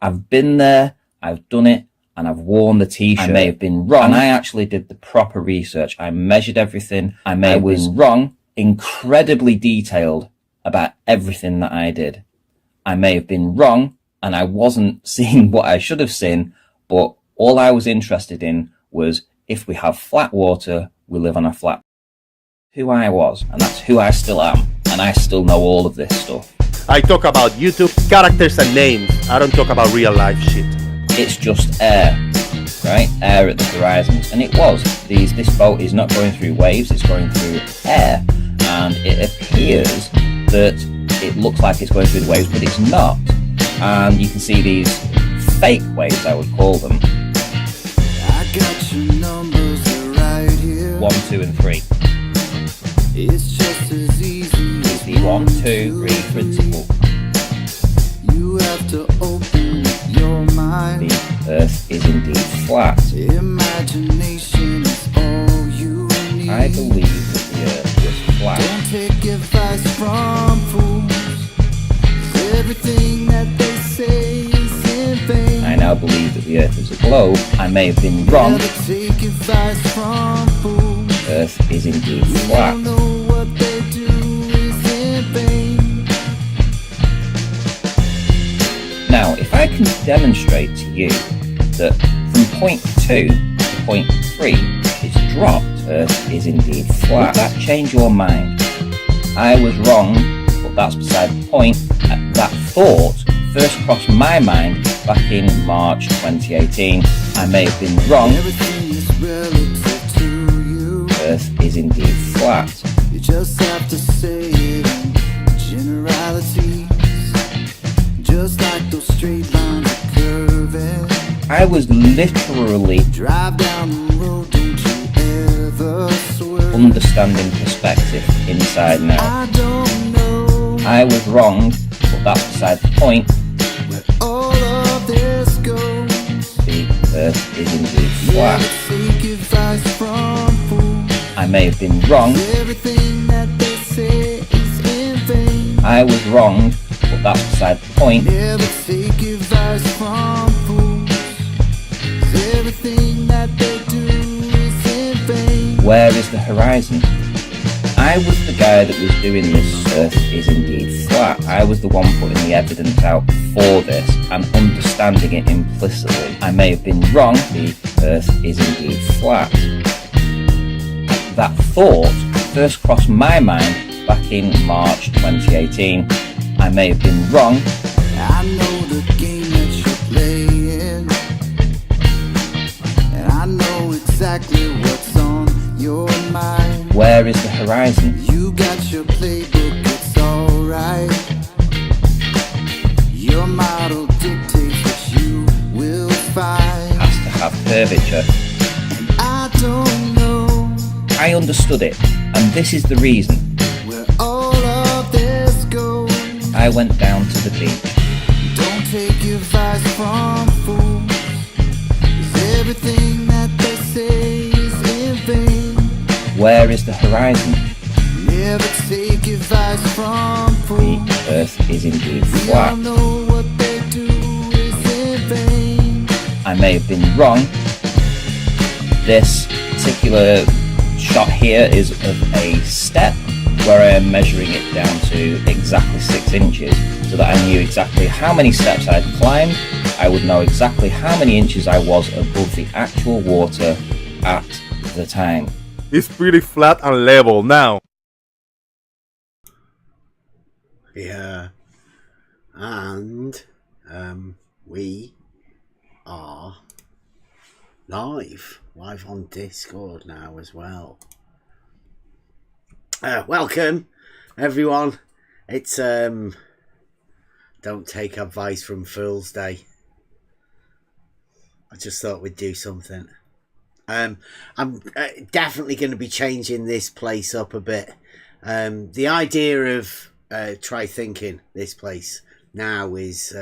I've been there, I've done it, and I've worn the t-shirt. I may have been wrong, and I actually did the proper research. I measured everything. I was wrong, incredibly detailed about everything that I did. I may have been wrong, and I wasn't seeing what I should have seen, but all I was interested in was if we have flat water, we live on a flat. Who I was, and that's who I still am, and I still know all of this stuff. I talk about YouTube characters and names. I don't talk about real life shit. It's just air, right? Air at the horizons, and it was. This boat is not going through waves; it's going through air, and it appears that it looks like it's going through the waves, but it's not. And you can see these fake waves, I would call them. I got your numbers right here. 1, 2, and 3. It's just as easy It's the 1, 2, 3 principle. You have to open your mind. The Earth is indeed flat. Imagination is all you need. I believe that the Earth was flat. Don't take advice from fools. Everything that they say is in vain. I now believe that the Earth is a globe. I may have been wrong. Never take advice from fools. Earth is indeed You flat. don't know what they do is in vain. Now, if I can demonstrate to you that from point 2 to point 3 it's dropped, Earth is indeed flat, would that change your mind? I was wrong, but that's beside the point. That thought first crossed my mind back in March 2018. I may have been wrong. Everything is relative to you. Earth is indeed flat. You just have to say it in generalities. Just like those straight lines are curving. I was literally Drive down the road, don't you ever swerve. understanding perspective inside now. I don't know I was wrong, but that's beside the point. where all of this goes. The Earth is indeed flat. Never take advice from fools. I may have been wrong. Everything that they say is in vain. I was wrong, but that's beside the point. Never take advice from fools. 'Cause everything that they do is in vain. Where is the horizon? I was the guy that was doing this Earth is indeed flat. I was the one putting the evidence out for this and understanding it implicitly. I may have been wrong, the Earth is indeed flat. That thought first crossed my mind back in March 2018. I may have been wrong. I know the game that you're playing, and I know exactly what's on your mind. Where is the horizon? You got your playbook, it's alright. Your model dictates what you will find. Has to have curvature. I don't know I understood it, and this is the reason. where all of this goes. I went down to the beach. Don't take advice from fools. 'Cause everything that they say is in vain. Where is the horizon? Never take advice from The fools. Earth is indeed We all flat. know what they do is in vain. I may have been wrong. This particular shot here is of a step where I am measuring it down to exactly 6 inches so that I knew exactly how many steps I'd climbed. I would know exactly how many inches I was above the actual water at the time. It's pretty flat and level now. Yeah. And we are live on Discord now as well. Welcome everyone. It's don't take advice from Fools Day. I just thought we'd do something. I'm definitely going to be changing this place up a bit. The idea of try thinking this place now is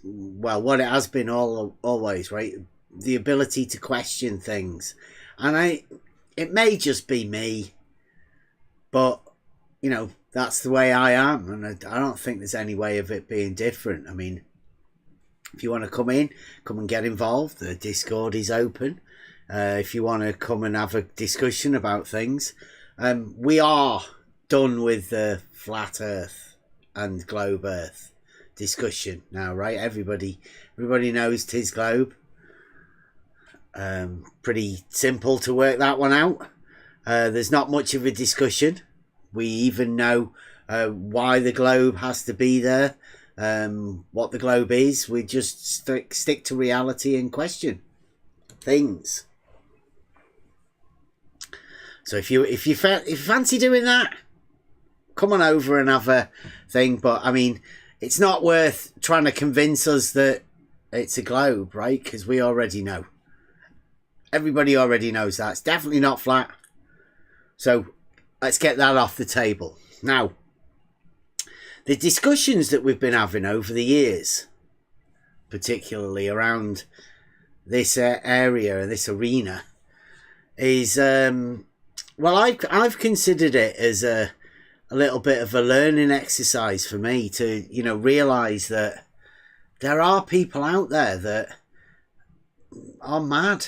well, what it has been always, right? The ability to question things, and it may just be me, but you know, that's the way I am, and I don't think there's any way of it being different. I mean, If you want to come in, come and get involved. The Discord is open. If you want to come and have a discussion about things. We are done with the flat Earth and globe Earth discussion now, right? Everybody knows 'tis globe. Pretty simple to work that one out. There's not much of a discussion. We even know why the globe has to be there, what the globe is. We just stick to reality and question things. So if you fancy doing that, come on over and have a thing. But I mean, it's not worth trying to convince us that it's a globe, right? Because we already know. Everybody already knows that. It's definitely not flat. So let's get that off the table. Now, the discussions that we've been having over the years, particularly around this area, this arena, is, well, I've considered it as a little bit of a learning exercise for me to, you know, realise that there are people out there that are mad.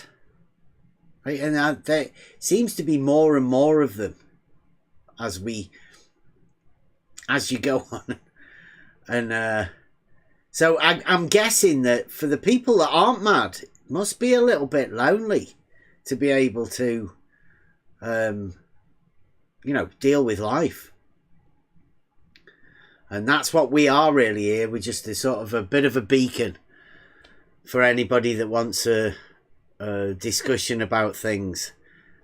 Right? And there seems to be more and more of them as you go on. And so I'm guessing that for the people that aren't mad, it must be a little bit lonely to be able to, you know, deal with life. And that's what we are really here. We're just a sort of a bit of a beacon for anybody that wants a discussion about things,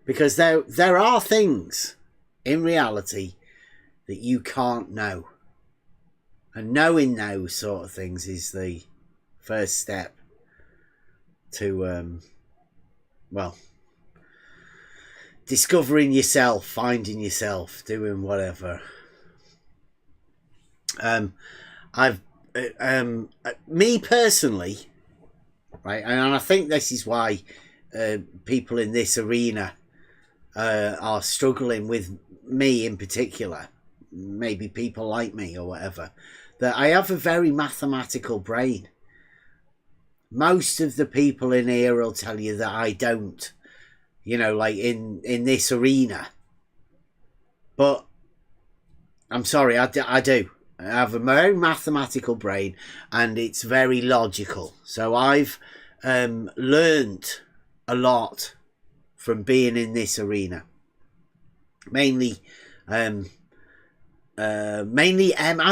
because there are things in reality that you can't know, and knowing those sort of things is the first step to well, discovering yourself, finding yourself, doing whatever. Me personally, right, and I think this is why people in this arena are struggling with me in particular, maybe people like me or whatever, that I have a very mathematical brain. Most of the people in here will tell you that I don't, you know, like in this arena. But I'm sorry, I do. I have a very mathematical brain, and it's very logical. So I've learned a lot from being in this arena. Mainly Emma. I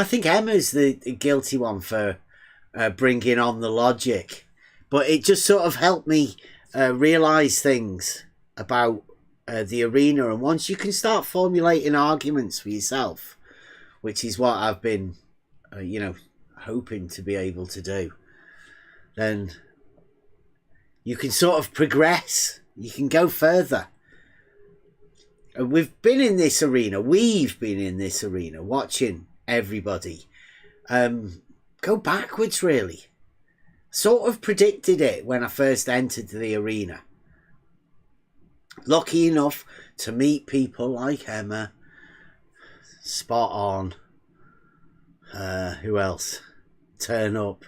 think Emma's the guilty one for bringing on the logic, but it just sort of helped me realise things about the arena. And once you can start formulating arguments for yourself, which is what I've been, you know, hoping to be able to do, then you can sort of progress. You can go further. And we've been in this arena watching everybody go backwards, really. Sort of predicted it when I first entered the arena. Lucky enough to meet people like Emma. Spot on. Who else? Turn Up.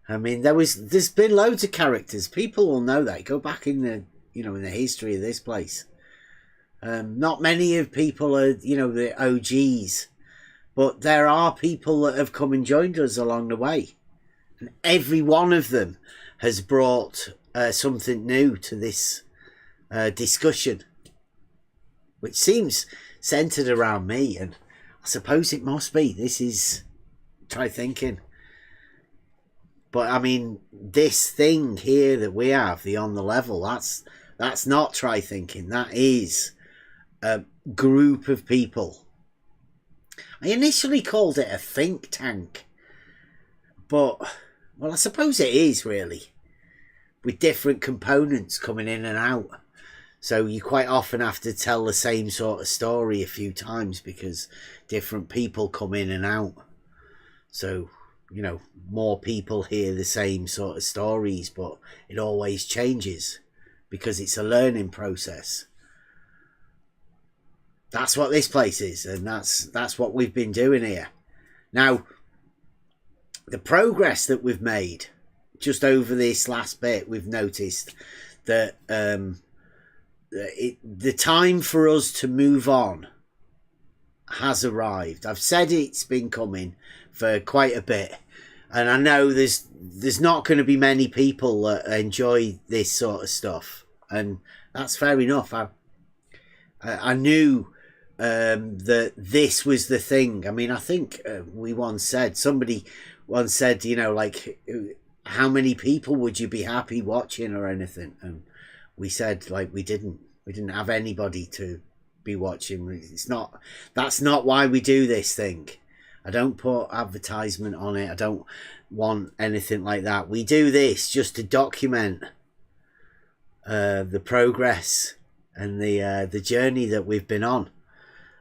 I mean, there's been loads of characters. People will know that. Go back in the, you know, in the history of this place. Not many of people are, you know, the OGs, but there are people that have come and joined us along the way, and every one of them has brought something new to this discussion, which seems centered around me, and I suppose it must be. This is try thinking. But I mean, this thing here that we have, the on the level, that's not try thinking. That is a group of people. I initially called it a think tank, but, well, I suppose it is really, with different components coming in and out. So you quite often have to tell the same sort of story a few times because different people come in and out. So, you know, more people hear the same sort of stories, but it always changes because it's a learning process. That's what this place is, and that's what we've been doing here. Now, the progress that we've made just over this last bit, we've noticed that the time for us to move on has arrived. I've said it's been coming for quite a bit, and I know there's not going to be many people that enjoy this sort of stuff, and that's fair enough. I knew that this was the thing. I mean, I think somebody once said, you know, like, how many people would you be happy watching or anything? And we said, like, we didn't have anybody to be watching. That's not why we do this thing. I don't put advertisement on it. I don't want anything like that. We do this just to document the progress and the journey that we've been on.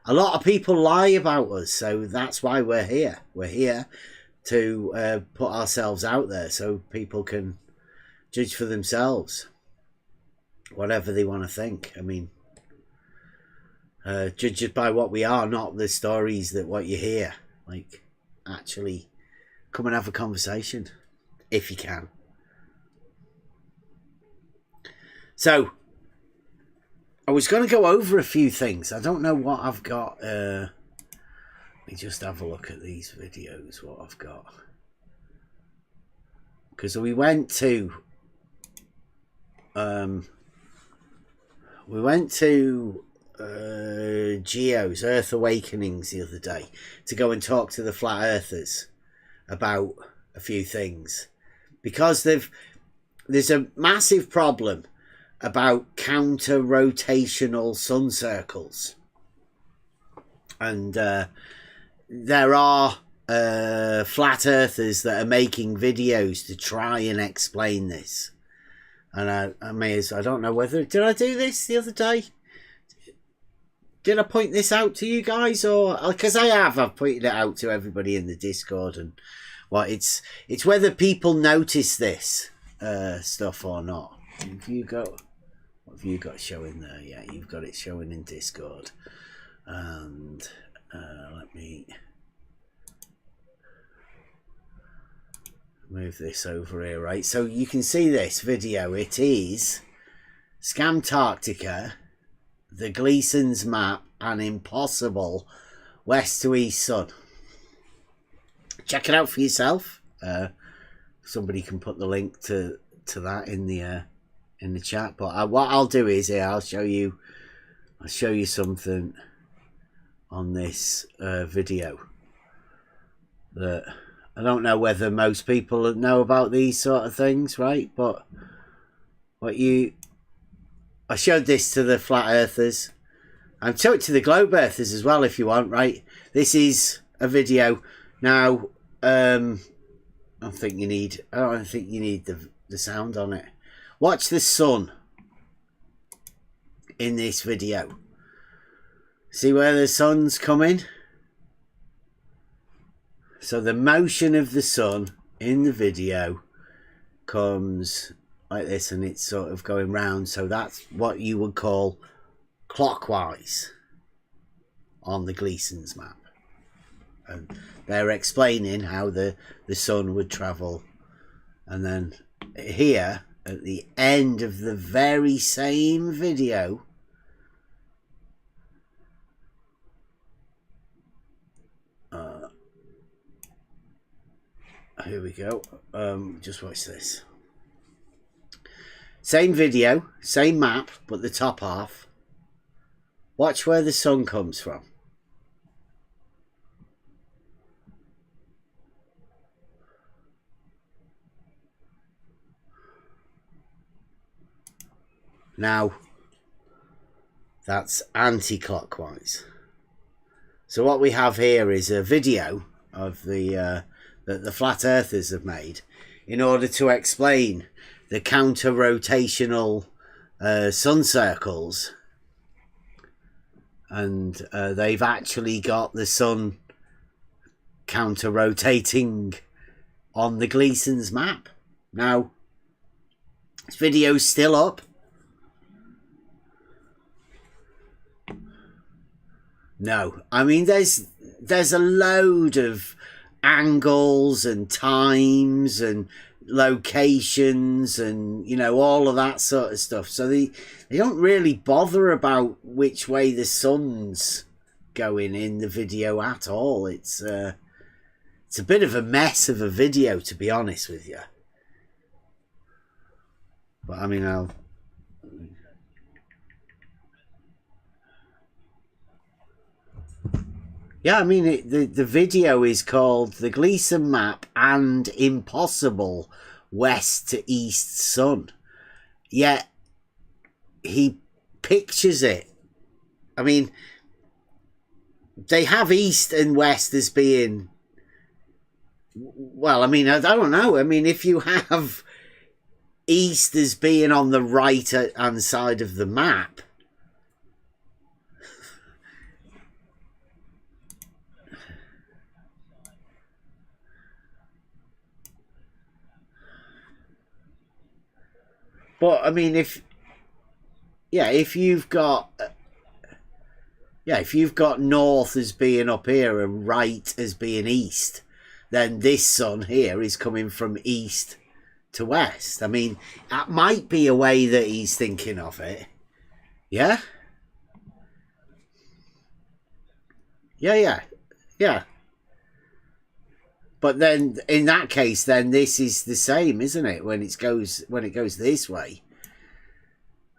A lot of people lie about us, so that's why we're here. We're here to put ourselves out there so people can judge for themselves whatever they want to think. I mean, judge it by what we are, not the stories that what you hear. Like, actually come and have a conversation if you can. So I was going to go over a few things. I don't know what I've got. Let me just have a look at these videos, what I've got. Because we went to Geo's Earth Awakenings the other day to go and talk to the flat earthers about a few things, because there's a massive problem about counter rotational sun circles, and there are flat earthers that are making videos to try and explain this. And I don't know whether, did I do this the other day? Did I point this out to you guys, or because I've pointed it out to everybody in the Discord, and it's whether people notice this stuff or not. What have you got showing there? Yeah, you've got it showing in Discord. And let me move this over here, right? So you can see this video. It is Scamtarctica, the Gleason's map, and impossible west to east sun. Check it out for yourself. Somebody can put the link to that in the chat. But what I'll do is here, I'll show you something on this video that I don't know whether most people know about these sort of things, right? But I showed this to the flat earthers. I'll show it to the globe earthers as well if you want, right? This is a video. Now, I don't think you need the sound on it. Watch the sun in this video. See where the sun's coming? So the motion of the sun in the video comes like this, and it's sort of going round. So that's what you would call clockwise on the Gleason's map. And they're explaining how the sun would travel. And then here, at the end of the very same video, here we go. Just watch this. Same video, same map, but the top half. Watch where the sun comes from. Now, that's anti-clockwise. So what we have here is a video of that the flat earthers have made in order to explain the counter-rotational sun circles, and they've actually got the sun counter-rotating on the Gleason's map. Now, this video's still up. No, I mean there's a load of angles and times and locations and, you know, all of that sort of stuff. So they don't really bother about which way the sun's going in the video at all. It's a bit of a mess of a video, to be honest with you. But I mean, yeah, I mean, the video is called The Gleason Map and Impossible West to East Sun. Yet he pictures it. I mean, they have East and West as being... Well, I mean, I don't know. I mean, if you have East as being on the right-hand side of the map... But I mean, if you've got north as being up here and right as being east, then this sun here is coming from east to west. I mean, that might be a way that he's thinking of it. Yeah. Yeah. But then, in that case, then this is the same, isn't it? When it goes this way,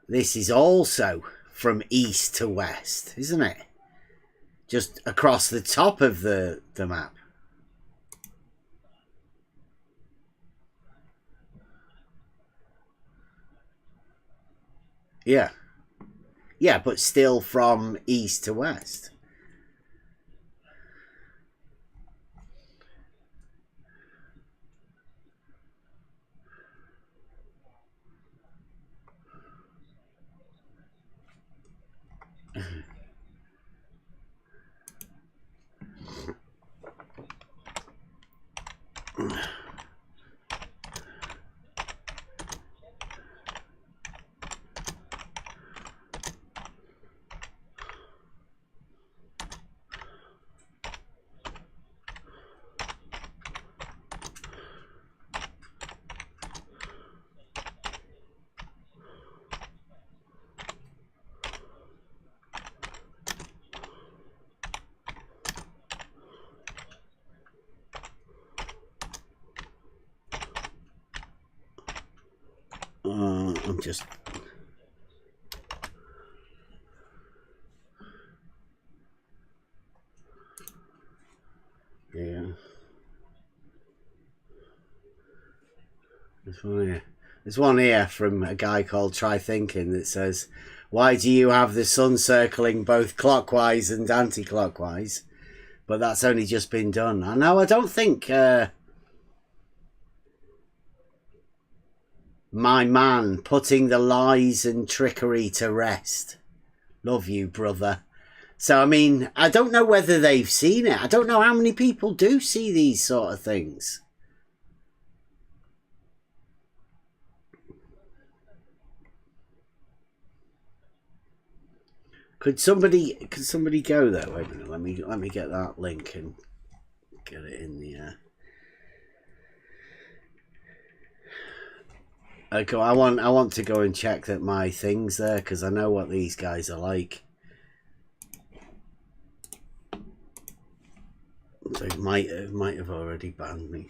this is also from east to west, isn't it? Just across the top of the map. Yeah. Yeah, but still from east to west. I'm just... Yeah. There's one here from a guy called Try Thinking that says, why do you have the sun circling both clockwise and anti-clockwise? But that's only just been done. I know, I don't think... my man, putting the lies and trickery to rest. Love you, brother. So, I mean, I don't know whether they've seen it. I don't know how many people do see these sort of things. Could somebody go there? Wait a minute, let me get that link and get it in the Okay, I want to go and check that my thing's there, because I know what these guys are like. So it might have already banned me.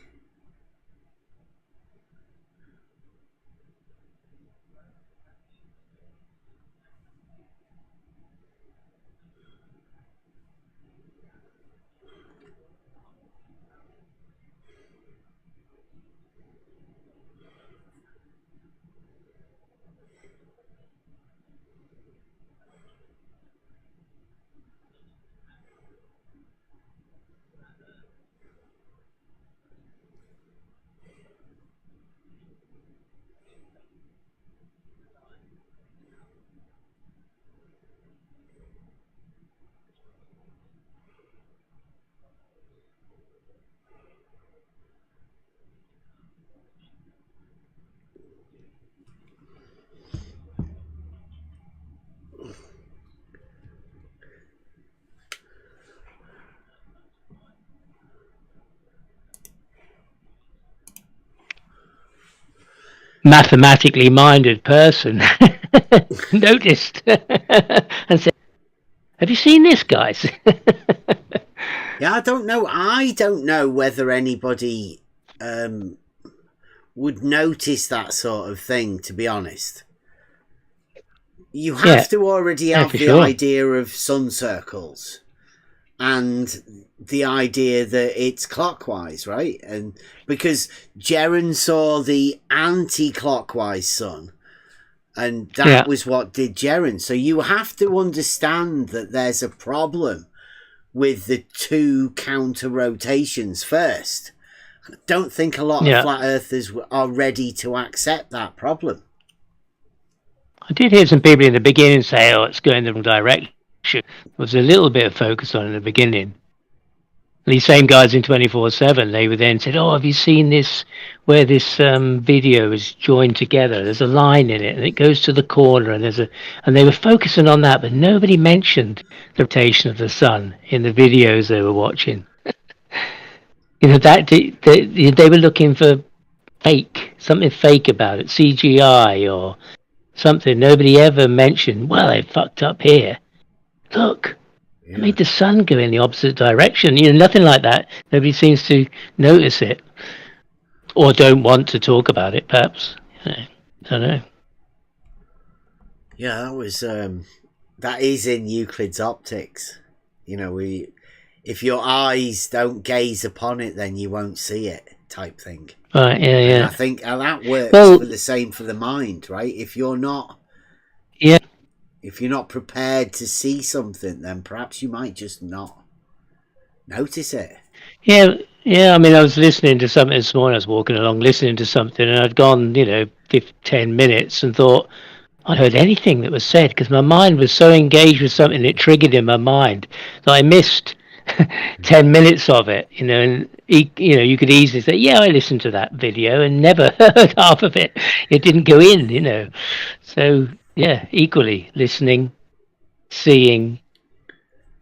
mathematically minded person noticed and said, "Have you seen this, guys?" Yeah, I don't know. I don't know whether anybody would notice that sort of thing, to be honest. You have to already have the idea of sun circles and the idea that it's clockwise, right? And because Jeren saw the anti-clockwise sun, and that was what did Jeren. So you have to understand that there's a problem with the two counter rotations first. I don't think a lot of flat earthers are ready to accept that problem. I did hear some people in the beginning say, "Oh, it's going the wrong direction." There was a little bit of focus on it in the beginning. These same guys in 24/7, they would then said, "Oh, have you seen this, where this video is joined together? There's a line in it, and it goes to the corner, and and they were focusing on that, but nobody mentioned the rotation of the sun in the videos they were watching." That they were looking for something fake about it, CGI or something. Nobody ever mentioned, "Well, they fucked up here. Look, they made the sun go in the opposite direction." Nothing like that. Nobody seems to notice it, or don't want to talk about it. Perhaps, I don't know. Yeah, that is in Euclid's optics. If your eyes don't gaze upon it, then you won't see it, type thing. Right, yeah. And I think that works for the same for the mind, right? If you're not prepared to see something, then perhaps you might just not notice it. Yeah. I mean, I was listening to something this morning. I was walking along, listening to something, and I'd gone, 10 minutes, and thought I heard anything that was said because my mind was so engaged with something it triggered in my mind that I missed 10 minutes of it. And you could easily say, "Yeah, I listened to that video and never heard half of it. It didn't go in." So yeah, equally listening, seeing.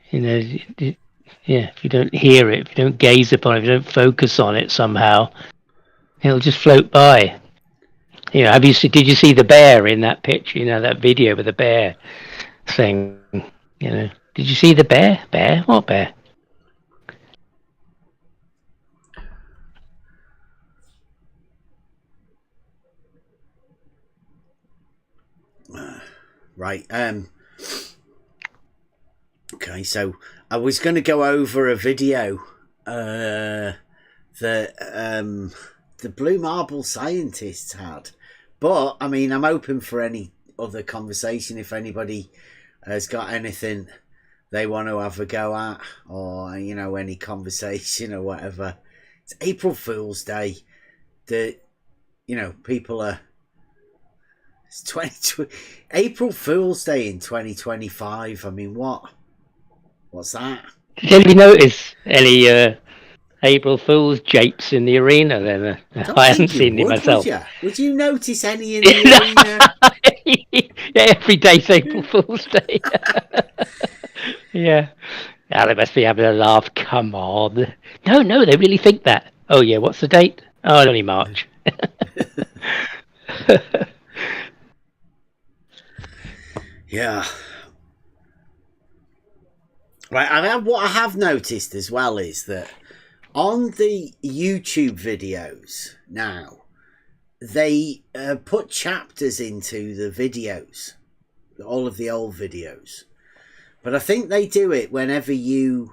If you don't hear it, if you don't gaze upon it, if you don't focus on it somehow, it'll just float by. Did you see the bear in that picture? That video with the bear thing. Did you see the bear? Bear? What bear? Right. Okay, so I was going to go over a video that the Blue Marble scientists had, but I mean, I'm open for any other conversation if anybody has got anything they want to have a go at, or any conversation or whatever. It's April Fool's Day. People are. It's April Fool's Day in 2025. I mean, what's that? Did anybody notice any April Fool's japes in the arena then? I haven't seen it myself. Would you notice any in the arena? Every day's April Fool's Day. Yeah. Now they must be having a laugh. Come on. No, they really think that. Oh yeah, what's the date? Oh, only March. Yeah. Right, what I have noticed as well is that on the YouTube videos now, they put chapters into the videos, all of the old videos. But I think they do it whenever you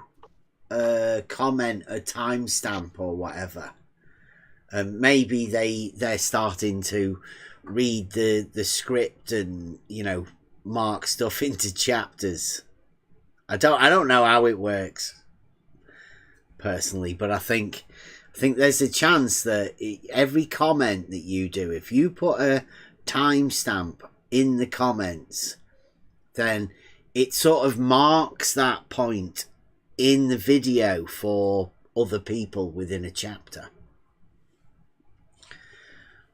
comment a timestamp or whatever. Maybe they're starting to read the script and mark stuff into chapters. I don't know how it works personally, but I think there's a chance that every comment that you do, if you put a timestamp in the comments, then it sort of marks that point in the video for other people within a chapter.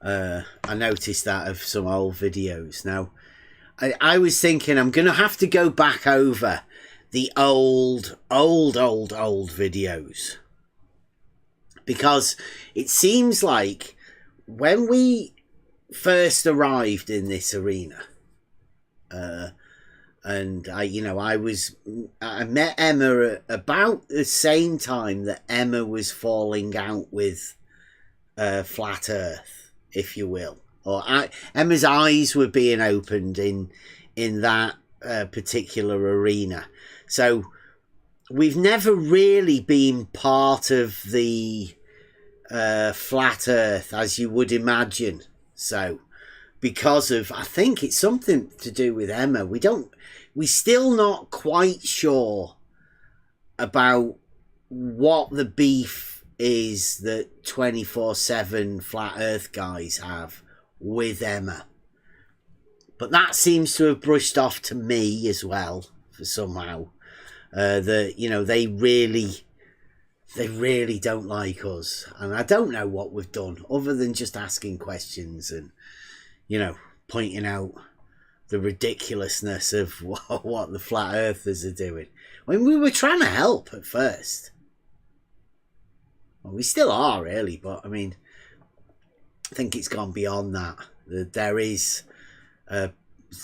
I noticed that of some old videos. Now, I was thinking I'm going to have to go back over the old videos, because it seems like when we first arrived in this arena, and I met Emma at about the same time that Emma was falling out with Flat Earth, if you will, or Emma's eyes were being opened in that particular arena. So we've never really been part of the Flat Earth as you would imagine. So because of, I think it's something to do with Emma, we're still not quite sure about what the beef is that 24/7 Flat Earth guys have with Emma. But that seems to have brushed off to me as well, for somehow. That, you know, they really don't like us. And I don't know what we've done other than just asking questions and, you know, pointing out the ridiculousness of what the Flat Earthers are doing. I mean, we were trying to help at first. Well, we still are, really, but I mean, I think it's gone beyond that. There's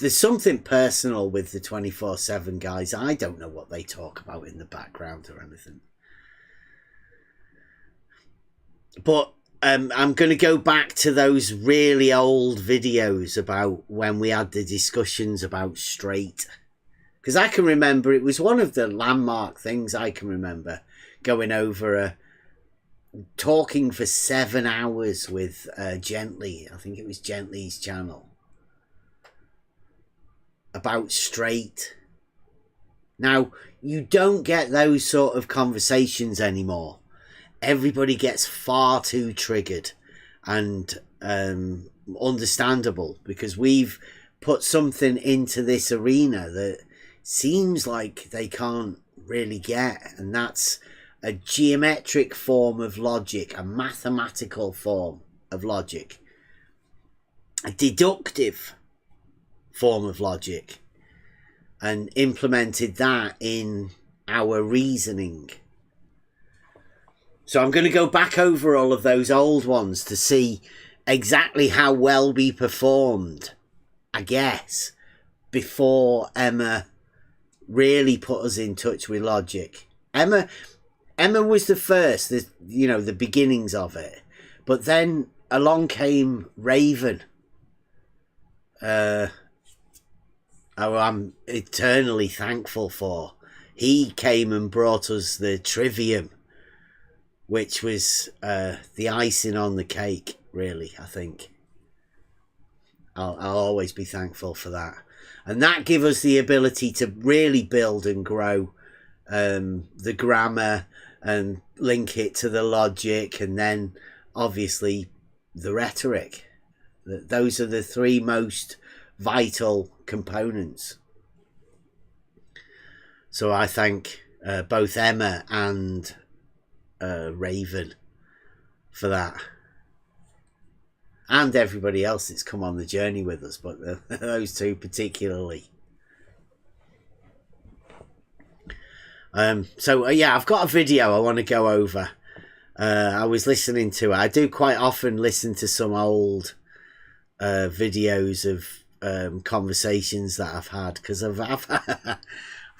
something personal with the 24/7 guys. I don't know what they talk about in the background or anything. But I'm going to go back to those really old videos about when we had the discussions about straight. Because I can remember it was one of the landmark things I can remember going over talking for 7 hours with Gently. I think it was Gently's channel. About straight. Now, you don't get those sort of conversations anymore. Everybody gets far too triggered, and understandable, because we've put something into this arena that seems like they can't really get, and that's a geometric form of logic, a mathematical form of logic, a deductive form of logic, and implemented that in our reasoning. So I'm going to go back over all of those old ones to see exactly how well we performed, I guess, before Emma really put us in touch with logic. Emma was the first, the beginnings of it. But then along came Raven. I'm eternally thankful for. He came and brought us the Trivium, which was the icing on the cake, really, I think. I'll always be thankful for that. And that gave us the ability to really build and grow the grammar and link it to the logic, and then obviously the rhetoric. Those are the three most vital components. So I thank both Emma and Raven for that, and everybody else that's come on the journey with us, but those two particularly. Yeah, I've got a video I want to go over. I was listening to it. I do quite often listen to some old videos of conversations that I've had, because I've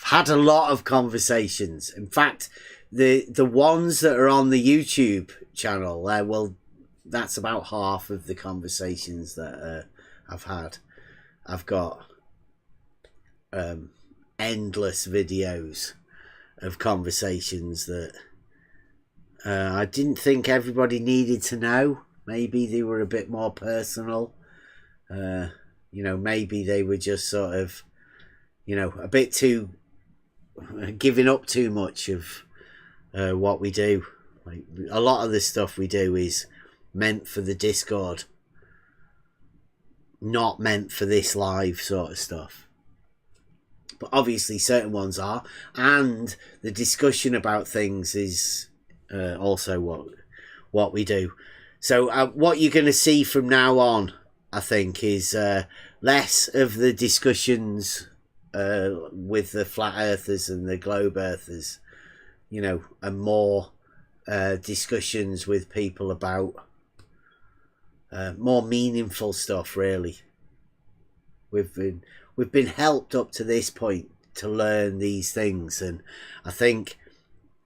had a lot of conversations. In fact, the ones that are on the YouTube channel, well, that's about half of the conversations that I've had. I've got endless videos of conversations that I didn't think everybody needed to know. Maybe they were a bit more personal. Maybe they were just sort of, a bit too giving up too much of what we do. Like, a lot of the stuff we do is meant for the Discord, not meant for this live sort of stuff. But obviously certain ones are, and the discussion about things is also what we do. So what you're going to see from now on, I think, is less of the discussions with the flat earthers and the globe earthers, and more discussions with people about more meaningful stuff. Really, we've been helped up to this point to learn these things, and I think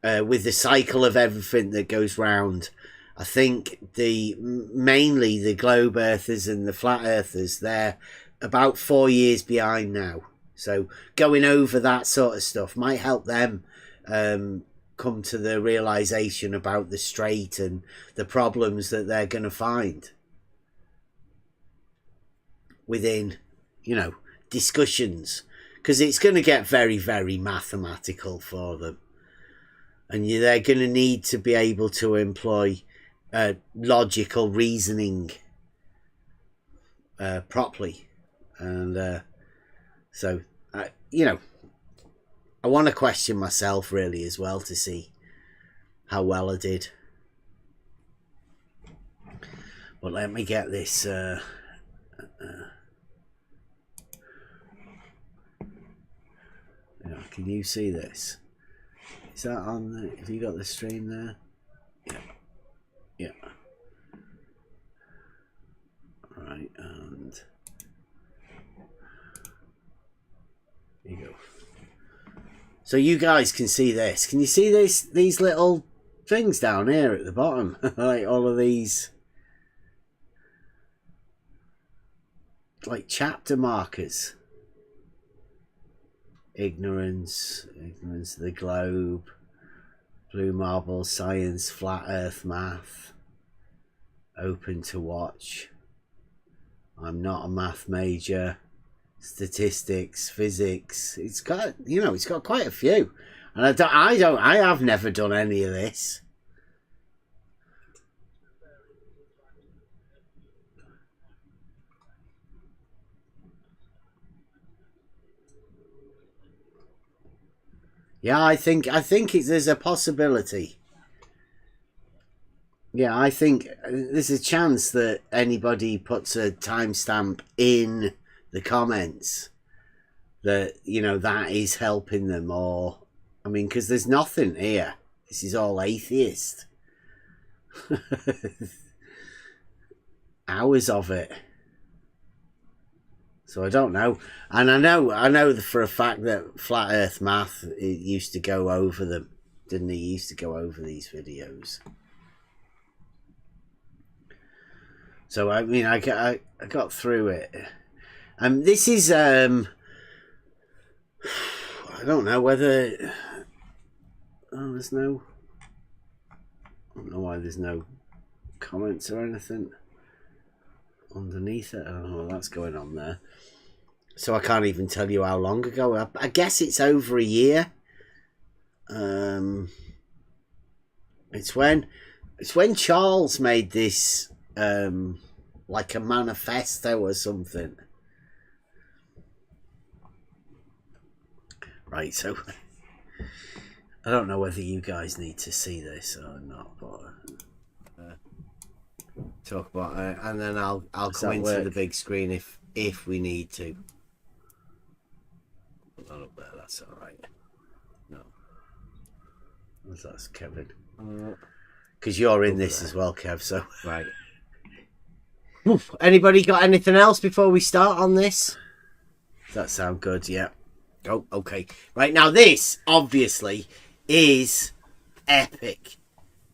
with the cycle of everything that goes round, I think mainly the globe earthers and the flat earthers, they're about 4 years behind now. So going over that sort of stuff might help them come to the realization about the straight and the problems that they're going to find within, discussions, because it's going to get very, very mathematical for them, and they're going to need to be able to employ logical reasoning properly. And so I want to question myself really as well to see how well I did. But let me get this can you see this? Is that on the, have you got the stream there? Yeah. Right, and there you go. So you guys can see this. Can you see these little things down here at the bottom? Like all of these like chapter markers. Ignorance of the globe, blue marble, science, flat earth, math, open to watch, I'm not a math major, statistics, physics. It's got, it's got quite a few, and I have never done any of this. Yeah, I think there's a possibility. Yeah, I think there's a chance that anybody puts a timestamp in the comments that, that is helping them, or, because there's nothing here. This is all atheist. Hours of it. So I don't know. And I know for a fact that Flat Earth Math, it used to go over them. Didn't he? He used to go over these videos. So, I got through it. This is, I don't know whether... Oh, there's no... I don't know why there's no comments or anything underneath it. I don't know what's going on there. So I can't even tell you how long ago. I guess it's over a year. It's when Charles made this like a manifesto or something. Right, so I don't know whether you guys need to see this or not, but talk about it, and then I'll come into the big screen if we need to. Put that up there. That's all right. No, that's Kevin. Because you're in this as well, Kev. So right. Oof. Anybody got anything else before we start on this? Does that sound good? Yeah. Oh, okay. Right, now this obviously is epic.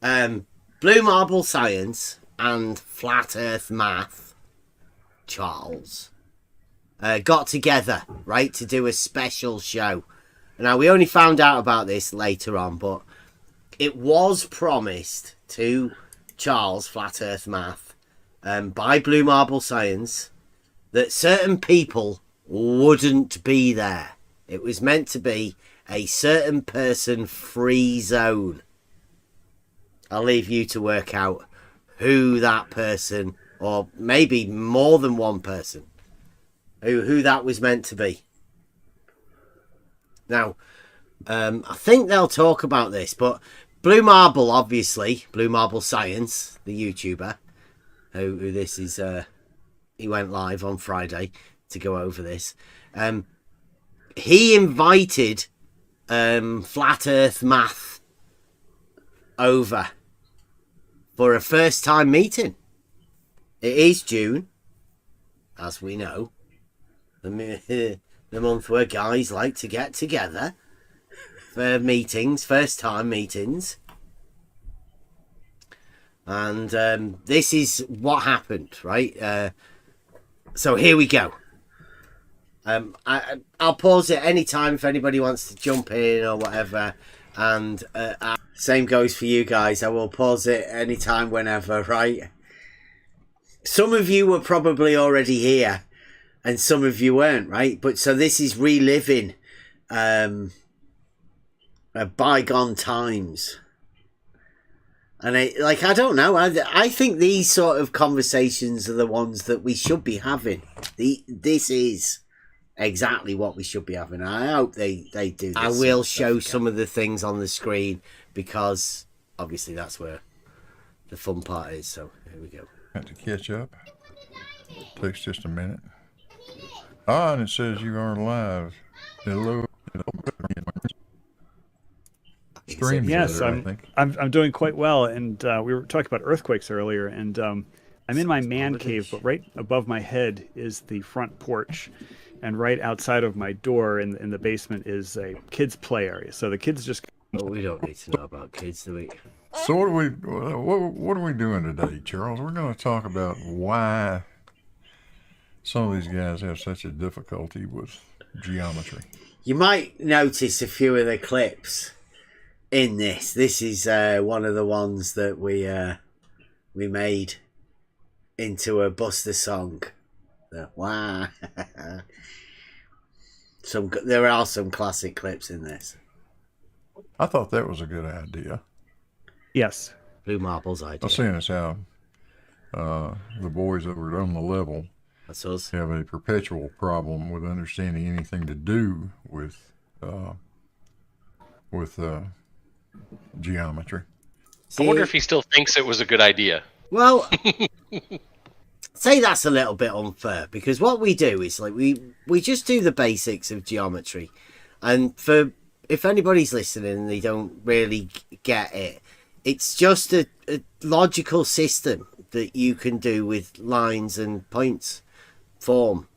Blue Marble Science and Flat Earth Math, Charles, got together, right, to do a special show. Now, we only found out about this later on, but it was promised to Charles, Flat Earth Math, by Blue Marble Science, that certain people wouldn't be there. It was meant to be a certain person free zone. I'll leave you to work out who that person, or maybe more than one person, who that was meant to be. Now, I think they'll talk about this, but Blue Marble, obviously, Blue Marble Science, the YouTuber, who this is, he went live on Friday to go over this. He invited Flat Earth Math over for a first time meeting. It is June, as we know. The month where guys like to get together for meetings, first time meetings. And this is what happened, right? So here we go. I'll pause it any time if anybody wants to jump in or whatever. And same goes for you guys. I will pause it anytime, whenever, right? Some of you were probably already here and some of you weren't, right? But so this is reliving bygone times. And I don't know. I think these sort of conversations are the ones that we should be having. This is exactly what we should be having. I hope they do this. I will show some of the things on the screen because obviously that's where the fun part is. So here we go. Got to catch up. Takes just a minute. Ah, and it says you are live. Hello. Yes, I'm doing quite well, and we were talking about earthquakes earlier, and I'm in my man cave, but right above my head is the front porch, and right outside of my door in the basement is a kids' play area. So the kids just. Well, we don't need to know about kids, do we? So what are we doing today, Charles? We're going to talk about why some of these guys have such a difficulty with geometry. You might notice a few of the clips in this. This is one of the ones that we made into a Buster song. Wow. There are some classic clips in this. I thought that was a good idea. Yes. Blue Marble's idea. I'm seeing as how the boys over on the level That's us. have a perpetual problem with understanding anything to do with geometry. See, I wonder if he still thinks it was a good idea. Well, say that's a little bit unfair because what we do is we just do the basics of geometry, and if anybody's listening and they don't really get it, it's just a logical system that you can do with lines and points form.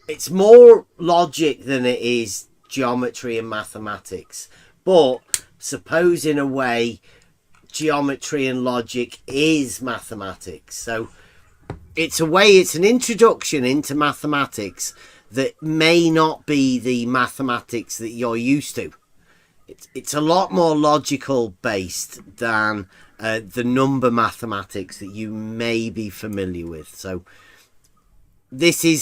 It's more logic than it is geometry and mathematics, but suppose in a way geometry and logic is mathematics. So it's an introduction into mathematics that may not be the mathematics that you're used to. It's a lot more logical based than the number mathematics that you may be familiar with. So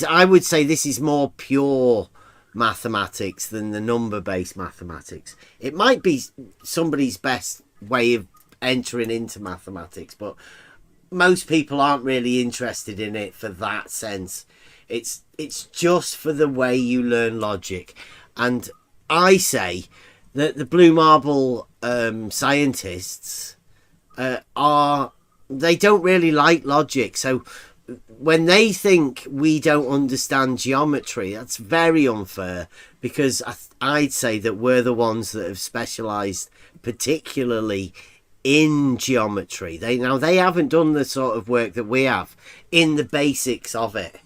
I would say this is more pure mathematics than the number based mathematics. It might be somebody's best way of entering into mathematics, but most people aren't really interested in it for that sense. It's just for the way you learn logic. And I say that the Blue Marble scientists they don't really like logic. So when they think we don't understand geometry, that's very unfair, because I'd say that we're the ones that have specialised particularly in geometry. They haven't done the sort of work that we have in the basics of it.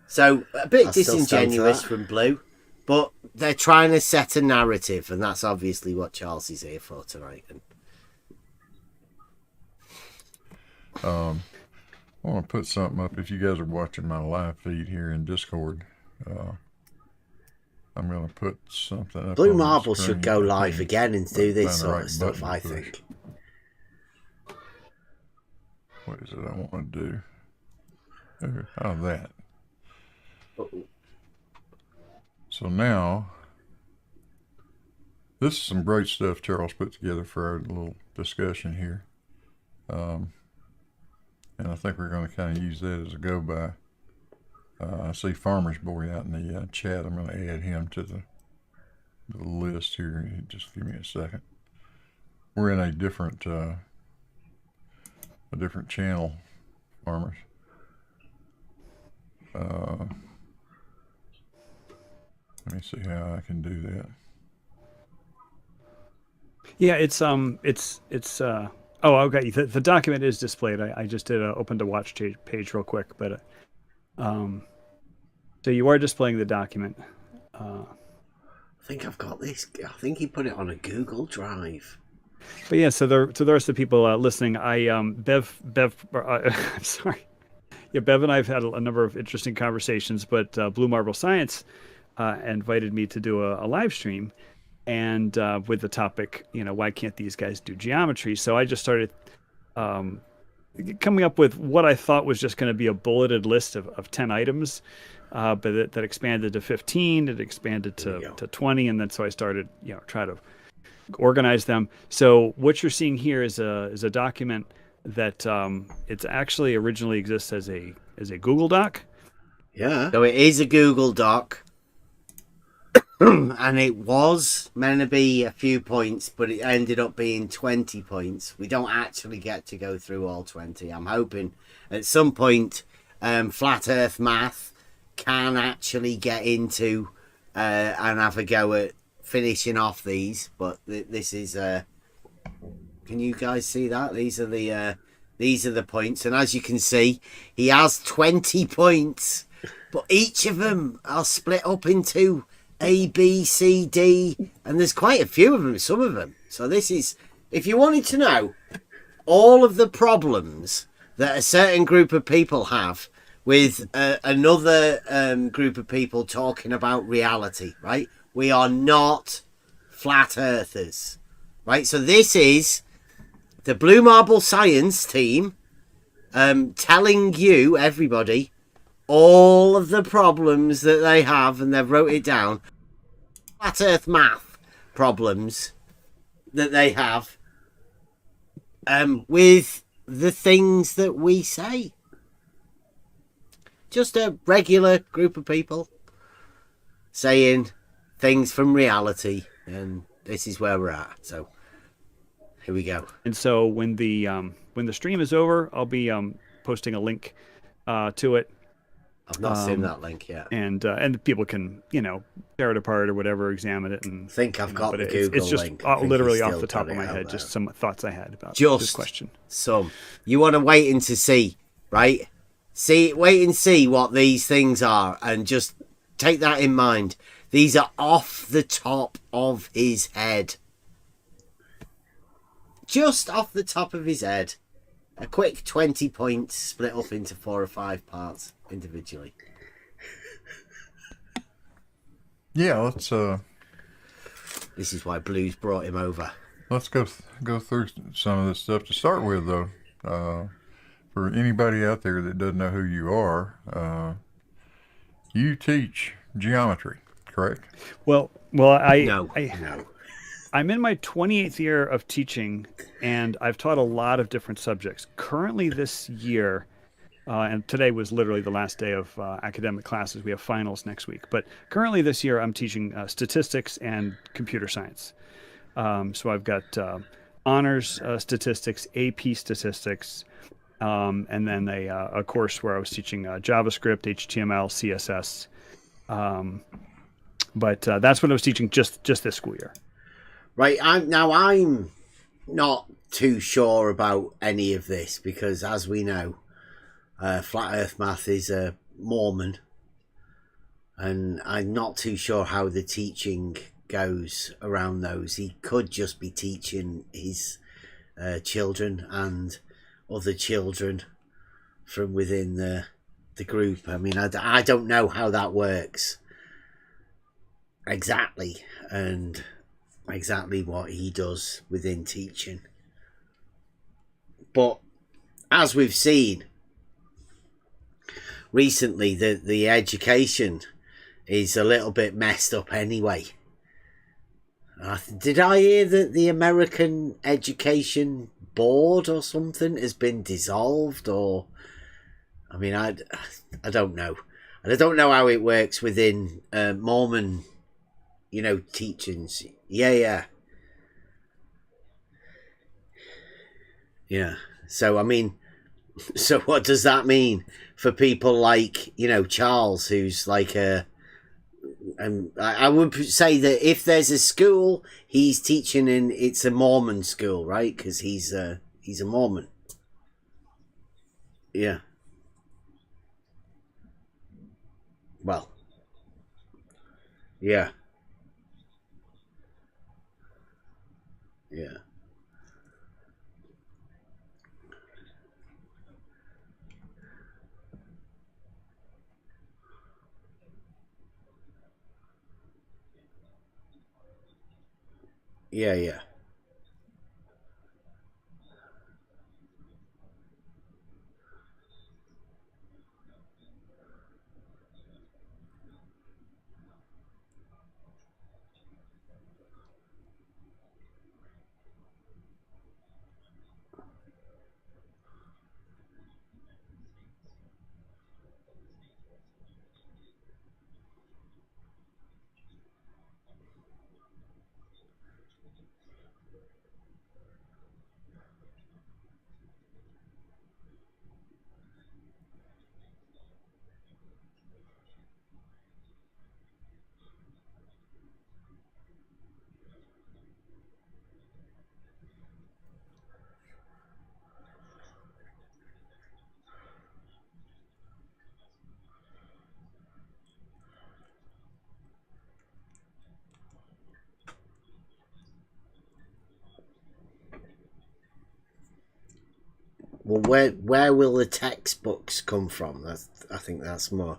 So a bit disingenuous from Blue, but they're trying to set a narrative, and that's obviously what Charles is here for tonight. I want to put something up. If you guys are watching my live feed here in Discord, I'm going to put something up. Blue Marble should go live again and do this sort of stuff, I think. What is it I want to do? Oh, that. So now, this is some great stuff Charles put together for our little discussion here. And I think we're going to kind of use that as a go-by. I see Farmer's Boy out in the chat. I'm going to add him to the list here. Just give me a second. We're in a different channel, Farmers. Let me see how I can do that. Yeah, it's Oh, okay. The document is displayed. I just did open to watch page real quick, but so you are displaying the document. I think I've got this. I think he put it on a Google Drive. But yeah, so the rest of the people listening, Bev, I'm sorry. Yeah, Bev and I have had a number of interesting conversations, but Blue Marble Science invited me to do a live stream, and with the topic, why can't these guys do geometry? So I just started coming up with what I thought was just going to be a bulleted list of 10 items, but that expanded to 15, it expanded to 20, and then so I started, try to organize them. So what you're seeing here is a document that it's actually originally exists as a Google Doc. Yeah. So it is a Google Doc. And it was meant to be a few points, but it ended up being 20 points. We don't actually get to go through all 20. I'm hoping at some point Flat Earth Math can actually get into and have a go at finishing off these. But this is... can you guys see that? These are the points. And as you can see, he has 20 points. But each of them are split up into A, B, C, D, and there's quite a few of them, some of them. So this is, if you wanted to know all of the problems that a certain group of people have with another group of people talking about reality, right? We are not flat earthers, right? So this is the Blue Marble Science team telling you, everybody, all of the problems that they have, and they've wrote it down. Flat Earth Math problems that they have with the things that we say. Just a regular group of people saying things from reality, and this is where we're at. So here we go. And so when the stream is over, I'll be posting a link to it. I've not seen that link yet. And people can, tear it apart or whatever, examine it, and I think I've got the Google it's just link. Literally off the top of my head, just some thoughts I had about this question. Some. You want to wait and to see, right? Wait and see what these things are, and just take that in mind. These are off the top of his head. Just off the top of his head. A quick 20 points split up into 4 or 5 parts individually. Yeah, let's This is why Blues brought him over. let's go through some of this stuff to start with, though. For anybody out there that doesn't know who you are, you teach geometry, correct? Well, No. I'm in my 28th year of teaching, and I've taught a lot of different subjects. Currently this year, and today was literally the last day of academic classes. We have finals next week. But currently this year, I'm teaching statistics and computer science. So I've got honors statistics, AP statistics, and then a course where I was teaching JavaScript, HTML, CSS. But that's what I was teaching just this school year. Right, I'm not too sure about any of this because, as we know, Flat Earth Math is a Mormon, and I'm not too sure how the teaching goes around those. He could just be teaching his children and other children from within the group. I mean, I don't know how that works exactly, and exactly what he does within teaching. But as we've seen recently, the education is a little bit messed up anyway. Did I hear that the American Education Board or something has been dissolved? Or, I mean, I don't know. And I don't know how it works within Mormon, teachings. Yeah. So, I mean, so what does that mean for people like, Charles, who's like I would say that if there's a school he's teaching in, it's a Mormon school, right? Because he's He's a Mormon. Yeah. Well. Yeah. Yeah. Yeah, yeah. Well, where will the textbooks come from? I think that's more.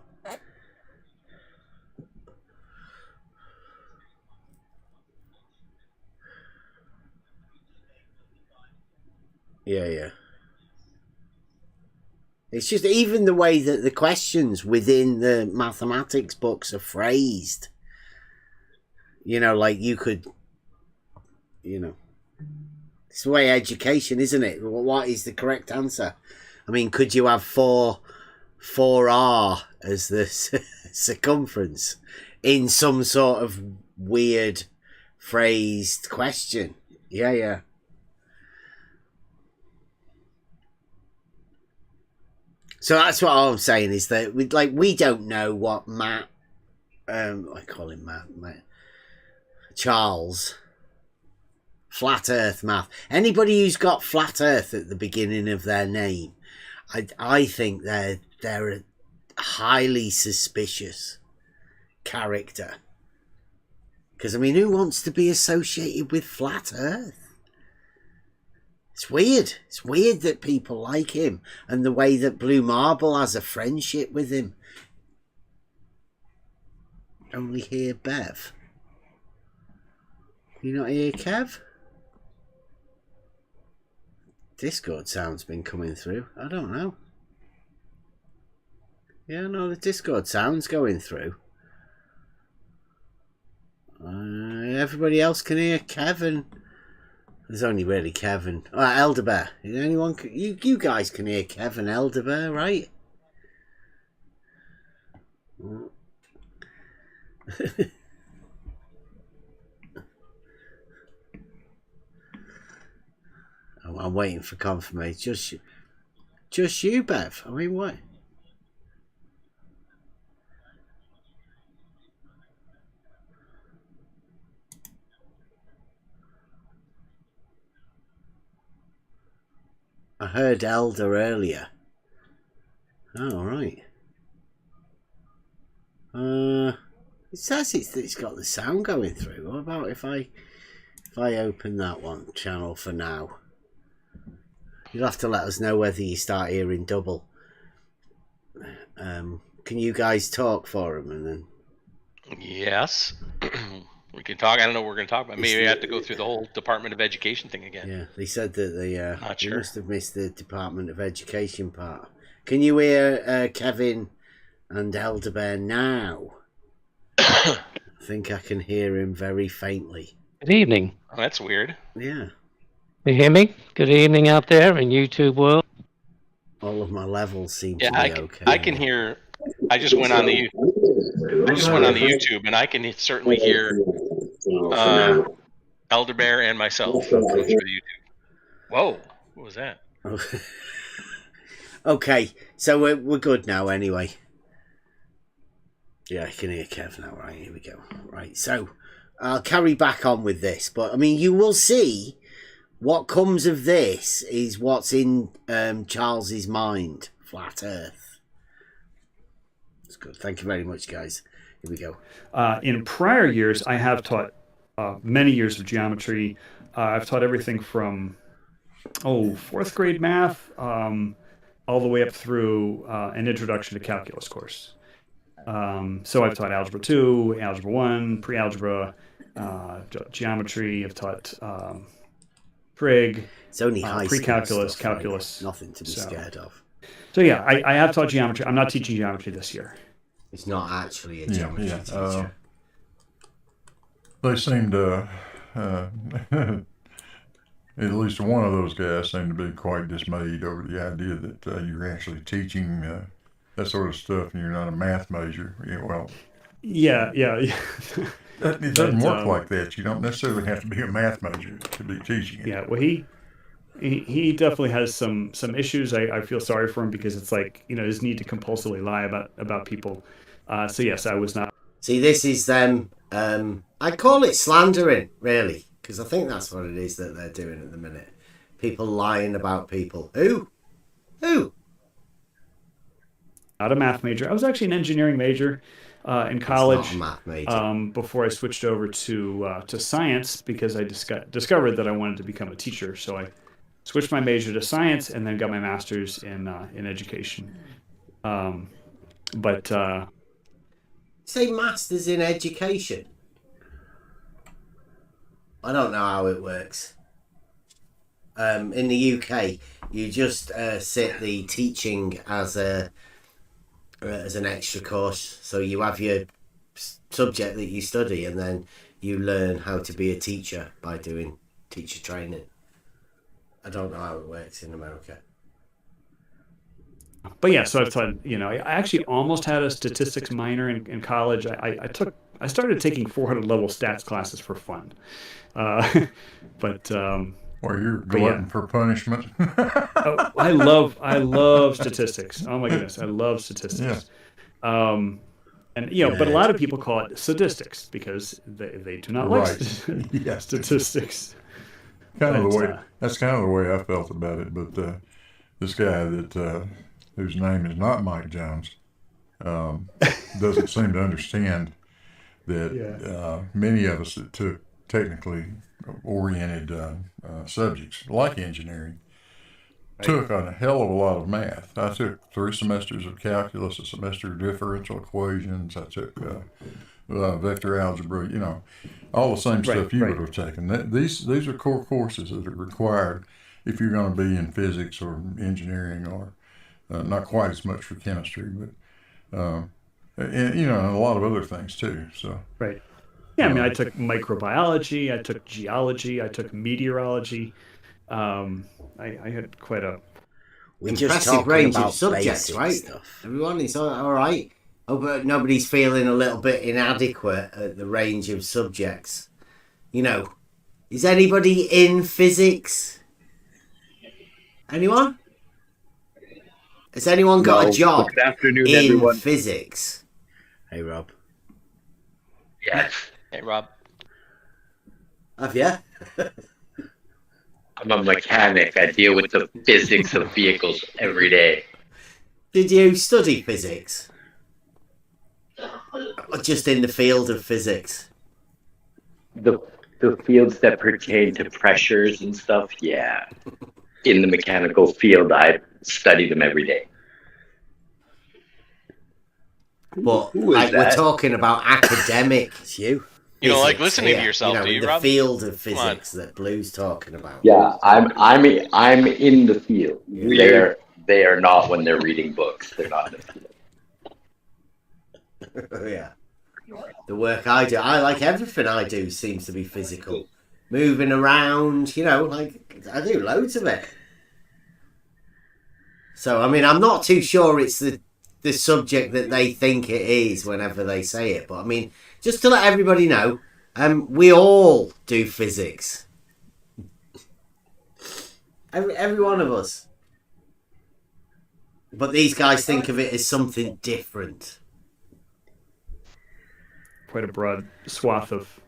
Yeah, yeah. It's just even the way that the questions within the mathematics books are phrased. You know, like you could, you know, it's the way education, isn't it? What is the correct answer? I mean, could you have 4R as the circumference in some sort of weird phrased question? Yeah, yeah. So that's what I'm saying is that we don't know what Matt, I call him Matt, Charles, Flat Earth Math. Anybody who's got Flat Earth at the beginning of their name, I think they're a highly suspicious character. Because I mean, who wants to be associated with Flat Earth? It's weird. It's weird that people like him and the way that Blue Marble has a friendship with him. Only hear Bev. You not hear Kev? Discord sound's been coming through. I don't know. Yeah, no, the Discord sound's going through. Everybody else can hear Kevin. There's only really Kevin. Oh, Elderbear. Anyone? You guys can hear Kevin Elderbear, right? I'm waiting for confirmation. Just you, Bev. I mean, what? I heard Elder earlier. Oh, right. It says it's got the sound going through. What about if I open that one channel for now? You'll have to let us know whether you start hearing double. Can you guys talk for him and then? Yes. We can talk. I don't know what we're going to talk about. Maybe we have to go through the whole Department of Education thing again. Yeah, they said that they sure. must have missed the Department of Education part. Can you hear Kevin and Elderbear now? I think I can hear him very faintly. Good evening. Oh, that's weird. Yeah. You hear me? Good evening out there in YouTube world. All of my levels seem to be okay. I can hear. I just went on the YouTube, and I can certainly hear Elderbear and myself through the YouTube. Whoa! What was that? Okay, so we're good now. Anyway. Yeah, I can hear Kev now. Right, here we go. Right, so I'll carry back on with this, but I mean, you will see what comes of this is what's in Charles's mind. Flat Earth. That's good. Thank you very much, guys. Here we go. In prior years, I have taught many years of geometry. I've taught everything from fourth grade math all the way up through an introduction to calculus course. So I've taught algebra 2, algebra 1, pre-algebra, geometry. I've taught trig. It's only pre-calculus, stuff, calculus. Right? Nothing to be scared of. So yeah, I have taught geometry. I'm not teaching geometry this year. It's not actually a geometry teacher. They seem to, at least one of those guys seemed to be quite dismayed over the idea that you're actually teaching that sort of stuff and you're not a math major. Yeah. It doesn't work like that. You don't necessarily have to be a math major to be teaching it. Yeah, well, he definitely has some issues. I feel sorry for him because it's like, his need to compulsively lie about people. So yes, I was not. See, this is them. I'd call it slandering, really, because I think that's what it is that they're doing at the minute. People lying about people. Who? Not a math major. I was actually an engineering major in college. It's not a math major. Before I switched over to science because I discovered that I wanted to become a teacher. So I switched my major to science and then got my master's in education. Say masters in education. I don't know how it works. In the UK, you just sit the teaching as an extra course. So you have your subject that you study, and then you learn how to be a teacher by doing teacher training. I don't know how it works in America. But yeah, so I've taught, I actually almost had a statistics minor in college. I started taking 400 level stats classes for fun. Or you're glutton for punishment. I love statistics. Oh my goodness, I love statistics. Yeah. But a lot of people call it sadistics because they do not like statistics. That's kind of the way I felt about it. But this guy whose name is not Mike Jones doesn't seem to understand that many of us that took technically oriented subjects like engineering took on a hell of a lot of math. I took 3 semesters of calculus, a semester of differential equations. I took vector algebra, all the same stuff you would have taken. These are core courses that are required if you're going to be in physics or engineering, or not quite as much for chemistry, but and a lot of other things too. So yeah, I took microbiology, I took geology, I took meteorology. I had quite a impressive range of subjects, right? Stuff. Everyone is all right. Oh, but nobody's feeling a little bit inadequate at the range of subjects. Is anybody in physics? Anyone? Has anyone got a job in physics? Hey, Rob. Yes. Hey, Rob. Have you? I'm a mechanic. I deal with the physics of vehicles every day. Did you study physics? Or just in the field of physics? The fields that pertain to pressures and stuff, yeah. In the mechanical field, I study them every day. But we're talking about academic. It's you. You don't like listening to yourself, do you, the Rob? field of physics that Blue's talking about. Yeah, I'm in the field. Yeah. They are not when they're reading books. They're not in the field. Yeah. The work I do, like everything I do seems to be physical. Moving around, like I do loads of it. So, I'm not too sure it's the subject that they think it is whenever they say it. But, just to let everybody know, we all do physics. Every one of us. But these guys think of it as something different. Quite a broad swath of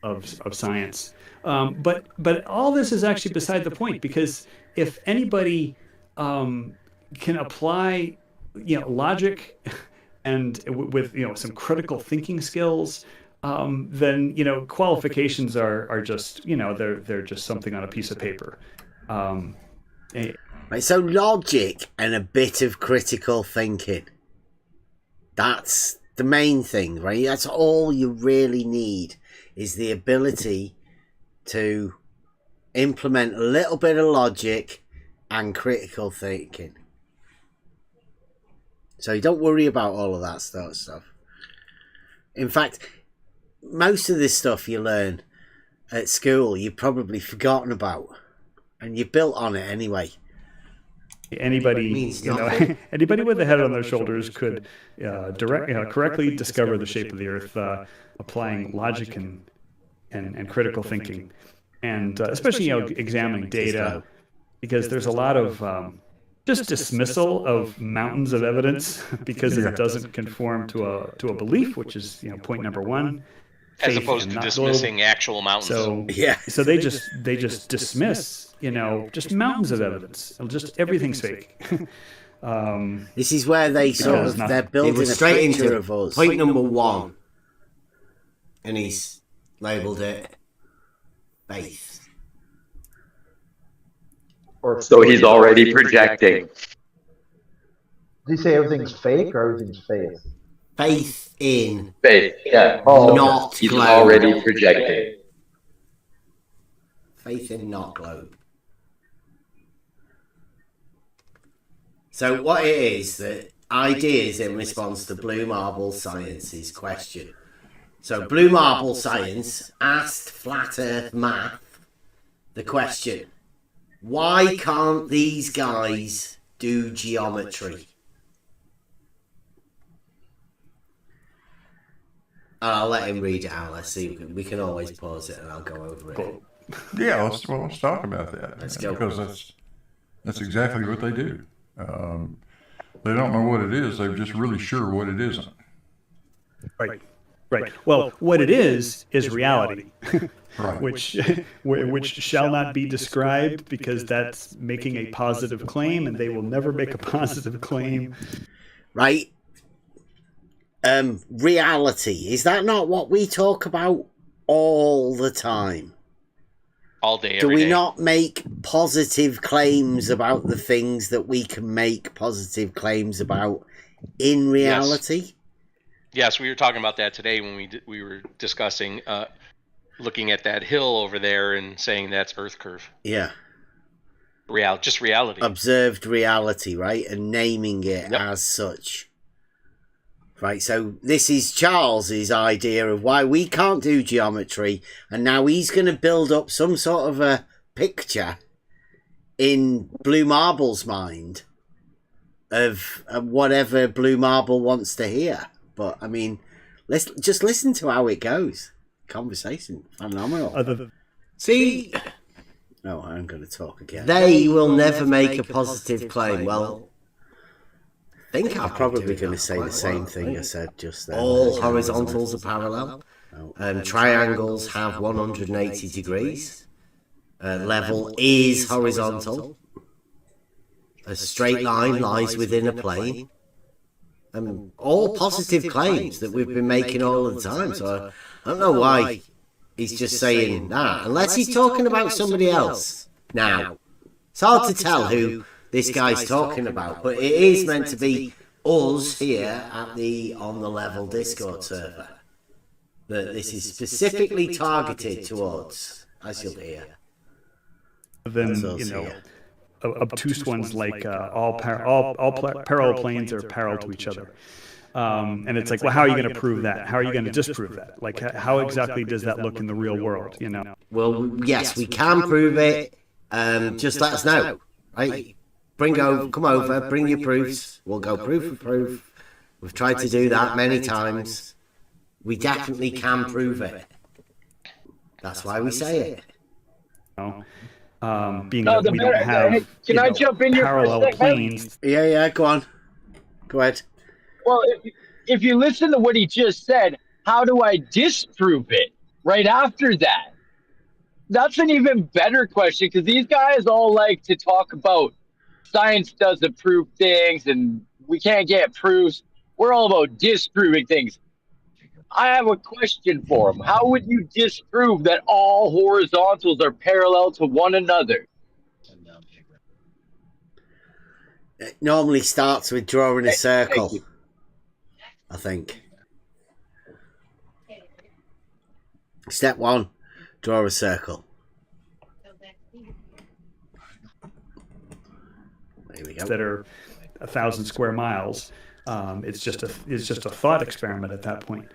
of science. But all this is actually beside the point, because if anybody can apply, logic and with some critical thinking skills, then qualifications are just they're just something on a piece of paper. Right, so logic and a bit of critical thinking. That's the main thing, right? That's all you really need, is the ability to implement a little bit of logic and critical thinking. So you don't worry about all of that sort of stuff. In fact, most of this stuff you learn at school, you've probably forgotten about, and you built on it anyway. Anybody, anybody with a head on their shoulders could correctly discover the shape of the Earth, applying logic and critical thinking, and especially examining data, because there's a lot of just dismissal of mountains of evidence because it doesn't conform to a belief, which is point number one. As opposed to dismissing actual mountains. So they just dismiss, just mountains of evidence. Just everything's fake. This is where they're building a picture of us. Point number one, and he's labelled it faith. So he's already projecting. Did he say everything's fake or everything's faith? Faith in. Faith, yeah. Not he's globe. already projecting. Faith in not globe. So what it is, that ideas in response to Blue Marble Science's question. So Blue Marble Science asked Flat Earth Math the question, why can't these guys do geometry? I'll let him read it out. Let's see. We can always pause it and I'll go over it. Yeah, let's talk about that. Let's go. Because that's exactly what they do. They don't know what it is. They're just really sure what it isn't. Right. Well, what it is reality. Right. which shall not be described, because that's making a positive claim, and they will never make a positive claim. Right. Reality, is that not what we talk about all the time? All day, Do every we day. not make positive claims about the things that we can make positive claims about in reality? Yes, we were talking about that today when we were discussing looking at that hill over there and saying that's Earth curve. Yeah. Just reality. Observed reality, right? And naming it as such. Right, so this is Charles's idea of why we can't do geometry, and now he's going to build up some sort of a picture in Blue Marble's mind of whatever Blue Marble wants to hear. But I mean, let's just listen to how it goes. Conversation, phenomenal. See, no, I'm going to talk again. They will never make a positive claim. Well, I'm probably going to say the same thing I said just then. All horizontals are parallel. Triangles have 180 degrees. Level is horizontal. A straight line lies within a plane. All positive claims that we've been making all the time. So I don't know why he's just saying that, unless he's talking about somebody else. Now, it's hard to tell who this guy's talking about, but it is meant to be us here at the On the Level Discord server. That this is specifically targeted towards, as you'll hear. Then obtuse ones like all parallel planes are parallel to each other. And it's like, well, how are you going to prove that? How are you going to disprove that? Like, how exactly does that look in the real world? Well, yes, we can prove it. Just let us know, right? Come over, bring your proofs. We'll go proof for proof. We've tried to do that many times. We definitely can prove it. That's why we say it. Being that we don't have can I jump in here parallel planes. Yeah, go on. Go ahead. Well, if you listen to what he just said, how do I disprove it? right after that? That's an even better question, because these guys all like to talk about science doesn't prove things and we can't get proofs. We're all about disproving things. I have a question for them. How would you disprove that all horizontals are parallel to one another? It normally starts with drawing a circle, I think. Step 1, draw a circle. There we go. That are 1,000 square miles. It's just a thought experiment at that point.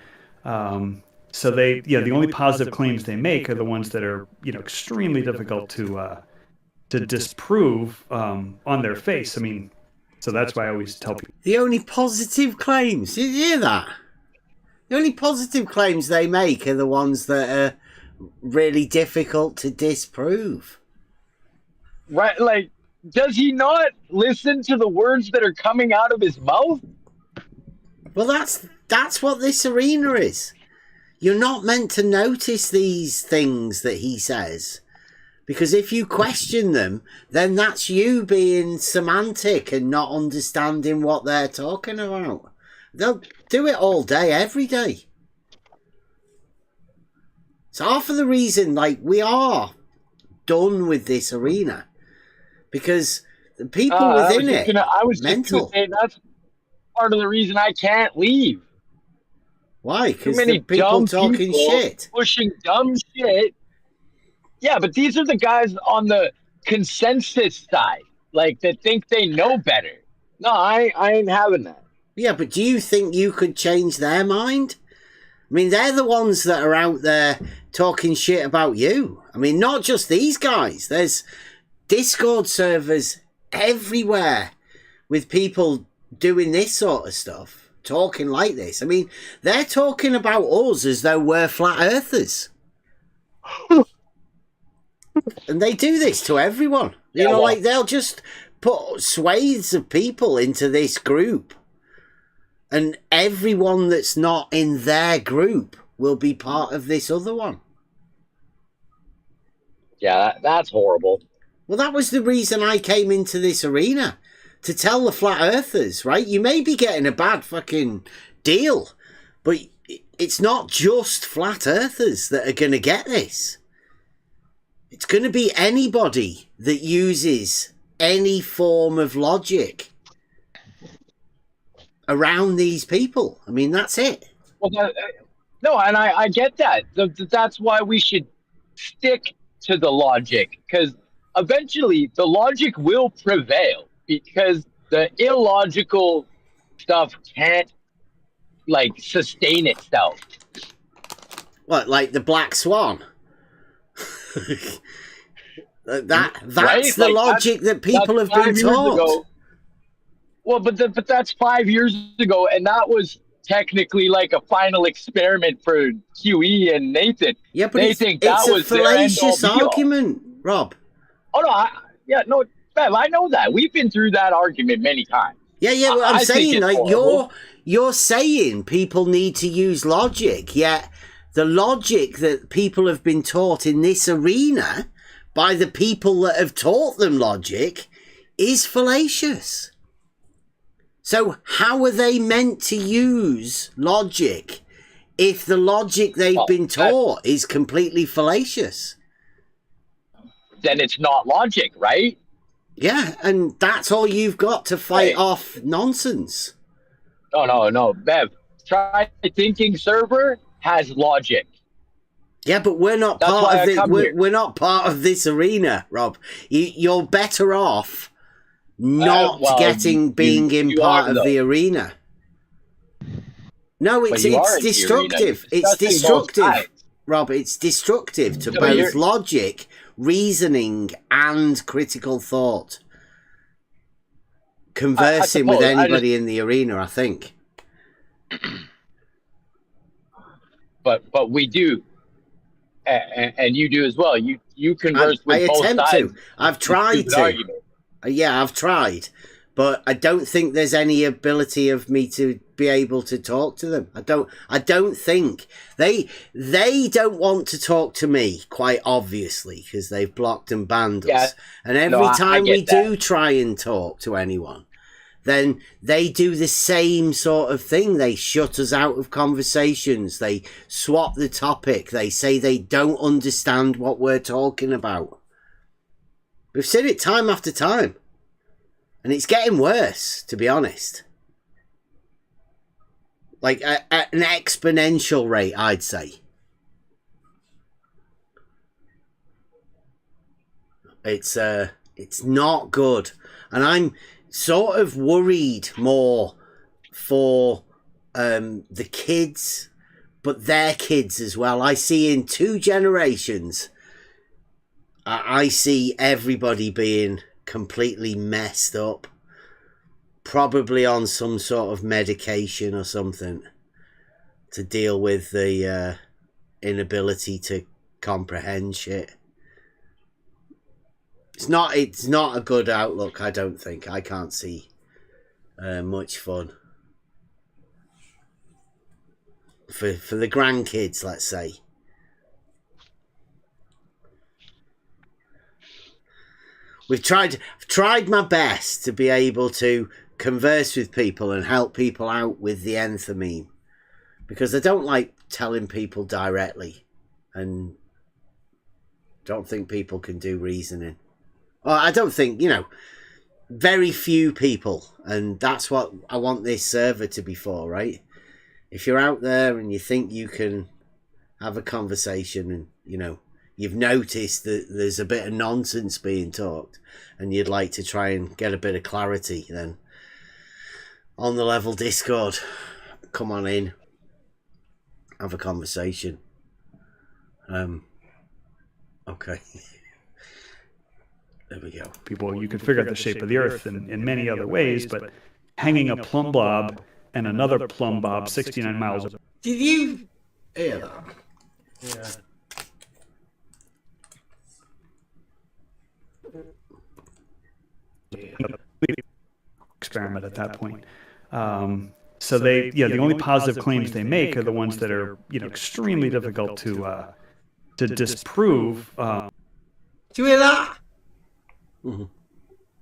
So the only positive claims they make are the ones that are extremely difficult to disprove on their face. I mean, so that's why I always tell people. The only positive claims, did you hear that? The only positive claims they make are the ones that are really difficult to disprove. Right, like, does he not listen to the words that are coming out of his mouth? Well, that's what this arena is. You're not meant to notice these things that he says, because if you question them, then that's you being semantic and not understanding what they're talking about. They'll do it all day, every day. It's half of the reason, like, we are done with this arena, because the people within it, mental. Say that's part of the reason I can't leave. Why? Because the people talking shit. Pushing dumb shit. Yeah, but these are the guys on the consensus side, like, that think they know better. No, I ain't having that. Yeah, but do you think you could change their mind? I mean, they're the ones that are out there talking shit about you. I mean, not just these guys. There's Discord servers everywhere with people doing this sort of stuff, talking like this. I mean, they're talking about us as though we're flat earthers. And they do this to everyone. You know, like, they'll just put swathes of people into this group, and everyone that's not in their group will be part of this other one. Yeah, that's horrible. Well, that was the reason I came into this arena, to tell the flat earthers, right? You may be getting a bad fucking deal, but it's not just flat earthers that are going to get this. It's going to be anybody that uses any form of logic around these people. I mean, that's it. Well, no, and I get that. That's why we should stick to the logic, because eventually the logic will prevail, because the illogical stuff can't, like, sustain itself. What, like the black swan? That's right? The like, logic that people have been taught. Ago. Well, but that's 5 years ago, and that was technically like a final experiment for QE and Nathan. Yeah, but it's a fallacious argument, Rob. Oh no, Bev, I know that. We've been through that argument many times. Yeah. Well, I'm saying, like, you're saying people need to use logic, yet the logic that people have been taught in this arena by the people that have taught them logic is fallacious. So how are they meant to use logic if the logic they've been taught is completely fallacious? Then it's not logic, right? Yeah, and that's all you've got to fight off nonsense. No, Bev. Try Thinking server has logic. Yeah, but we're not part of this. We're not part of this arena, Rob. You're better off not being in part of the arena. No, it's destructive. It's destructive, Rob. It's destructive to both logic, reasoning, and critical thought. Conversing with anybody in the arena, I think. But we do, and you do as well. You converse with both sides. I've tried to. Yeah, I've tried, but I don't think there's any ability of me to be able to talk to them. I don't think they don't want to talk to me, quite obviously, because they've blocked and banned us. And every time we do try and talk to anyone, then they do the same sort of thing. They shut us out of conversations. They swap the topic. They say they don't understand what we're talking about. We've seen it time after time. And it's getting worse, to be honest. Like at an exponential rate, I'd say. It's not good. And I'm sort of worried more for the kids, but their kids as well. I see in 2 generations, I see everybody being completely messed up, probably on some sort of medication or something to deal with the inability to comprehend shit. It's not a good outlook, I don't think. I can't see much fun for the grandkids, let's say. I've tried my best to be able to converse with people and help people out with the Nth meme, because I don't like telling people directly, and don't think people can do reasoning. Well, I don't think, very few people, and that's what I want this server to be for, right? If you're out there and you think you can have a conversation and, you've noticed that there's a bit of nonsense being talked and you'd like to try and get a bit of clarity, then on the level Discord, come on in, have a conversation. Okay. There we go. People, you can figure out the shape of the Earth in many other ways, but hanging a plumb bob and another plumb bob 69 miles. Did you hear that? Yeah. Experiment at that point. So the only positive claims they make are the ones that are, extremely difficult to disprove. Do you hear that? Mm-hmm.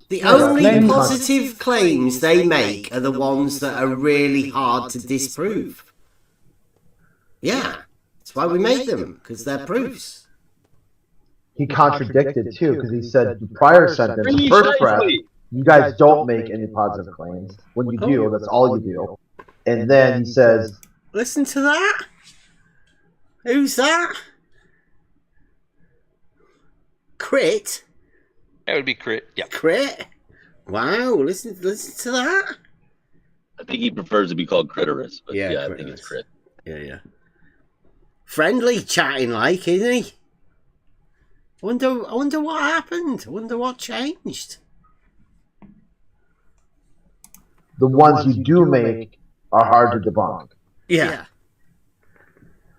The only positive claims they make are the ones that are really hard to disprove. Yeah, that's why we make them, because they're proofs. He contradicted too, because he said the prior sentence, the first breath, you guys don't make any positive claims. When you do, that's all you do. And then he says, listen to that. Who's that? Crit? That would be Crit. Yeah. Crit? Wow, listen to that. I think he prefers to be called Critterus, but yeah, I think it's Crit. Yeah. Friendly chatting like, isn't he? I wonder what happened. I wonder what changed. The ones you do make are hard to debunk. Yeah.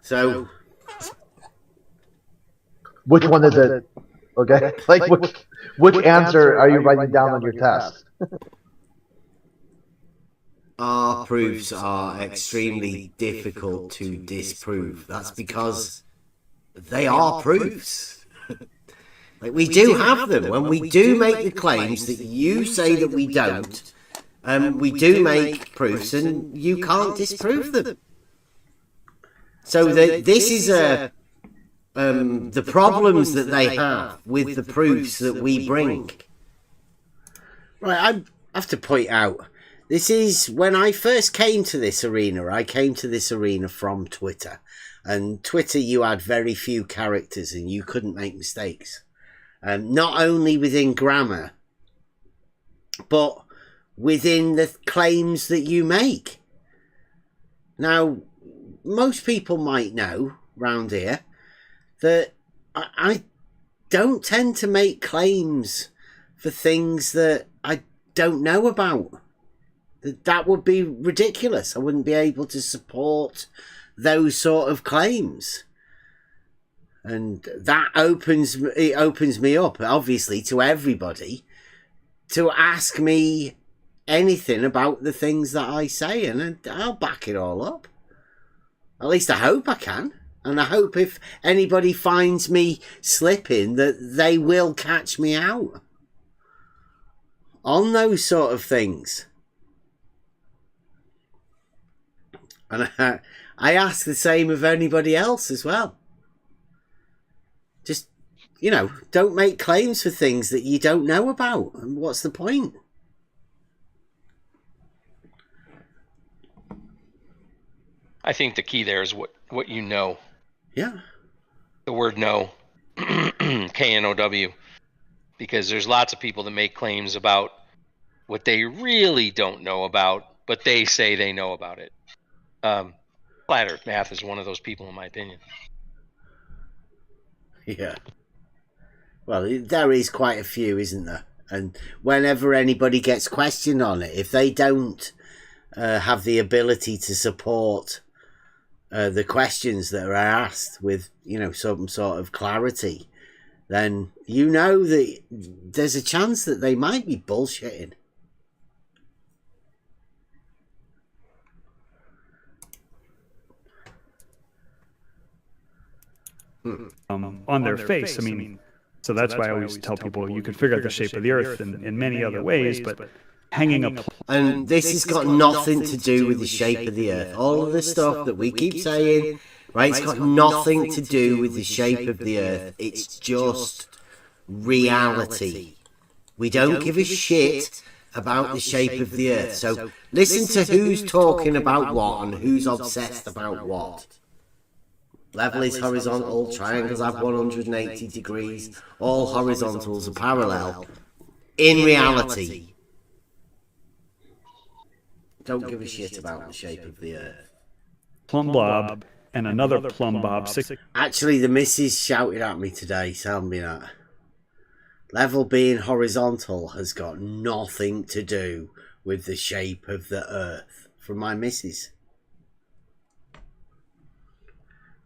So, which one is it? Okay, like which answer are you writing down on your test? Our proofs are extremely difficult to disprove. That's because they are proofs. Like, we do have them. When we do make the claims that you say that we don't, we do make proofs and you can't disprove them. So this is the problems that they have with the proofs that we bring. Right, I have to point out, this is when I first came to this arena. I came to this arena from Twitter. And Twitter, you had very few characters and you couldn't make mistakes. Not only within grammar, but within the claims that you make. Now, most people might know round here that I don't tend to make claims for things that I don't know about. That would be ridiculous. I wouldn't be able to support those sort of claims. And that opens me up, obviously, to everybody to ask me anything about the things that I say, and I'll back it all up. At least I hope I can. And I hope if anybody finds me slipping, that they will catch me out on those sort of things. And I ask the same of anybody else as well. Just, don't make claims for things that you don't know about. And what's the point? I think the key there is what you know. Yeah. The word know, K-N-O-W, because there's lots of people that make claims about what they really don't know about, but they say they know about it. Flat Earth Math is one of those people, in my opinion. Yeah. Well, there is quite a few, isn't there? And whenever anybody gets questioned on it, if they don't have the ability to support the questions that are asked with, some sort of clarity, then that there's a chance that they might be bullshitting. On their face. I mean, so that's why I always tell people you can figure out the shape of the Earth in many other ways, but hanging up. And this has got nothing to do with the shape of the Earth. All of the stuff that we keep saying, right, it's got nothing to do with the shape of the Earth. It's just reality. We don't give a shit about the shape of the Earth. So listen to who's talking about what and who's obsessed about what. Level is horizontal, triangles have 180 degrees, all horizontals are parallel. In reality, don't give a shit about the shape of the Earth. Plumb bob and another plumb bob. Actually, the missus shouted at me today, telling me that level being horizontal has got nothing to do with the shape of the Earth. From my missus.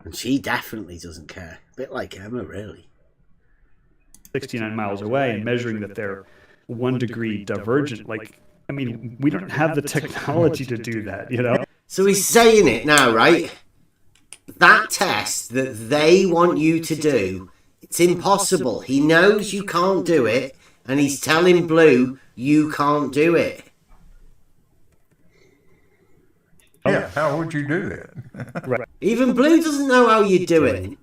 And she definitely doesn't care. A bit like Emma, really. 69 miles away and measuring that they're 1 degree divergent. We don't have the technology to do that, So he's saying it now, right? That test that they want you to do, it's impossible. He knows you can't do it, and he's telling Blue you can't do it. Yeah, how would you do that? Right. Even Blue doesn't know how you do it.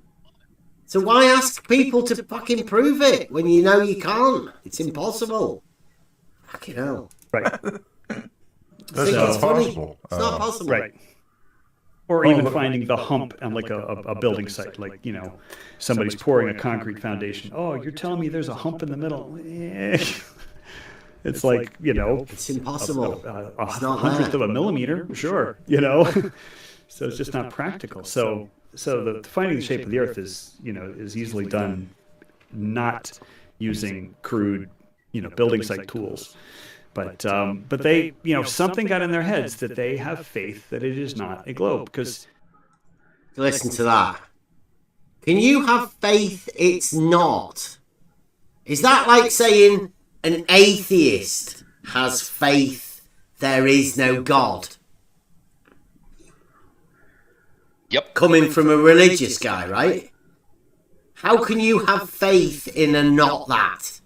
So why ask people to fucking prove it when you know you can't? It's impossible. Fucking hell. Right. That's not possible. It's not possible. Right. Or even finding the hump on a building site, somebody's pouring a concrete foundation. Oh, you're telling me there's a hump in the middle? It's it's impossible. A 100th of a millimeter, sure, So it's just not practical. So the finding the shape of the Earth is easily done, not using crude, building site tools. But they, something got in their heads that they have faith that it is not a globe. Because listen to that. Can you have faith it's not? Is that like saying an atheist has faith there is no God? Yep. Coming from a religious guy, right? How can you have faith in a not that?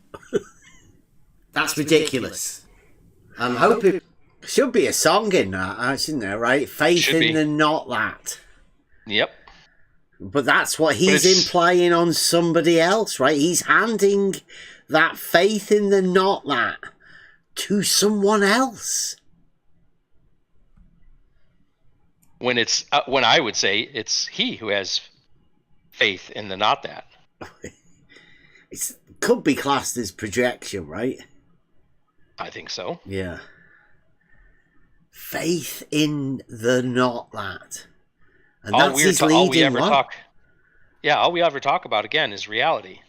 That's ridiculous. I'm hoping... Should be a song in that, shouldn't there, right? Faith in the not that. Yep. But that's what he's implying on somebody else, right? He's handing that faith in the not that to someone else. When I would say it's he who has faith in the not that. It could be classed as projection, right? I think so. Yeah. Faith in the not that. And that's his leading one. All we ever talk about, again, is reality.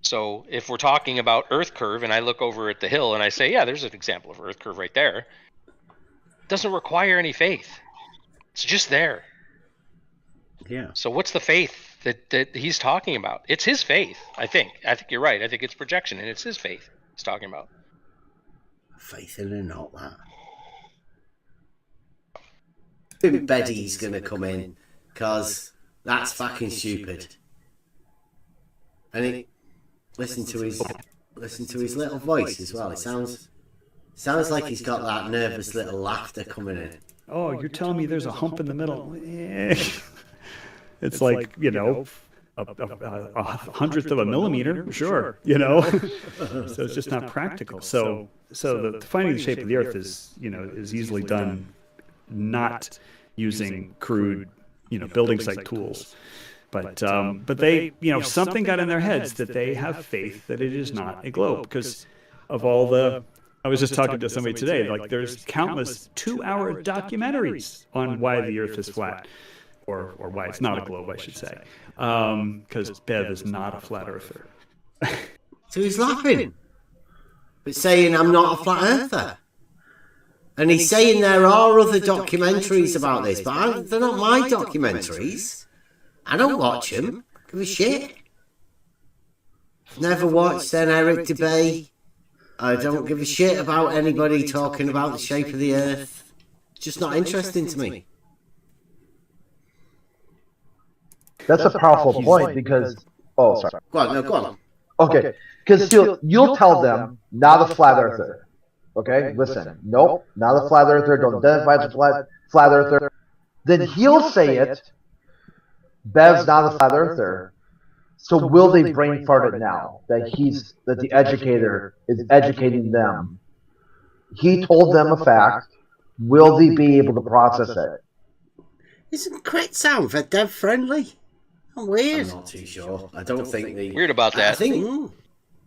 So if we're talking about Earth curve and I look over at the hill and I say, yeah, there's an example of Earth curve right there, it doesn't require any faith. It's just there. Yeah. So what's the faith that he's talking about? It's his faith, I think. I think you're right. I think it's projection, and it's his faith he's talking about. Faith in or not, that. I think Betty's going to come in, because that's fucking stupid. And listen to his little voice as well. It sounds like he's got that nervous little laughter coming in. Oh, you're telling me there's a hump in the middle? It's like, you know, a hundredth of a millimeter, sure, you know. So it's just not practical. So the finding the shape of the Earth is, you know, is easily done not using crude, you know, building site tools. But they, you know, something got in their heads that they have faith that it is not a globe because of all the. I was just talking to somebody today. Like, there's countless 2-hour documentaries on why the Earth is flat, or why it's not a globe, I should say, because Bev is not a flat earther. So he's laughing, but saying I'm not a flat earther, and he's saying there are other documentaries about this, but they're not my documentaries. I don't watch them. Give a shit. Never watched an Eric debate. I don't give a shit about anybody talking about the shape of the Earth. It's just not interesting to me. That's a powerful point because... Oh, sorry. Go on. Okay, because you'll tell them, not a flat earther. Okay, listen. Nope, not a flat earther. Don't identify as a flat earther. Then he'll say it. Bev's not a flat earther. So will they brain fart it now that the educator is educating them? He told them a fact. Will they be able to process it? Isn't crit sound for dev friendly? Weird. I'm not too sure. I don't think weird about that. I think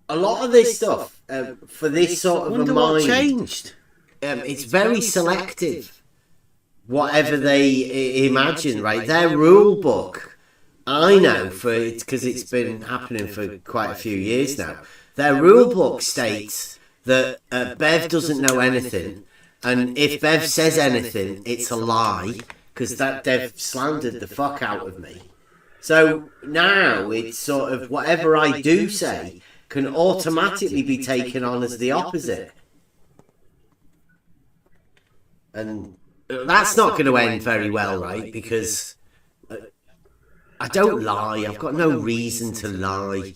a lot of this stuff for this sort of a mind what changed. It's very selective. Whatever they imagine, right? Their rule book. I know because it's been happening for quite a few years now. Their rule book states that Bev doesn't know anything, and if Bev says anything, it's a lie because that Dev slandered the fuck out of me. So now it's sort of whatever I do say can automatically be taken on as the opposite, and that's not going to end very well, right? Because I don't lie. I've got no reason to lie.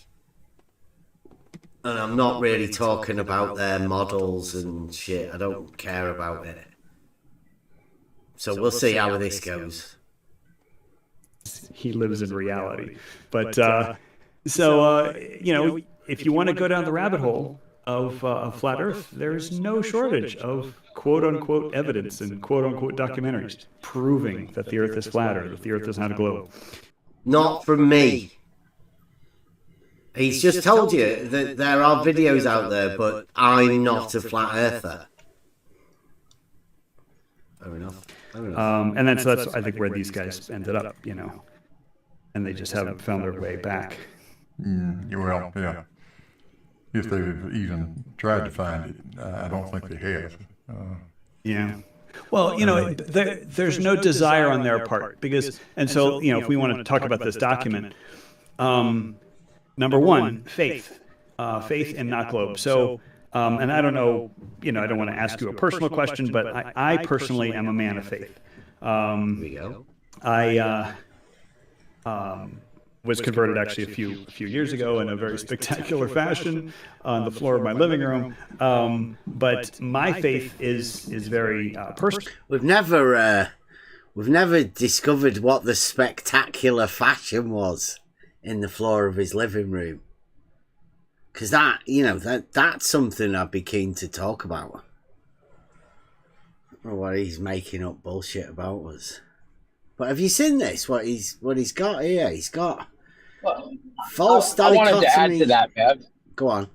And I'm not really talking about their models and shit. I don't care about it. So we'll see how this goes. He lives in reality. But, you know, if you want to go down the rabbit hole of flat Earth, there's no shortage of quote-unquote evidence and quote-unquote documentaries proving that the Earth is flat or that the Earth is not a globe. Not from me. He's just told you that there are videos out there, but I'm not a flat earther. Fair enough. And that's I think where these guys ended up, you know, and they just haven't found their way back. Well, yeah. If they've even tried to find it, I don't think they have. Yeah. Well, you know, there's no desire on their part because, and so, you know, if we want to talk about this document, number one, faith and not globe. So, and I don't know, you know, I don't want to ask you a personal question, but I personally am a man of faith. Here we go. I was converted actually a few years ago in a very spectacular fashion on the floor of my living room. But my faith is very personal. We've never discovered what the spectacular fashion was in the floor of his living room. Because that, you know, that's something I'd be keen to talk about. I don't know what he's making up bullshit about us. But have you seen this? What he's got here? He's got false dichotomy. I wanted to add to that, Bev. Go on.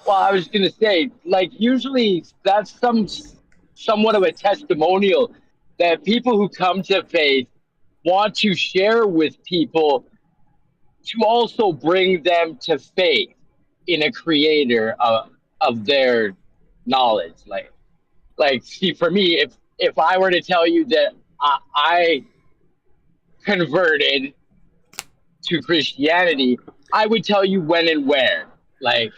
Well, I was going to say, like, usually that's somewhat of a testimonial that people who come to faith want to share with people to also bring them to faith in a creator of their knowledge. Like, see, for me, if I were to tell you that I converted to Christianity, I would tell you when and where. Like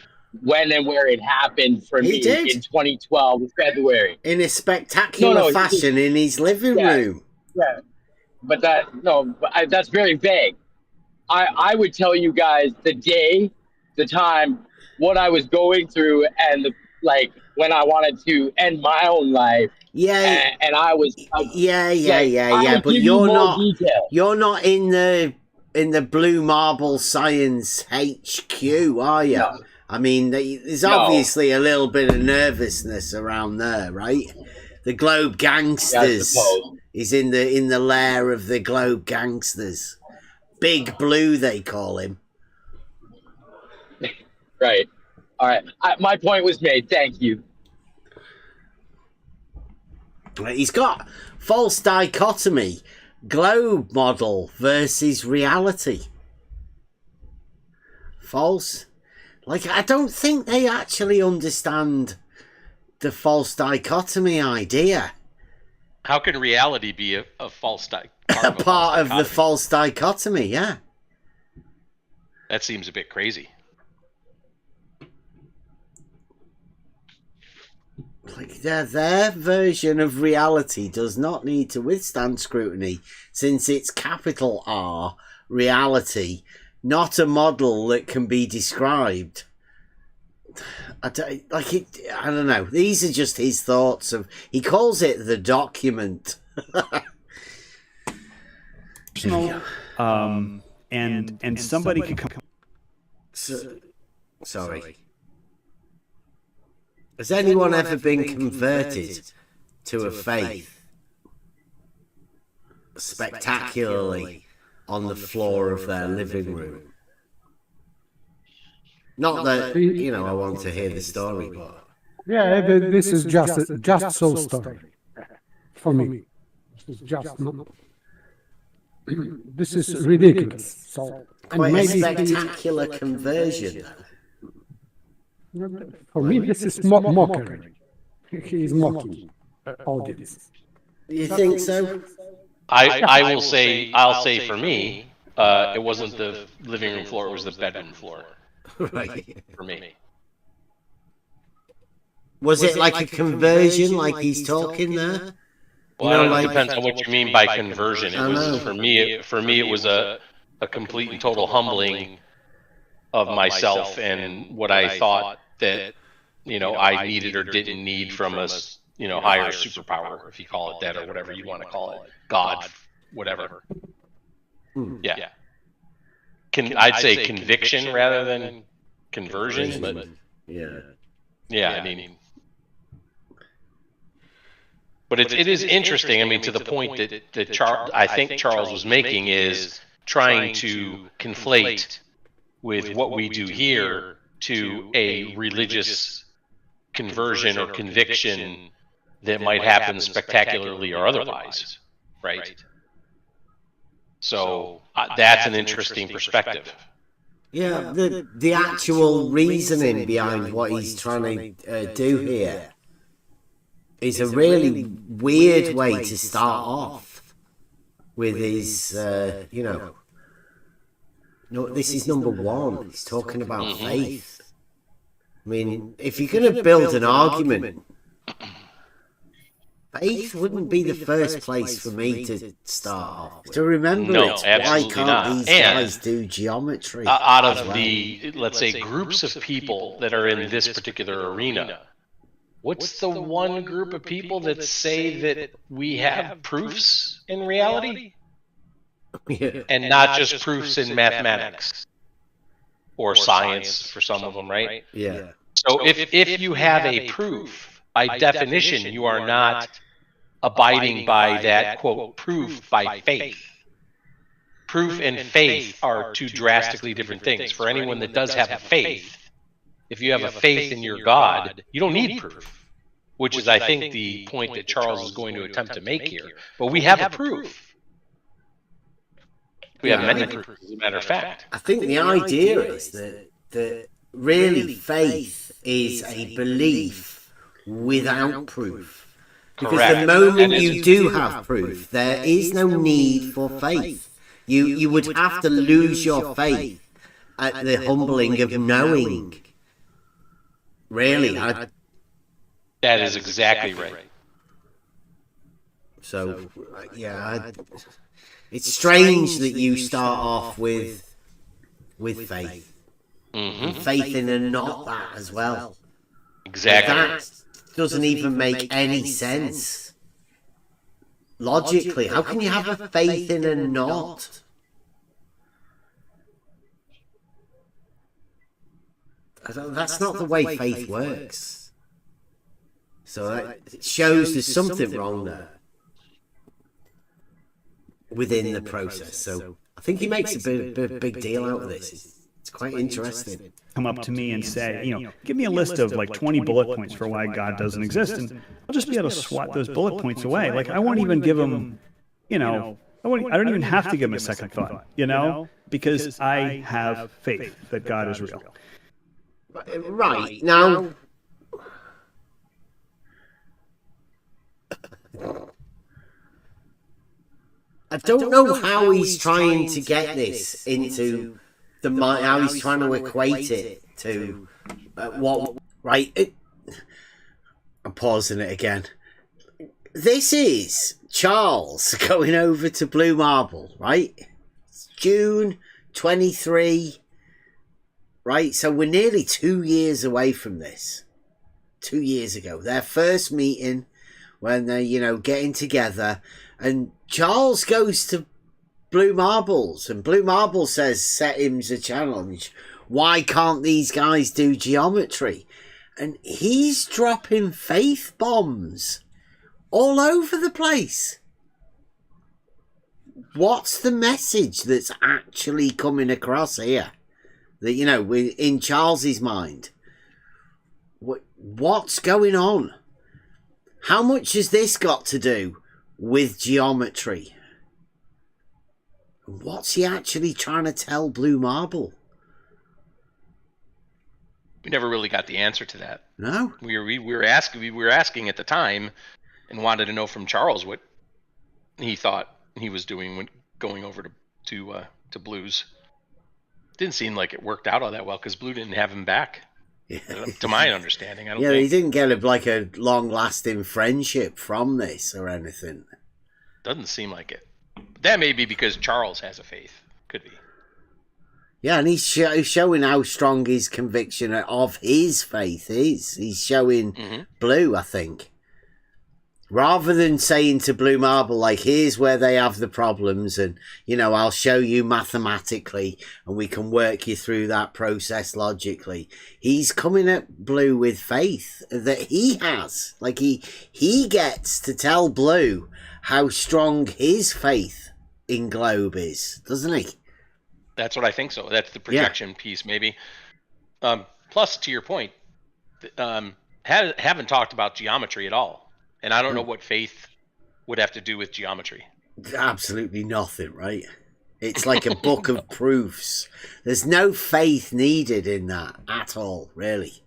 when and where it happened for He me did. in 2012 in February. In a spectacular fashion in his living room. Yeah, but that's very vague. I would tell you guys the day, the time, what I was going through, and when I wanted to end my own life. Yeah, and I was. But you're not in the Blue Marble Science HQ, are you? No. I mean, there's obviously a little bit of nervousness around there, right? The Globe Gangsters is in the lair of the Globe Gangsters. Big Blue, they call him. Right. All right. My point was made. Thank you. He's got false dichotomy, globe model versus reality. False. I don't think they actually understand the false dichotomy idea. How can reality be a false dichotomy? Part of the false dichotomy, yeah. That seems a bit crazy. Their version of reality does not need to withstand scrutiny, since it's capital R, reality, not a model that can be described. I don't know. These are just his thoughts of. He calls it the document. And somebody could come. Sorry. Has anyone ever been converted to a faith spectacularly on the floor of their living room? Not that, I want to hear the story, but... Yeah, this is just so story for me. This is just not... This is ridiculous. So, quite a spectacular conversion. For me, this is mockery. He is mocking audience. You think so? I'll say for me, it wasn't the living room floor; it was the bedroom floor. Right. For me. Was it like a conversion, like he's talking there? Well, it depends on what you mean by conversion. It was for me. It was a complete and total humbling of myself and what I thought that I needed or didn't need from a higher superpower, if you call it that, or whatever you want to call it, God, whatever. Yeah. I'd say conviction rather than conversion, but yeah. I mean, but it is interesting. I mean, to the point that I think Charles was making is trying to conflate with what we do here to a religious conversion or conviction that might happen spectacularly or otherwise, right? So that's an interesting perspective. Yeah, the actual reasoning behind what he's trying to do here is a really weird way to start off with his, No, this is number one. He's talking about faith. I mean, if you're going to build an argument, faith wouldn't be the first place for me to start off with. To remember why can't these guys do geometry? Out of the, let's say, groups of people that are in this particular arena, what's the one group of people that say that we have proofs in reality? Yeah. And not just proofs in mathematics or science for some of them, right? Yeah. So if you have a proof, by definition, you are not abiding by that, quote, proof by faith. Proof and faith are two drastically different things. For anyone that does have a faith, if you have a faith in your God, you don't need proof, which is, I think, the point that Charles is going to attempt to make here. But we have a proof. We have many proofs, as a matter of fact. I think the idea is that really faith is a belief without proof. Because the moment you do have proof, there is no need for faith. You would have to lose your faith at the humbling of knowing. Really? That is exactly right. So, yeah, it's strange that you start off with faith. And faith in and not that as well. Exactly. That doesn't even make any sense. Logically, how can you have a faith in and not? That's not the way faith works. So it shows there's something wrong there within the process. So I think he makes a big deal out of this. It's quite interesting. Come up to me and say, give me a list of like 20 bullet points for why God doesn't exist, and I'll just be able to swat those bullet points away. Like I won't even give him, I don't even have to give him a second thought, because I have faith that God is real. Right now. I don't know how he's trying to get this into the mind, how he's trying to equate it to I'm pausing it again. This is Charles going over to Blue Marble, right? It's June 23, right? So we're nearly 2 years away from this. 2 years ago, their first meeting when they're, getting together, and Charles goes to Blue Marbles, and Blue Marble says, set him a challenge. Why can't these guys do geometry? And he's dropping faith bombs all over the place. What's the message that's actually coming across here? That, in Charles's mind. What's going on? How much has this got to do with geometry? What's he actually trying to tell Blue Marble? We never really got the answer to that. No, we were asking at the time, and wanted to know from Charles what he thought he was doing when going over to Blue's. Didn't seem like it worked out all that well because Blue didn't have him back. Yeah. To my understanding, I don't. Yeah, he didn't get a long-lasting friendship from this or anything. Doesn't seem like it. That may be because Charles has a faith. Could be. Yeah, and he's showing how strong his conviction of his faith is. He's showing Blue, I think. Rather than saying to Blue Marble, like, here's where they have the problems, and, I'll show you mathematically, and we can work you through that process logically. He's coming at Blue with faith that he has. Like, he gets to tell Blue how strong his faith in Globe is, doesn't he? That's what I think so. That's the projection piece, maybe. Plus, to your point, haven't talked about geometry at all. And I don't know what faith would have to do with geometry. Absolutely nothing, right? It's like a book of proofs. There's no faith needed in that at all, really.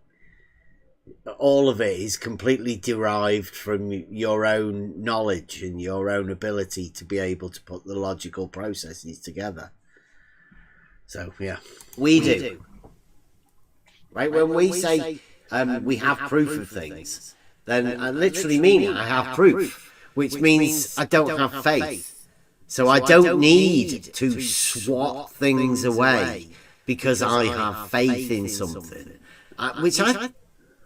All of it is completely derived from your own knowledge and your own ability to be able to put the logical processes together. So, yeah, we do. Right? When we say we have proof of things, then I literally mean it. I have proof, which means I don't have faith. So I don't need to swat things away because I have faith in something, which I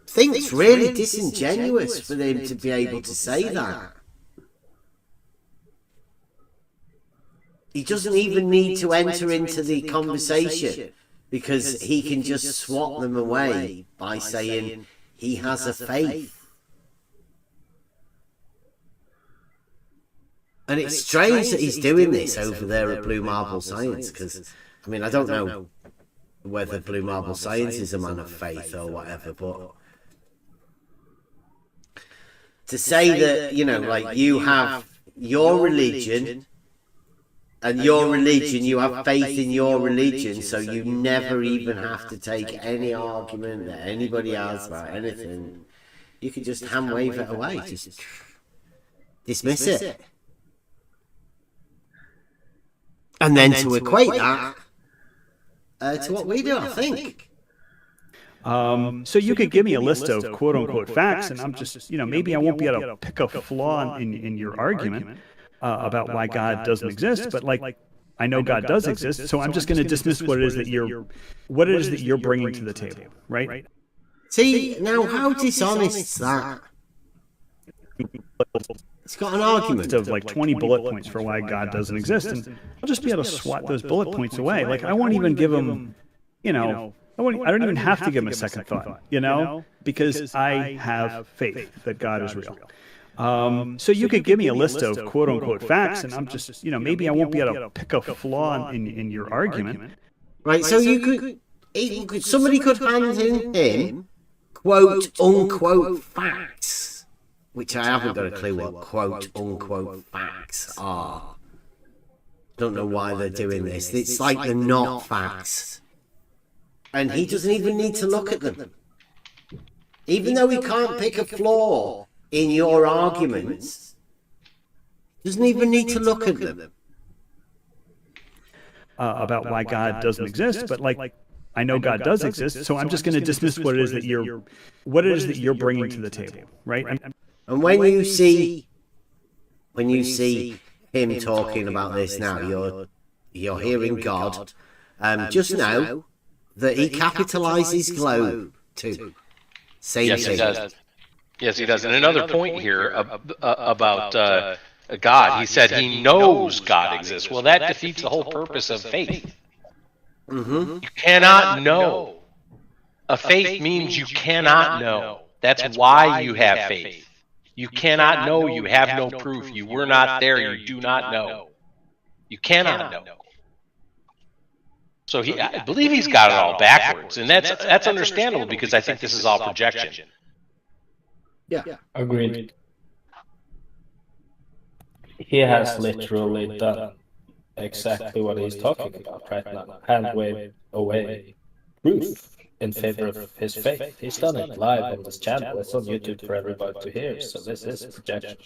think is really disingenuous for them to be able to say that. He doesn't even need to enter into the conversation because he can just swat them away by saying he has a faith. And it's strange that he's doing this over there at Blue Marble Science, because, I don't know whether Blue Marble Science is a man of faith or whatever, but to say that, you have your religion, and your religion, you have faith in your religion, so you never even have to take any argument that anybody has about anything. You can just hand wave it away, just dismiss it. And then to equate that to what we do, I think. So you could give me a list of quote unquote facts, and I'm just, maybe I won't be able to pick a flaw in your argument about why God doesn't exist, but like, I know God does exist, so I'm just going to dismiss what it is that you're bringing to the table, right? See, now how dishonest is that? It's got an argument of like 20 bullet points for why God doesn't exist, and I'll just be able to swat those bullet points away. Like, I won't even give him, I don't even have to give him a second thought, because I have faith that God is real. So you could give me a list of quote unquote facts, and I'm just, maybe I won't be able to pick a flaw in your argument. Right, so somebody could hand in him quote unquote facts, which I haven't got a clue what quote unquote facts are. Don't know why they're doing this. It's like they're not facts. And he doesn't even need to look at them. Even though he can't pick a flaw in your arguments, doesn't even need to look at them. About why God doesn't exist, but like, I know God does exist, so I'm just going to dismiss what it is that you're bringing to the table, right? And when you see him talking about this now, you're hearing God. Just know that he capitalizes globe too. Same yes, thing. He does. Yes, he does. And another point here about God, he said he knows God exists. Well, that defeats the whole purpose of faith. Mm-hmm. You cannot know. A faith means you cannot know. That's why you have faith. You cannot know. You have no proof. You were not there. You do not know. You cannot know. So I believe he's got it all backwards, and that's understandable because I think this is all projection. Yeah. Agreed. He has literally done exactly what he's talking about right now. Hand wave away proof in favor of his faith. He's done it live on this channel. It's on YouTube for everybody to hear. So this is projection.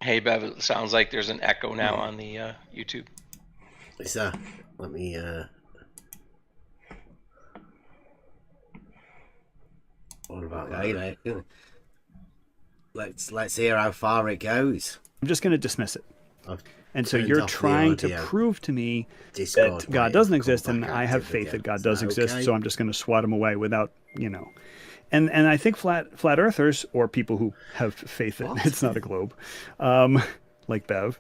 Hey, Bev, it sounds like there's an echo now on the YouTube. Is that? Let me. What about that? Let's hear how far it goes. I'm just going to dismiss it. And so you're trying to prove to me that God doesn't exist, and I have faith that God does exist, so I'm just going to swat him away without, And I think flat earthers, or people who have faith that it's not a globe, like Bev,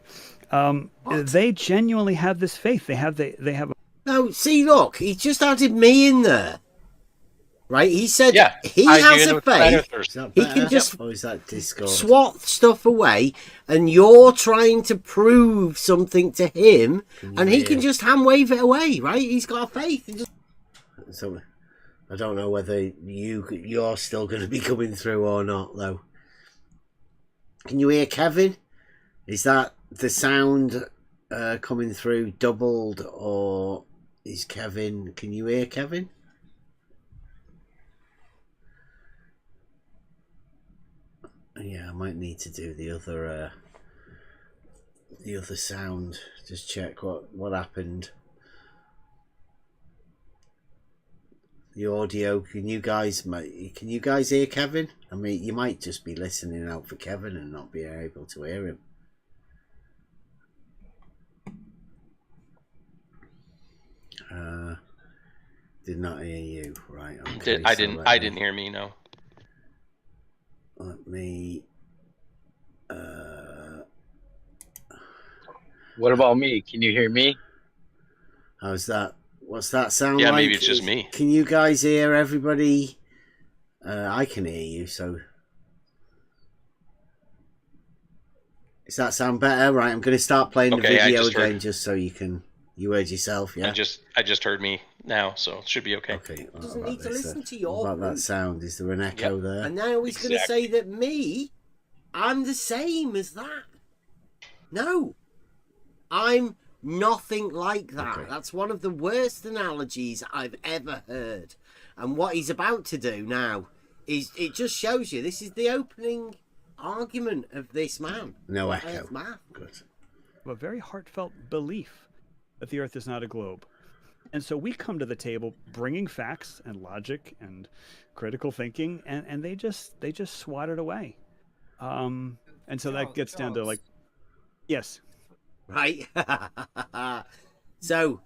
they genuinely have this faith. They have. No, see, look, he just added me in there. Right, he said he I has a faith. He can just swat stuff away, and you're trying to prove something to him, and he can just hand wave it away. Right, he's got a faith. So, I don't know whether you're still going to be coming through or not, though. Can you hear Kevin? Is that the sound coming through doubled, or is Kevin? Can you hear Kevin? Yeah, I might need to do the other sound. Just check what happened. The audio. Can you guys hear Kevin? I mean, you might just be listening out for Kevin and not be able to hear him. Did not hear you. Right. Okay, I didn't hear me. No. Let me. What about me? Can you hear me? How's that? What's that sound like? Yeah, maybe it's just me. Can you guys hear everybody? I can hear you, so. Does that sound better? Right, I'm going to start playing the video again just so you heard yourself, yeah? I just heard me now, so it should be okay. Okay. Doesn't need to listen to your what about that sound? Is there an echo there? And now he's going to say that I'm the same as that. No. I'm nothing like that. Okay. That's one of the worst analogies I've ever heard. And what he's about to do now is, it just shows you, this is the opening argument of this man. No echo. Good. A very heartfelt belief that the Earth is not a globe. And so we come to the table bringing facts and logic and critical thinking, and they just swat it away. And so that gets down to like, yes, right. So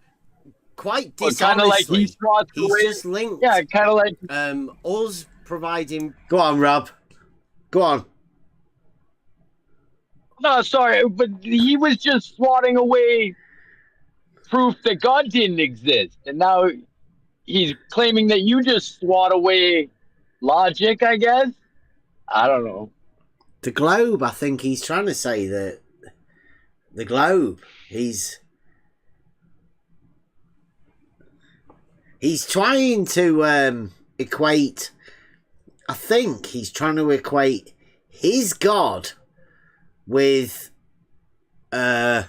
quite Well, kind of like he swats he's away. just linked. Yeah, kind of like us providing. Go on, Rob. Go on. No, sorry, but he was just swatting away proof that God didn't exist, and now he's claiming that you just swat away logic, I guess. I don't know. The globe, I think he's trying to say that the globe, he's trying to equate, I think he's trying to equate his God with, is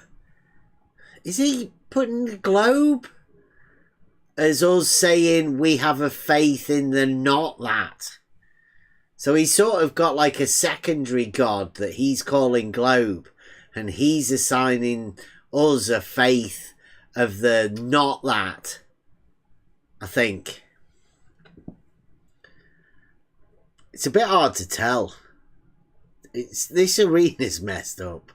he putting the globe as us saying we have a faith in the not that? So he's sort of got like a secondary God that he's calling globe, and he's assigning us a faith of the not that, I think. It's a bit hard to tell. This arena's messed up.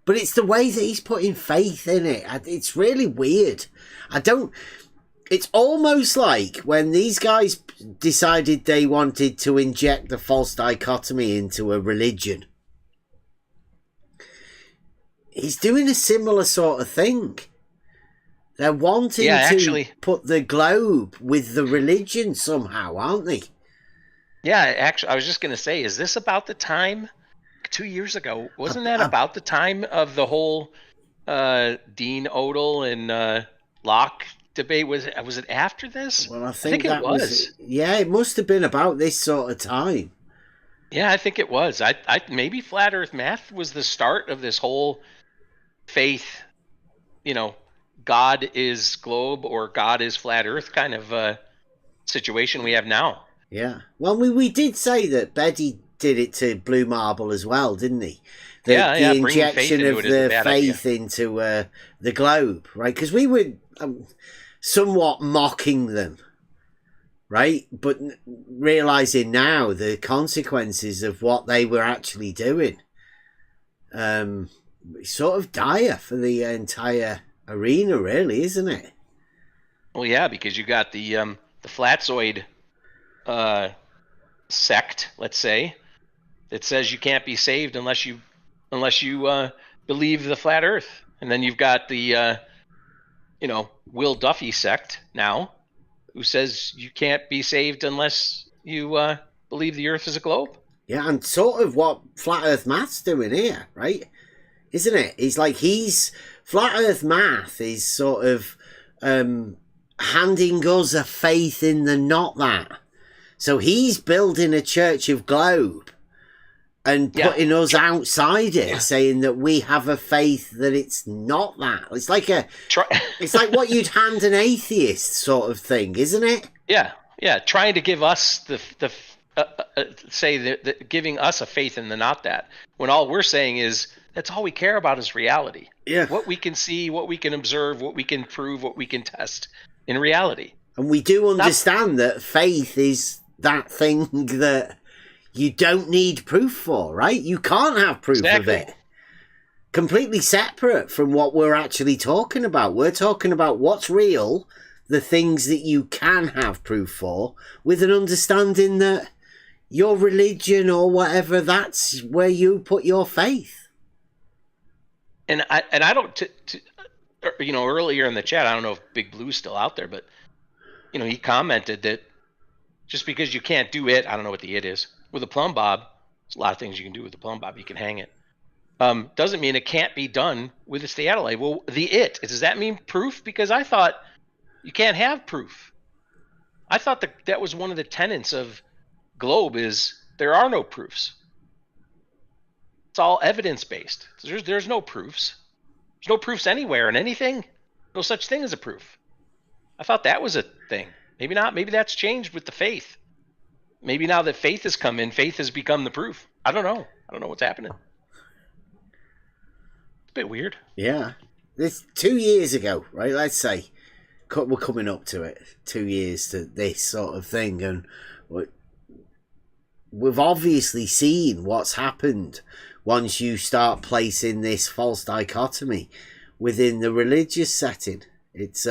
But it's the way that he's putting faith in it. It's really weird. It's almost like when these guys decided they wanted to inject the false dichotomy into a religion. He's doing a similar sort of thing. They're wanting to put the globe with the religion somehow, aren't they? Yeah, actually, I was just going to say, is this about the time 2 years ago? Wasn't that about the time of the whole Dean Odell and Locke debate? Was it after this? Well, I think it was. Yeah, it must have been about this sort of time. Yeah, I think it was. I maybe flat Earth math was the start of this whole faith, God is globe or God is flat Earth kind of situation we have now. Yeah. Well, we did say that Betty did it to Blue Marble as well, didn't he? The injection of the faith into the globe, right? Because we were somewhat mocking them, right? But realizing now the consequences of what they were actually doing, sort of dire for the entire arena, really, isn't it? Well, yeah, because you got the Flatzoid sect, let's say, that says you can't be saved unless you believe the flat Earth, and then you've got the Will Duffy sect now, who says you can't be saved unless you believe the Earth is a globe. Yeah, and sort of what Flat Earth Math's doing here, right? Isn't it? Flat Earth Math is sort of handing us a faith in the not that. So he's building a church of globe and putting us outside it, saying that we have a faith that it's not that. It's like it's like what you'd hand an atheist sort of thing, isn't it? Yeah, trying to give us giving us a faith in the not that, when all we're saying is that's all we care about is reality. Yeah, what we can see, what we can observe, what we can prove, what we can test in reality. And we do understand that faith is that thing that you don't need proof for, right? You can't have proof of it. Completely separate from what we're actually talking about. We're talking about what's real, the things that you can have proof for, with an understanding that your religion or whatever, that's where you put your faith. And I don't, earlier in the chat, I don't know if Big Blue's still out there, but he commented that just because you can't do it, I don't know what the it is, with a plumb bob, there's a lot of things you can do with a plumb bob. You can hang it. Doesn't mean it can't be done with a theodolite. Well, does that mean proof? Because I thought you can't have proof. I thought that was one of the tenets of globe is there are no proofs. It's all evidence-based. There's no proofs. There's no proofs anywhere in anything. No such thing as a proof. I thought that was a thing. Maybe not. Maybe that's changed with the faith. Maybe now that faith has come in, faith has become the proof. I don't know. I don't know what's happening. It's a bit weird. Yeah. This 2 years ago, right? Let's say. we're coming up to it, 2 years to this sort of thing, and we've obviously seen what's happened once you start placing this false dichotomy within the religious setting. It's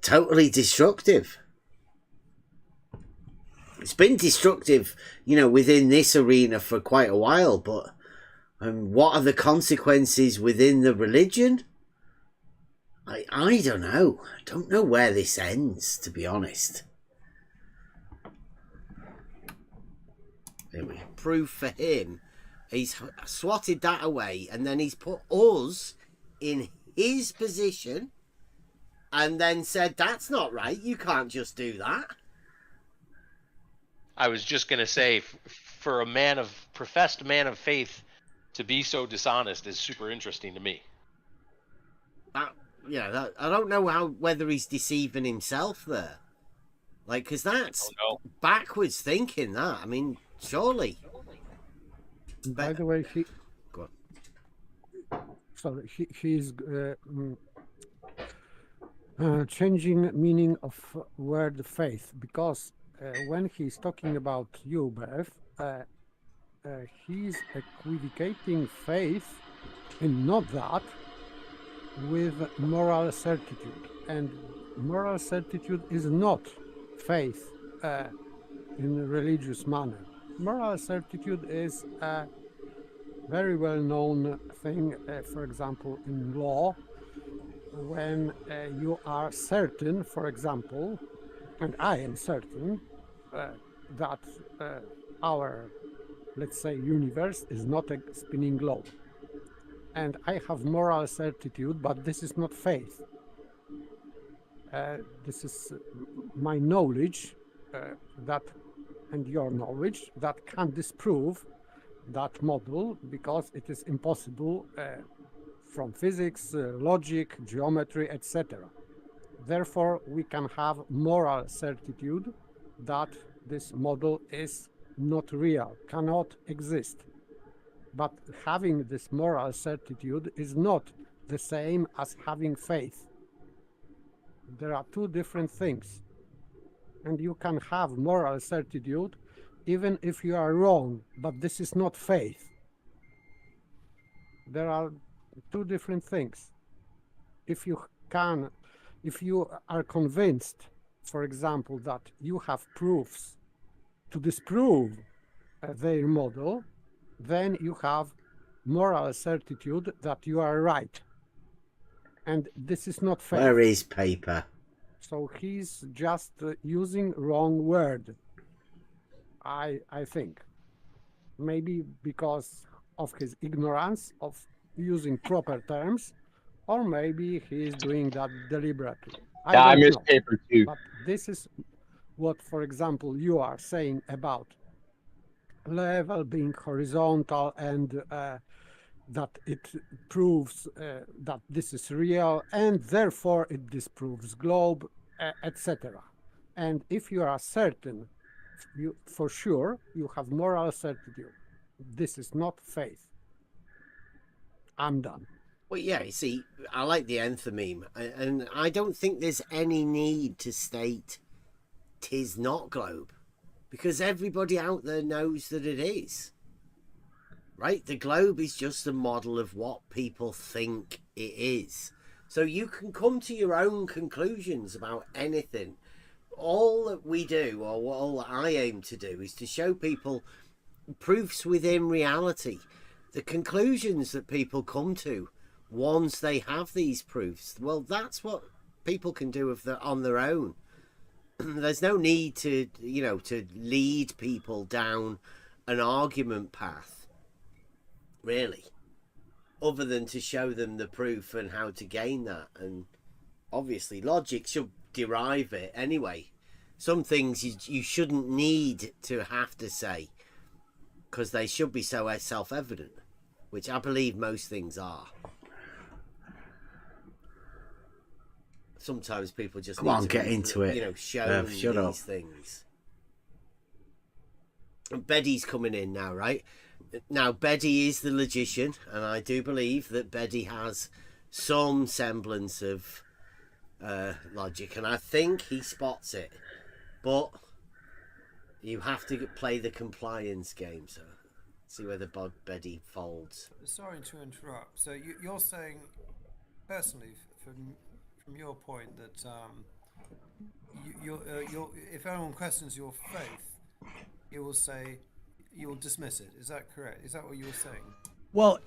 totally destructive. It's been destructive, within this arena for quite a while, but what are the consequences within the religion? I don't know. I don't know where this ends, to be honest. There we go. Proof for him. He's swatted that away, and then he's put us in his position, and then said, that's not right. You can't just do that. I was just going to say, for a professed man of faith to be so dishonest is super interesting to me. I don't know whether he's deceiving himself there. Because that's backwards thinking, that. I mean, surely. By the way, Go on. Sorry, he's changing meaning of word faith, because when he's talking about you, Beth, he's equivocating faith, and not that, with moral certitude. And moral certitude is not faith in a religious manner. Moral certitude is a very well-known thing, for example, in law, when you are certain, for example, and I am certain that our, let's say, universe is not a spinning globe. And I have moral certitude, but this is not faith. This is my knowledge and your knowledge that can disprove that model, because it is impossible from physics, logic, geometry, etc. Therefore, we can have moral certitude that this model is not real, cannot exist. But having this moral certitude is not the same as having faith. There are two different things. And you can have moral certitude even if you are wrong, but this is not faith. There are two different things. If you are convinced, for example, that you have proofs to disprove their model, then you have moral certitude that you are right. And this is not faith. Where is paper? So he's just using wrong word, I think. Maybe because of his ignorance of using proper terms, or maybe he's doing that deliberately. I missed paper too. But this is what, for example, you are saying about level being horizontal, and that it proves that this is real, and therefore it disproves globe, etc. And if you are certain, for sure, you have moral certitude. This is not faith. I'm done. Well, yeah, you see, I like the enthymeme, and I don't think there's any need to state 'tis not globe, because everybody out there knows that it is. Right? The globe is just a model of what people think it is. So you can come to your own conclusions about anything. All that we do, or all I aim to do, is to show people proofs within reality. The conclusions that people come to once they have these proofs, well, that's what people can do on their own. There's no need to, to lead people down an argument path, really, other than to show them the proof and how to gain that. And obviously logic should derive it anyway. Some things you shouldn't need to have to say, because they should be so self-evident, which I believe most things are. Sometimes people just need to get into it. Show these things. And Betty's coming in now, right? Now, Betty is the logician, and I do believe that Betty has some semblance of logic, and I think he spots it. But you have to play the compliance game, so see whether Betty folds. Sorry to interrupt. So you're saying, personally, from your point, that if anyone questions your faith, you will say you'll dismiss it. Is that correct? Is that what you were saying? Well,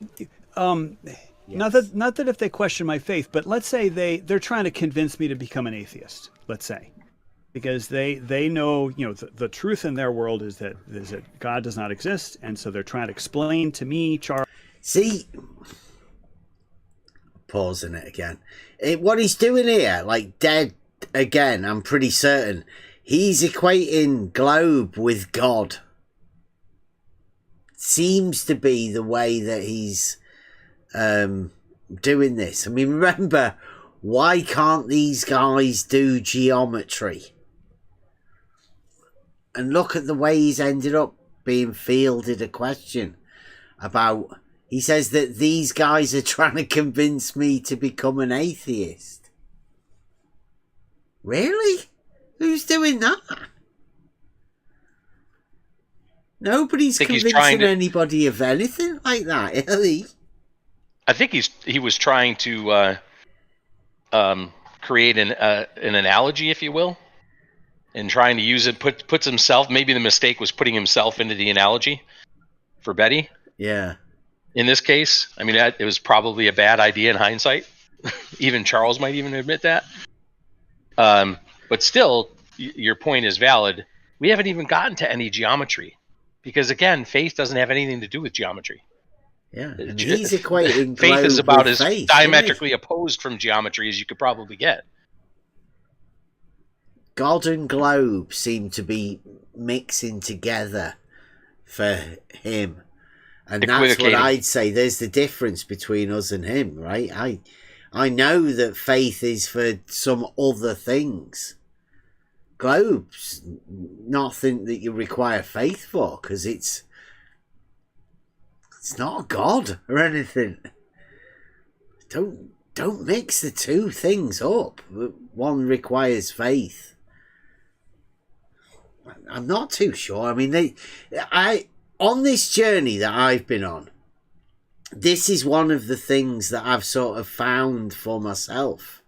Yes. not that if they question my faith, but let's say they're trying to convince me to become an atheist. Let's say, because they know, you know, the truth in their world is that God does not exist, and so they're trying to explain to me, Charles. See, pausing it again. What he's doing here, like dead again, I'm pretty certain he's equating globe with God. Seems to be the way that he's doing this. I mean, remember, why can't these guys do geometry? And look at the way he's ended up being fielded a question about. He says that these guys are trying to convince me to become an atheist. Really? Who's doing that? Nobody's convincing anybody of anything like that, really. I think he was trying to create an analogy, if you will, and trying to use it. Puts himself. Maybe the mistake was putting himself into the analogy for Betty. Yeah. In this case, I mean, it was probably a bad idea in hindsight. Even Charles might even admit that. But still, your point is valid. We haven't even gotten to any geometry. Because, again, faith doesn't have anything to do with geometry. Yeah, and he's equating faith is about as faith, diametrically opposed from geometry as you could probably get. God and globe seem to be mixing together for him. And that's what I'd say. There's the difference between us and him, right? I know that faith is for some other things. Globe's nothing that you require faith for, because it's not a god or anything. Don't mix the two things up. One requires faith. I'm not too sure. I mean, on this journey that I've been on, this is one of the things that I've sort of found for myself.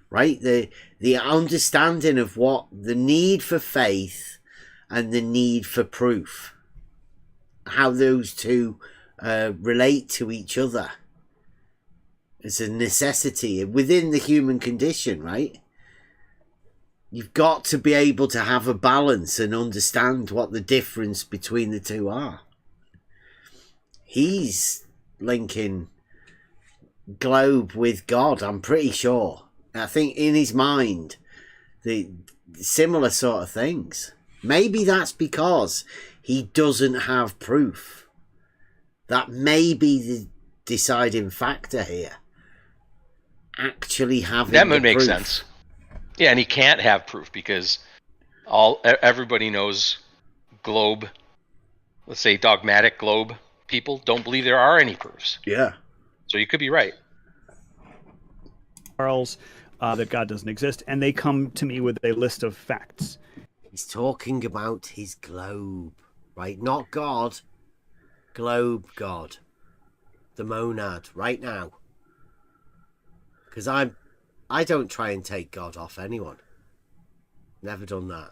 Right, the understanding of what the need for faith and the need for proof, how those two relate to each other. It's a necessity within the human condition, right? You've got to be able to have a balance and understand what the difference between the two are. He's linking globe with God, I'm pretty sure. I think in his mind, the similar sort of things. Maybe that's because he doesn't have proof. That may be the deciding factor here. Actually having that would make proof. sense. Yeah, and he can't have proof because everybody knows globe, let's say dogmatic globe people don't believe there are any proofs. Yeah. So you could be right. Charles, that God doesn't exist, and they come to me with a list of facts. He's talking about his globe, right? Not God. Globe God. The monad, right now. Because I don't try and take God off anyone. Never done that.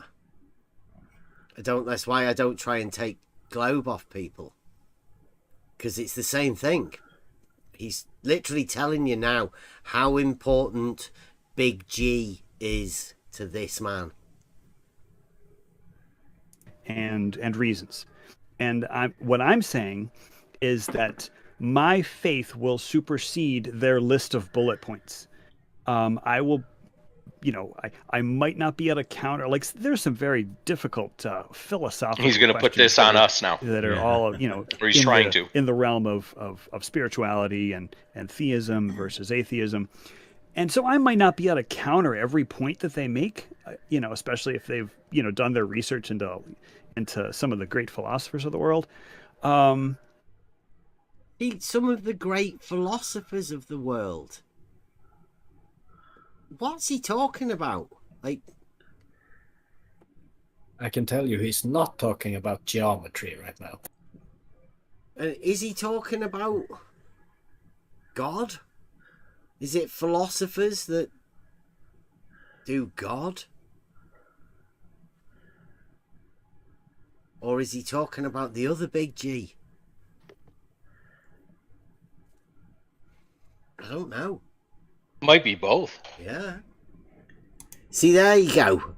That's why I don't try and take globe off people. Because it's the same thing. He's literally telling you now how important Big G is to this man. And reasons. And what I'm saying is that my faith will supersede their list of bullet points. I will, I might not be able to counter. Like, there's some very difficult philosophical. He's going to put this on us now. That are all, or he's trying to in the realm of spirituality and theism versus atheism. And so I might not be able to counter every point that they make, especially if they've, done their research into some of the great philosophers of the world. Some of the great philosophers of the world. what's he talking about? Like, I can tell you he's not talking about geometry right now. Is he talking about God? Is it philosophers that do God? Or is he talking about the other big G? I don't know. Might be both. Yeah. See, there you go.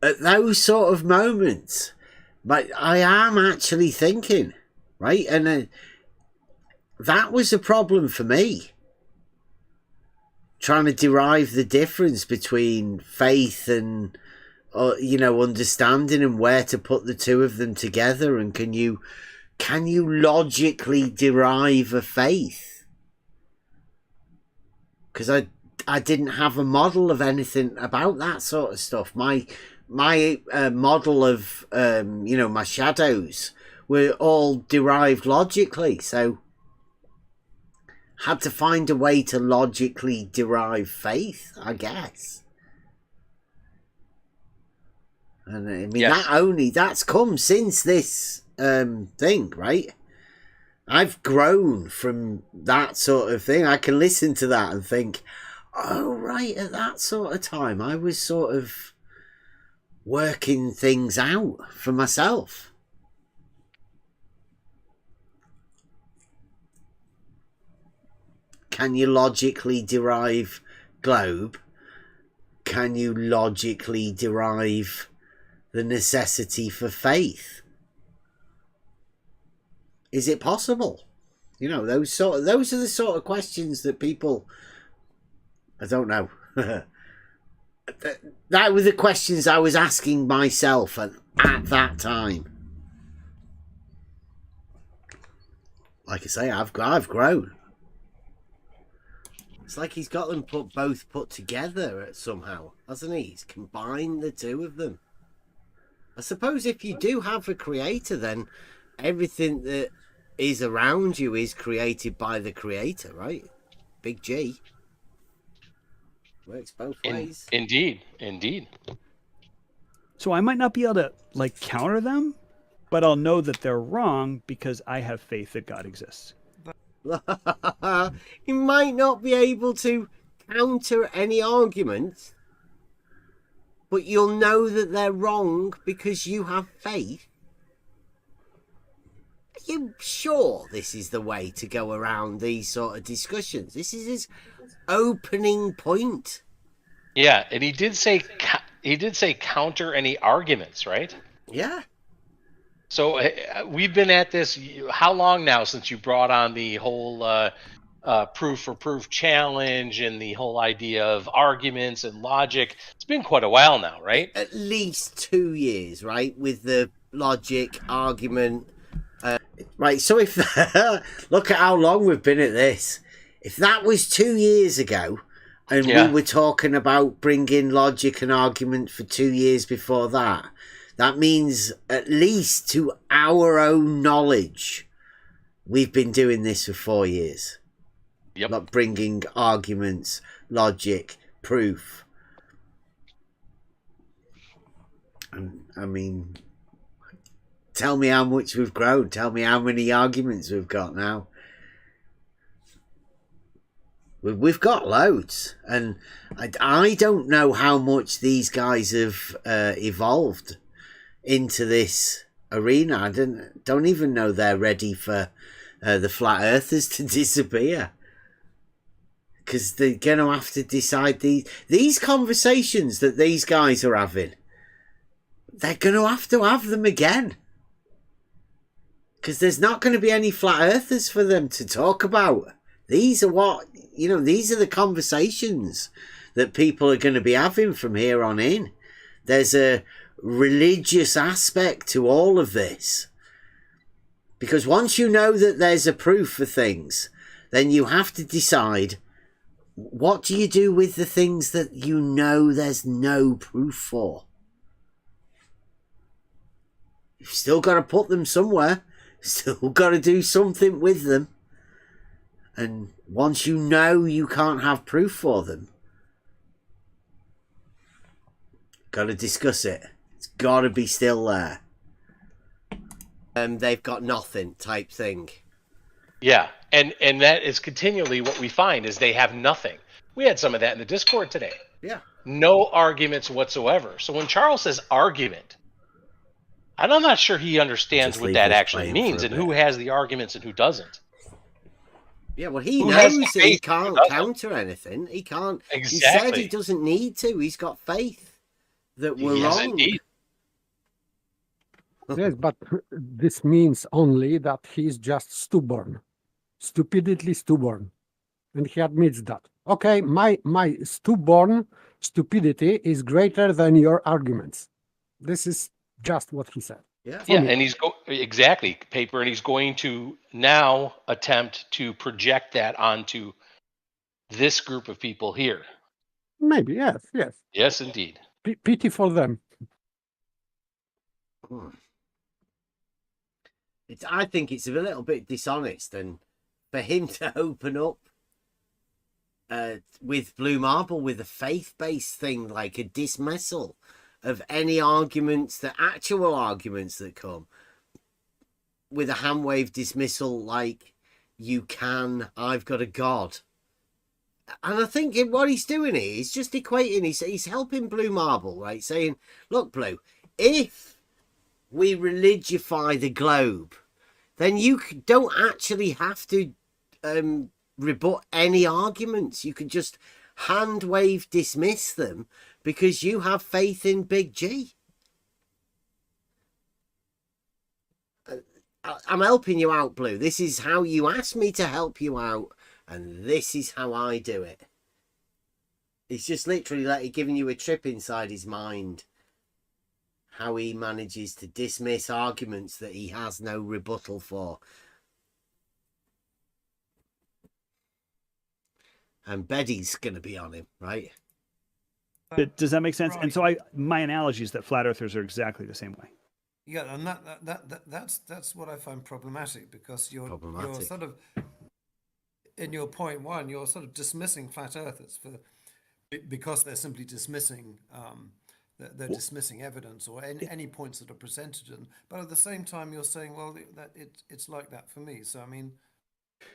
At those sort of moments, but I am actually thinking, right? And that was a problem for me. Trying to derive the difference between faith and, understanding and where to put the two of them together. And can you logically derive a faith? Because I didn't have a model of anything about that sort of stuff. My model of, my shadows were all derived logically. So had to find a way to logically derive faith, I guess. And I mean, that's come since this thing, right? I've grown from that sort of thing. I can listen to that and think, oh, right, at that sort of time, I was sort of working things out for myself. Can you logically derive globe? Can you logically derive the necessity for faith? Is it possible? Those are the sort of questions that people, I don't know. That were the questions I was asking myself at that time. Like I say, I've grown. It's like he's got them both put together somehow, hasn't he? He's combined the two of them. I suppose if you do have a creator, then everything that is around you is created by the creator, right? Big G. Works both ways. Indeed. So I might not be able to counter them, but I'll know that they're wrong because I have faith that God exists. You might not be able to counter any argument, but you'll know that they're wrong because you have faith. Are you sure this is the way to go around these sort of discussions? This is his opening point. Yeah, and he did say counter any arguments, right? Yeah. So we've been at this how long now since you brought on the whole proof for proof challenge and the whole idea of arguments and logic? It's been quite a while now, right? At least 2 years, right? With the logic argument. Right, so if look at how long we've been at this. If that was 2 years ago, and we were talking about bringing logic and argument for 2 years before that, that means at least to our own knowledge, we've been doing this for 4 years. Yep. Not bringing arguments, logic, proof. And I mean, tell me how much we've grown. Tell me how many arguments we've got now. We've got loads. And I don't know how much these guys have evolved into this arena. I don't even know they're ready for the flat earthers to disappear. Because they're going to have to decide these conversations that these guys are having. They're going to have them again. Because there's not going to be any flat earthers for them to talk about. These are these are the conversations that people are going to be having from here on in. There's a religious aspect to all of this. Because once you know that there's a proof for things, then you have to decide, what do you do with the things that you know there's no proof for? You've still got to put them somewhere. Still got to do something with them. And once you know you can't have proof for them, got to discuss it. It's got to be still there. They've got nothing type thing. Yeah, and that is continually what we find is they have nothing. We had some of that in the Discord today. Yeah. No arguments whatsoever. So when Charles says argument, I'm not sure he understands Just what leave that us actually playing for means a and who bit. has the arguments and who doesn't. Yeah, well, he Who has knows the that he faith and who can't doesn't? counter anything. He can't. He said Exactly. he doesn't need to. He's got faith that we're Yes, wrong. indeed. Yes, but this means only that he's just stubborn, stupidly stubborn, and he admits that. Okay, my stubborn stupidity is greater than your arguments. This is just what he said. Yeah. Yeah, and he's exactly paper, and he's going to now attempt to project that onto this group of people here. Maybe, yes, yes. Yes, indeed. Pity for them. I think it's a little bit dishonest, and for him to open up with Blue Marble with a faith-based thing, like a dismissal of any arguments, the actual arguments that come, with a hand wave dismissal like, you can, I've got a God. And I think what he's doing here is just equating, he's helping Blue Marble, right? Saying, look, Blue, if we religify the globe, then you don't actually have to rebut any arguments. You can just hand wave dismiss them because you have faith in Big G. I'm helping you out, Blue. This is how you asked me to help you out, and this is how I do it. It's just literally giving you a trip inside his mind. How he manages to dismiss arguments that he has no rebuttal for. And Betty's going to be on him, right? Does that make sense? Right. And so my analogy is that flat earthers are exactly the same way. Yeah, and that's what I find problematic, because you're sort of, in your point one, you're sort of dismissing flat earthers because they're simply dismissing they're dismissing evidence or any points that are presented to them. But at the same time, you're saying, well, that it's like that for me. So I mean,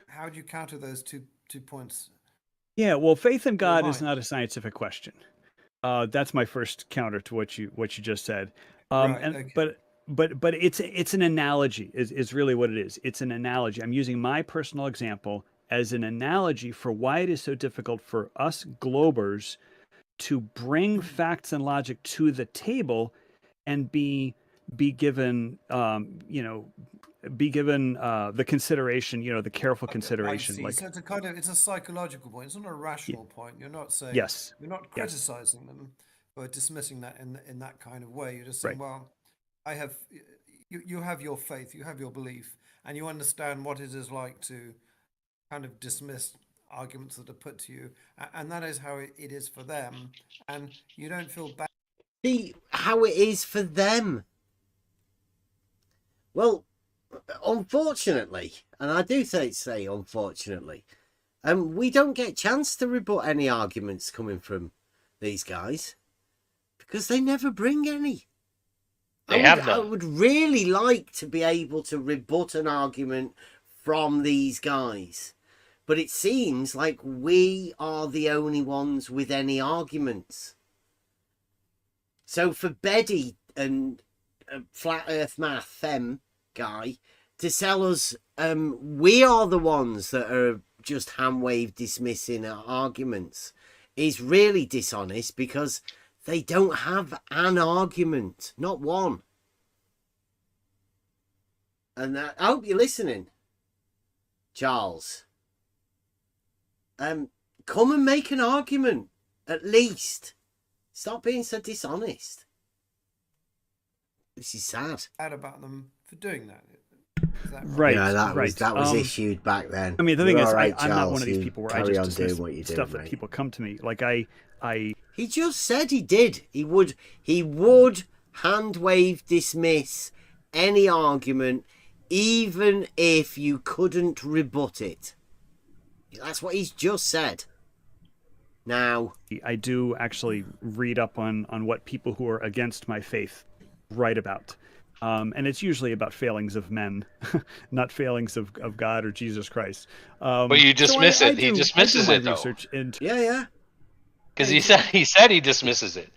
how do you counter those two points? Yeah, well, faith in God is not a scientific question. That's my first counter to what you just said. But it's an analogy is really what it is. It's an analogy. I'm using my personal example as an analogy for why it is so difficult for us globers to bring facts and logic to the table and be given the consideration, the careful consideration. Like, so it's a psychological point. It's not a rational point. You're not saying you're not criticizing them or dismissing that in that kind of way. You're just saying, well, you have your faith, you have your belief, and you understand what it is like to kind of dismiss arguments that are put to you, and that is how it is for them, and you don't feel bad. See how it is for them. Well, unfortunately, and I do say unfortunately, we don't get a chance to rebut any arguments coming from these guys because they never bring any. I would really like to be able to rebut an argument from these guys, but it seems like we are the only ones with any arguments. So for Betty and Flat Earth Math Fem guy to tell us we are the ones that are just hand wave dismissing our arguments is really dishonest, because they don't have an argument, not one. And I hope you're listening, Charles. Come and make an argument, at least. Stop being so dishonest. This is sad. Bad about them for doing that. Is that right? Yeah, right. that was issued back then. I mean, the thing is, right, I'm not one of these people where I just dismiss stuff that people come to me. Like He just said he did. He would hand wave dismiss any argument, even if you couldn't rebut it. That's what he's just said. Now, I do actually read up on what people who are against my faith write about. And it's usually about failings of men, not failings of God or Jesus Christ. But you dismiss it. He dismisses it, though. Yeah. Because he said he dismisses it.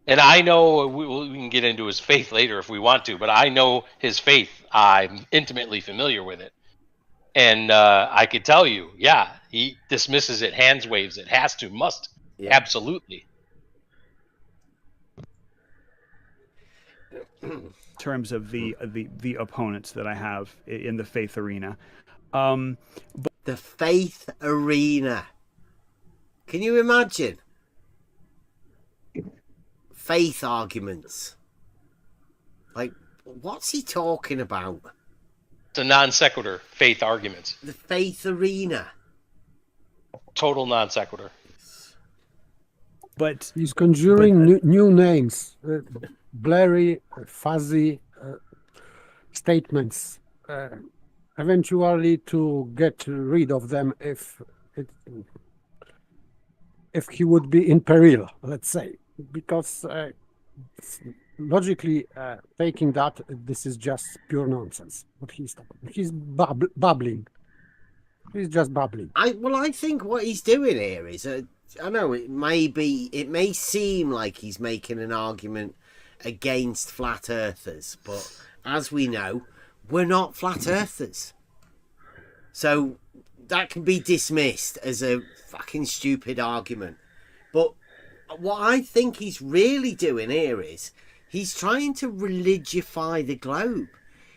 And I know we can get into his faith later if we want to, but I know his faith. I'm intimately familiar with it. And I could tell you, he dismisses it, hands waves it, has to, must, absolutely. In terms of the opponents that I have in the faith arena. But the faith arena. Can you imagine? Faith arguments. Like, what's he talking about? It's a non sequitur, faith arguments. The faith arena. Total non sequitur. But he's conjuring new names, blurry, fuzzy statements, eventually to get rid of them if he would be in peril, let's say, because logically taking that, this is just pure nonsense. What he's talking, he's babbling. He's just babbling. I think what he's doing here is, I know it may seem like he's making an argument against flat earthers, but as we know, we're not flat earthers. So that can be dismissed as a fucking stupid argument. But what I think he's really doing here is he's trying to religify the globe.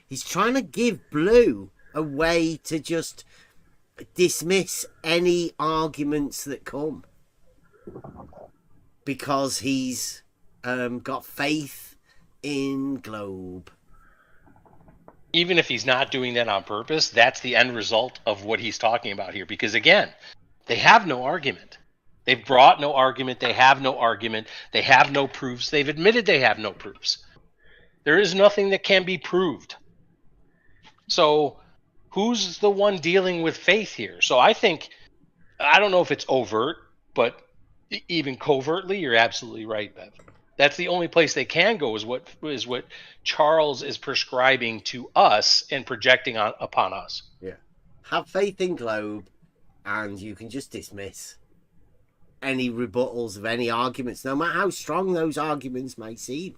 He's trying to give blue a way to just dismiss any arguments that come, because he's got faith in globe. Even if he's not doing that on purpose, that's the end result of what he's talking about here. Because again, they have no argument. They've brought no argument. They have no argument. They have no proofs. They've admitted they have no proofs. There is nothing that can be proved. So who's the one dealing with faith here? So I don't know if it's overt, but even covertly, you're absolutely right, Bev. That's the only place they can go is what Charles is prescribing to us and projecting upon us. Yeah. Have faith in globe, and you can just dismiss any rebuttals of any arguments, no matter how strong those arguments may seem.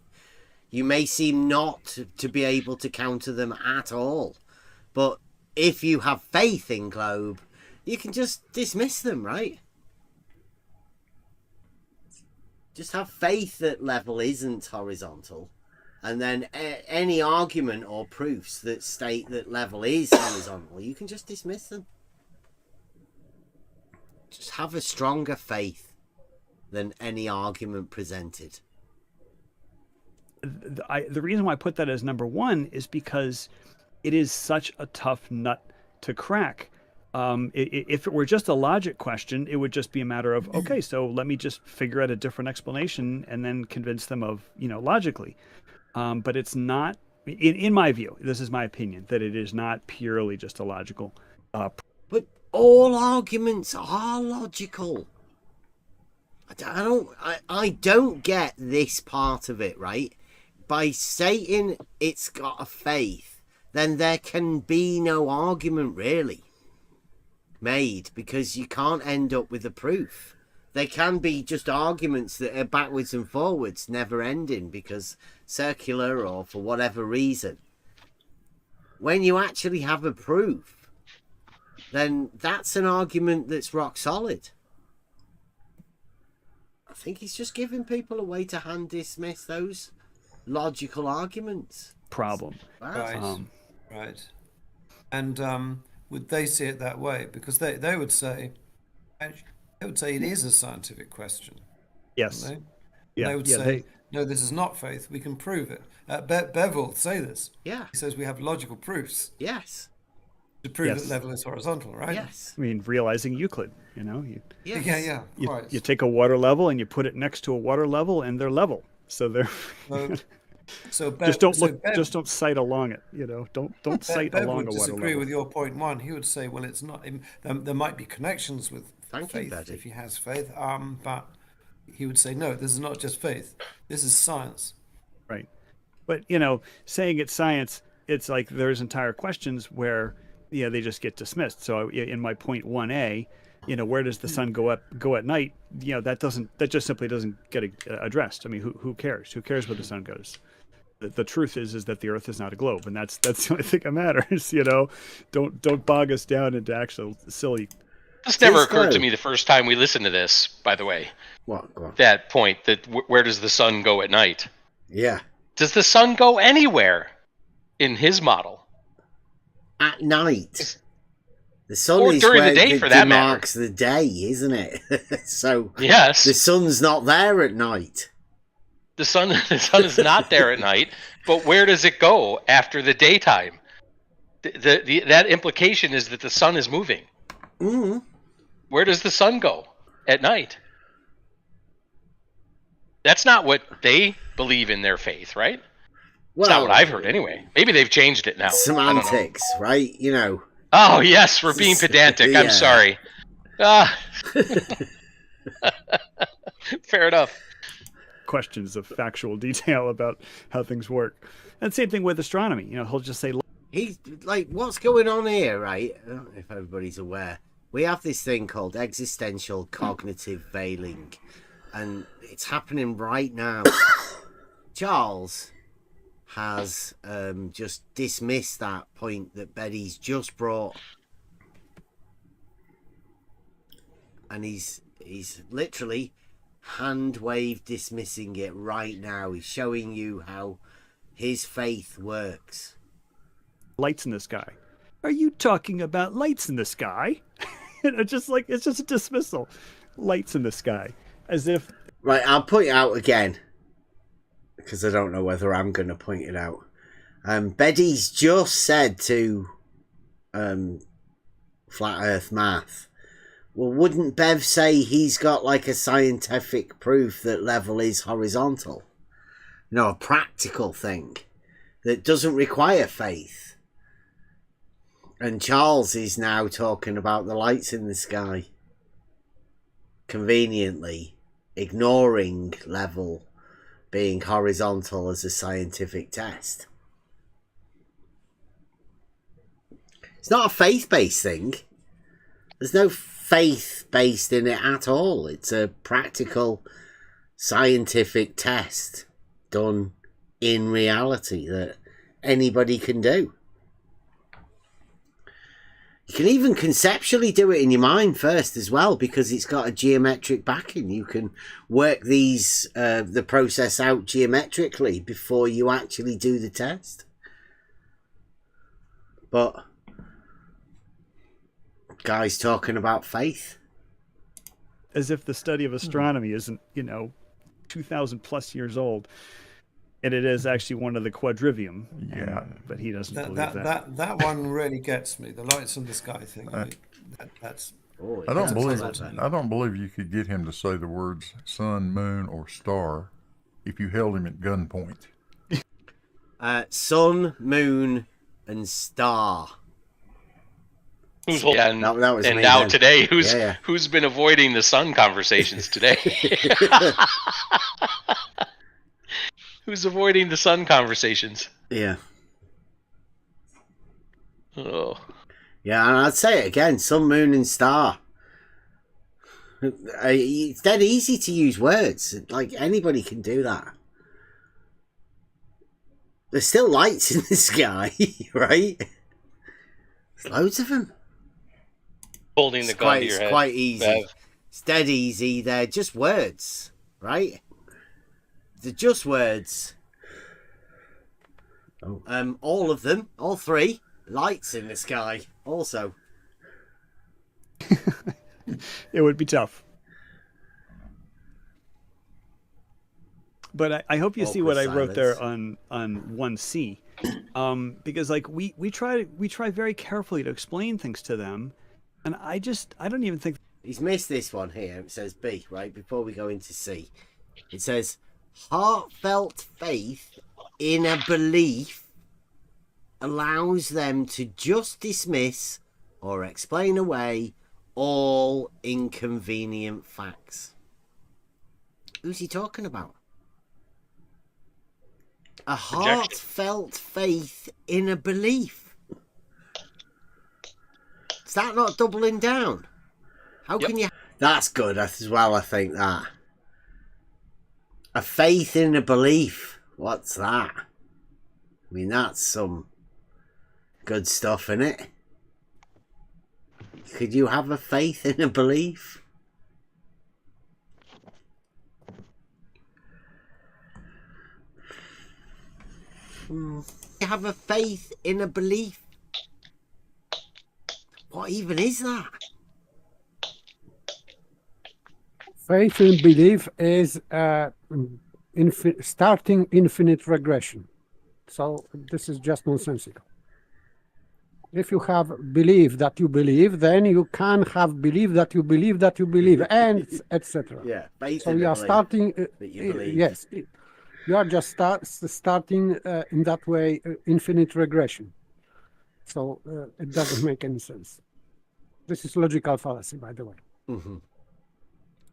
You may seem not to be able to counter them at all. But if you have faith in globe, you can just dismiss them, right? Just have faith that level isn't horizontal, and then any argument or proofs that state that level is horizontal, you can just dismiss them. Just have a stronger faith than any argument presented. The reason why I put that as number one is because it is such a tough nut to crack. If it were just a logic question, it would just be a matter of, okay, so let me just figure out a different explanation and then convince them of, logically. But it's not, in my view, this is my opinion, that it is not purely just a logical. But all arguments are logical. I don't get this part of it, right? By stating it's got a faith, then there can be no argument really made, because you can't end up with a proof. They can be just arguments that are backwards and forwards, never ending, because circular or for whatever reason. When you actually have a proof, then that's an argument that's rock solid. I think he's just giving people a way to hand dismiss those logical arguments. Problem. Right. And would they see it that way? Because they would say it is a scientific question. Yes. They would say, no, this is not faith. We can prove it. Bev will say this. Yeah. He says we have logical proofs. Yes. To prove that level is horizontal, right? Yes. I mean, realizing Euclid, Yes. You take a water level and you put it next to a water level, and they're level. So they're... So just don't look. Just don't sight along it. You know, don't sight Bev along would a water disagree level. with your point one. He would say, well, it's not. There might be connections with Thank faith you, if he has faith. But he would say, no, this is not just faith. This is science. Right. But you know, saying it's science, it's like there's entire questions where they just get dismissed. So in my point 1A, where does the sun go at night? That just simply doesn't get addressed. I mean, who cares? Who cares where the sun goes? The truth is that the Earth is not a globe, and that's the only thing that matters. Don't bog us down into actual silly. This never occurred to me the first time we listened to this. By the way, what? Go on. That point that where does the sun go at night? Yeah. Does the sun go anywhere in his model? At night. The sun or is during where the day, it for that demarks the day, isn't it? So yes, the sun's not there at night. The sun is not there at night, but where does it go after the daytime? That implication is that the sun is moving. Mm-hmm. Where does the sun go at night? That's not what they believe in their faith, right? Well, that's not what I've heard anyway. Maybe they've changed it now. Semantics, right? Oh, yes, we're being pedantic. Yeah. I'm sorry. Fair enough. Questions of factual detail about how things work. And same thing with astronomy. He'll just say... He's like, what's going on here, right? I don't know if everybody's aware. We have this thing called existential cognitive veiling. And it's happening right now. Charles has just dismissed that point that Betty's just brought, and he's literally hand wave dismissing it right now. He's showing you how his faith works. Lights in the sky. Are you talking about lights in the sky? It's just a dismissal. Lights in the sky, as if. Right, I'll point it out again, because I don't know whether I'm going to point it out. Betty's just said to Flat Earth Math, well, wouldn't Bev say he's got like a scientific proof that level is horizontal? A practical thing that doesn't require faith. And Charles is now talking about the lights in the sky, conveniently ignoring level being horizontal as a scientific test. It's not a faith-based thing. There's no faith based in it at all. It's a practical scientific test done in reality that anybody can do. You can even conceptually do it in your mind first as well, because it's got a geometric backing. You can work the process out geometrically before you actually do the test. But guys talking about faith. As if the study of astronomy isn't, 2,000 plus years old. And it is actually one of the quadrivium. Yeah. But he doesn't believe that. That one really gets me. The lights in the sky thing. That's. I don't believe you could get him to say the words sun, moon, or star if you held him at gunpoint. Sun, moon, and star. Today, who's been avoiding the sun conversations today? Who's avoiding the sun conversations? Yeah. Oh. Yeah, and I'd say it again, sun, moon, and star. It's dead easy to use words. Like, anybody can do that. There's still lights in the sky, right? There's loads of them. Holding the gun to your head. It's quite easy. Bev. It's dead easy. They're just words, right? They're just words. All of them, all three, lights in the sky also. It would be tough. But I hope you see what I wrote there on 1C. Because we try very carefully to explain things to them, and I don't even think he's missed this one here. It says B, right before we go into C. It says heartfelt faith in a belief allows them to just dismiss or explain away all inconvenient facts. Who's he talking about? A heartfelt faith in a belief. Is that not doubling down? How can you... That's good as well, I think, that. A faith in a belief. What's that? I mean, that's some good stuff, isn't it? Could you have a faith in a belief? You have a faith in a belief? What even is that? Faith in belief is starting infinite regression. So this is just nonsensical. If you have belief that you believe, then you can have belief that you believe that you believe, and etc. Yeah, faith so in you a are belief starting. that you believe. Yes, you are just starting in that way infinite regression. So it doesn't make any sense. This is logical fallacy, by the way. Mm-hmm.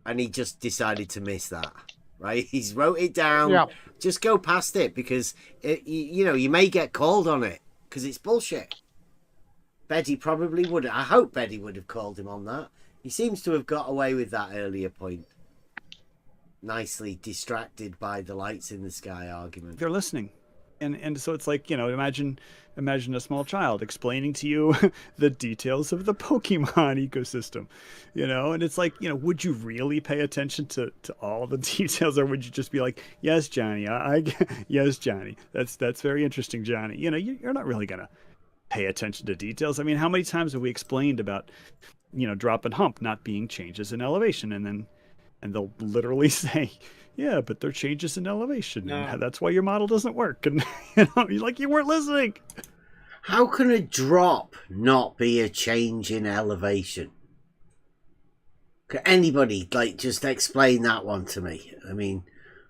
And he just decided to miss that, right? He's wrote it down. Yeah. Just go past it because, you may get called on it because it's bullshit. Betty probably would. I hope Betty would have called him on that. He seems to have got away with that earlier point. Nicely distracted by the lights in the sky argument. They're listening. And so it's like, imagine a small child explaining to you the details of the Pokemon ecosystem, and it's like, would you really pay attention to all the details, or would you just be like, yes, Johnny, yes, Johnny, that's very interesting, Johnny. You're not really going to pay attention to details. I mean, how many times have we explained about, drop and hump not being changes in elevation, and they'll literally say, yeah, but they're changes in elevation. No. And that's why your model doesn't work. And you're like, you weren't listening. How can a drop not be a change in elevation? Can anybody just explain that one to me? I mean,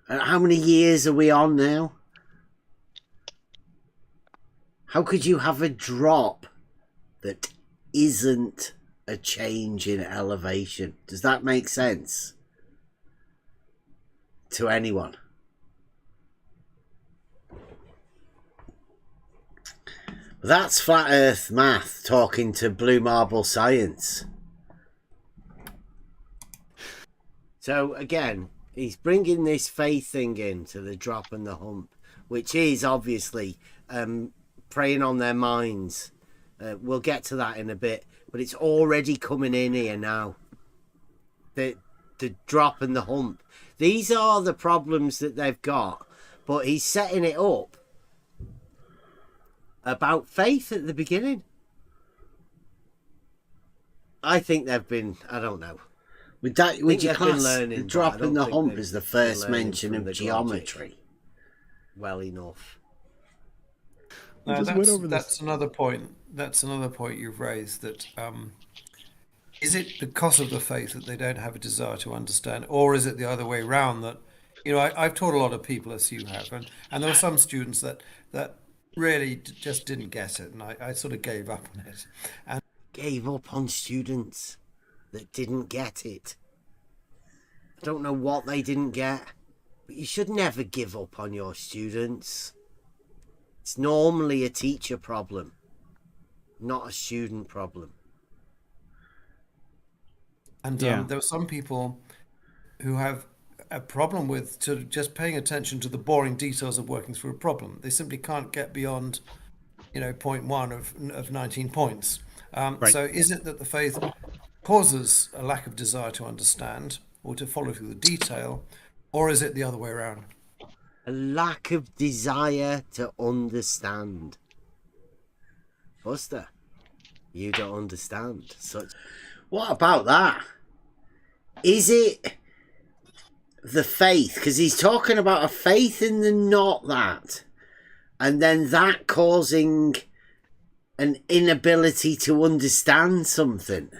how many years are we on now? How could you have a drop that isn't a change in elevation? Does that make sense to anyone? That's flat earth math talking to blue marble science. So again, he's bringing this faith thing into the drop and the hump, which is obviously preying on their minds. We'll get to that in a bit, but it's already coming in here now. The drop and the hump. These are the problems that they've got, but he's setting it up about faith at the beginning. I think they've been, I don't know. Would you class the drop and the hump as the first mention of geometry? Well enough. That's another point. That's another point you've raised, that is it because of the faith that they don't have a desire to understand, or is it the other way around, that I've taught a lot of people, as you have, and there were some students that really just didn't get it, and I sort of gave up on it. And gave up on students that didn't get it. I don't know what they didn't get, but you should never give up on your students. It's normally a teacher problem, not a student problem. And there are some people who have a problem with sort of just paying attention to the boring details of working through a problem. They simply can't get beyond, point one of 19 points. Right. So is it that the faith causes a lack of desire to understand or to follow through the detail, or is it the other way around? A lack of desire to understand. Buster, you don't understand. What about that? Is it the faith? Because he's talking about a faith in the not that, and then that causing an inability to understand something.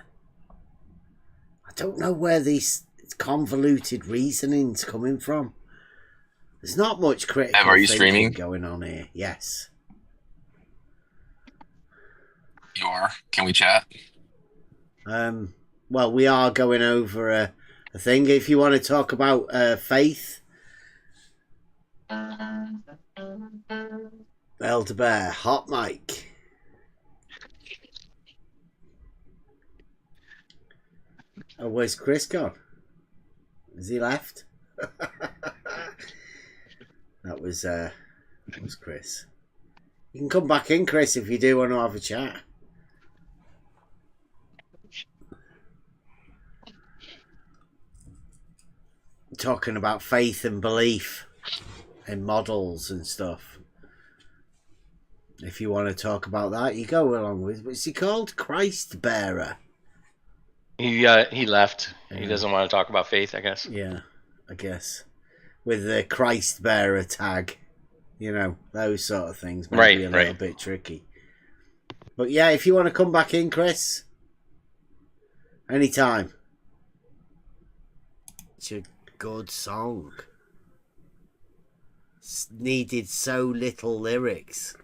I don't know where these convoluted reasoning's coming from. There's not much critical Are you thinking streaming? going on here. Yes. You are. Can we chat? Well, we are going over a thing. If you want to talk about faith, Elder Bear, hot mic. Oh, where's Chris gone? Has he left? That was Chris. You can come back in, Chris, if you do want to have a chat. Talking about faith and belief and models and stuff. If you want to talk about that, you go along with. What's he called? Christ Bearer. He left. He doesn't want to talk about faith, I guess. Yeah, I guess. With the Christ Bearer tag. You know, those sort of things might be a little bit tricky. But yeah, if you want to come back in, Chris, anytime. It's a good song. It's needed so little lyrics.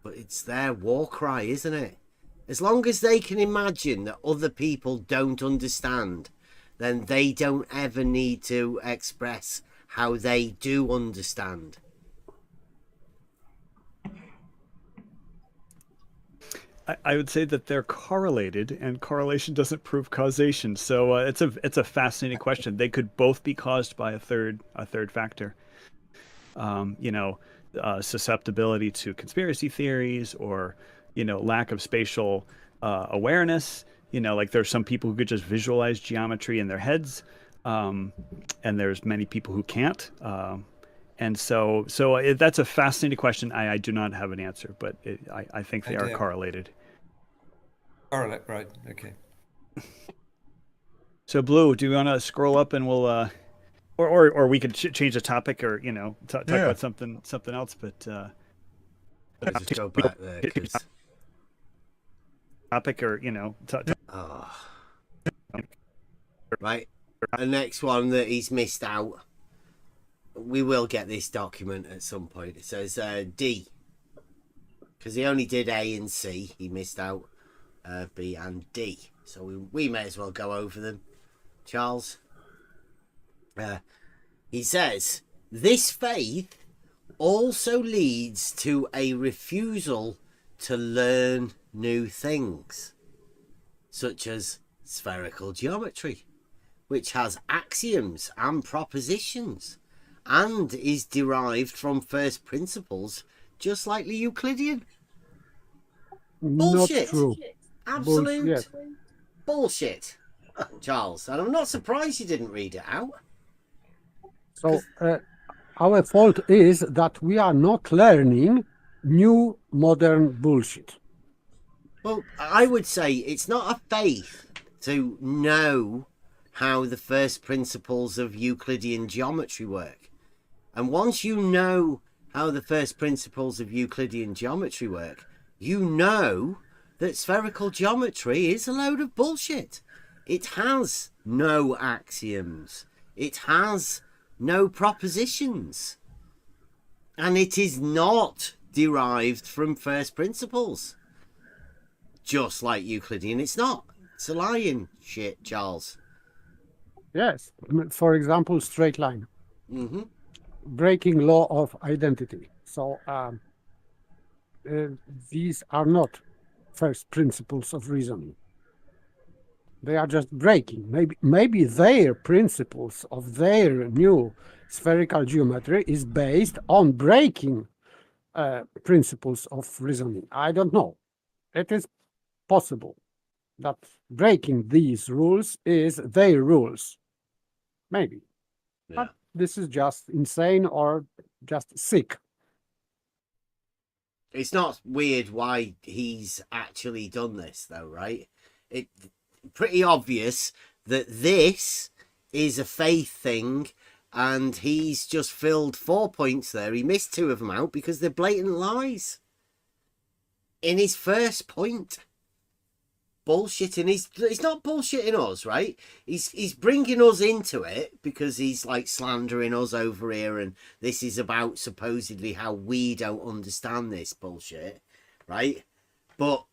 But it's their war cry, isn't it? As long as they can imagine that other people don't understand, then they don't ever need to express how they do understand. I would say that they're correlated, and correlation doesn't prove causation. So it's a fascinating question. They could both be caused by a third factor. Susceptibility to conspiracy theories, or lack of spatial awareness. Like there's some people who could just visualize geometry in their heads, and there's many people who can't. And so that's a fascinating question. I do not have an answer, but I think they are correlated. Correlate, right? Okay. So, Blue, do you want to scroll up and we'll, or we could change the topic, or talk about something else? But let's just go back there, 'cause... topic, or Right. The next one that he's missed out. We will get this document at some point. It says D, because he only did A and C. He missed out B and D, so we may as well go over them. Charles, he says, this faith also leads to a refusal to learn new things, such as spherical geometry, which has axioms and propositions, and is derived from first principles, just like the Euclidean. Bullshit. Not true. Absolute bullshit, Charles. And I'm not surprised you didn't read it out. So our fault is that we are not learning new modern bullshit. Well, I would say it's not a faith to know how the first principles of Euclidean geometry work. And once you know how the first principles of Euclidean geometry work, you know that spherical geometry is a load of bullshit. It has no axioms. It has no propositions. And it is not derived from first principles. Just like Euclidean, it's not. It's a lying shit, Charles. Yes. For example, straight line. Mm-hmm. Breaking law of identity. So these are not first principles of reasoning. They are just breaking. Maybe their principles of their new spherical geometry is based on breaking principles of reasoning. I don't know. It is possible that breaking these rules is their rules. Maybe. Yeah. But this is just insane or just sick. It's not weird why he's actually done this, though, right? It's pretty obvious that this is a faith thing, and he's just filled 4 points there. He missed 2 of them out because they're blatant lies. In his first point. bullshitting. He's not bullshitting us, right? He's bringing us into it because he's like slandering us over here, and this is about supposedly how we don't understand this bullshit, right? But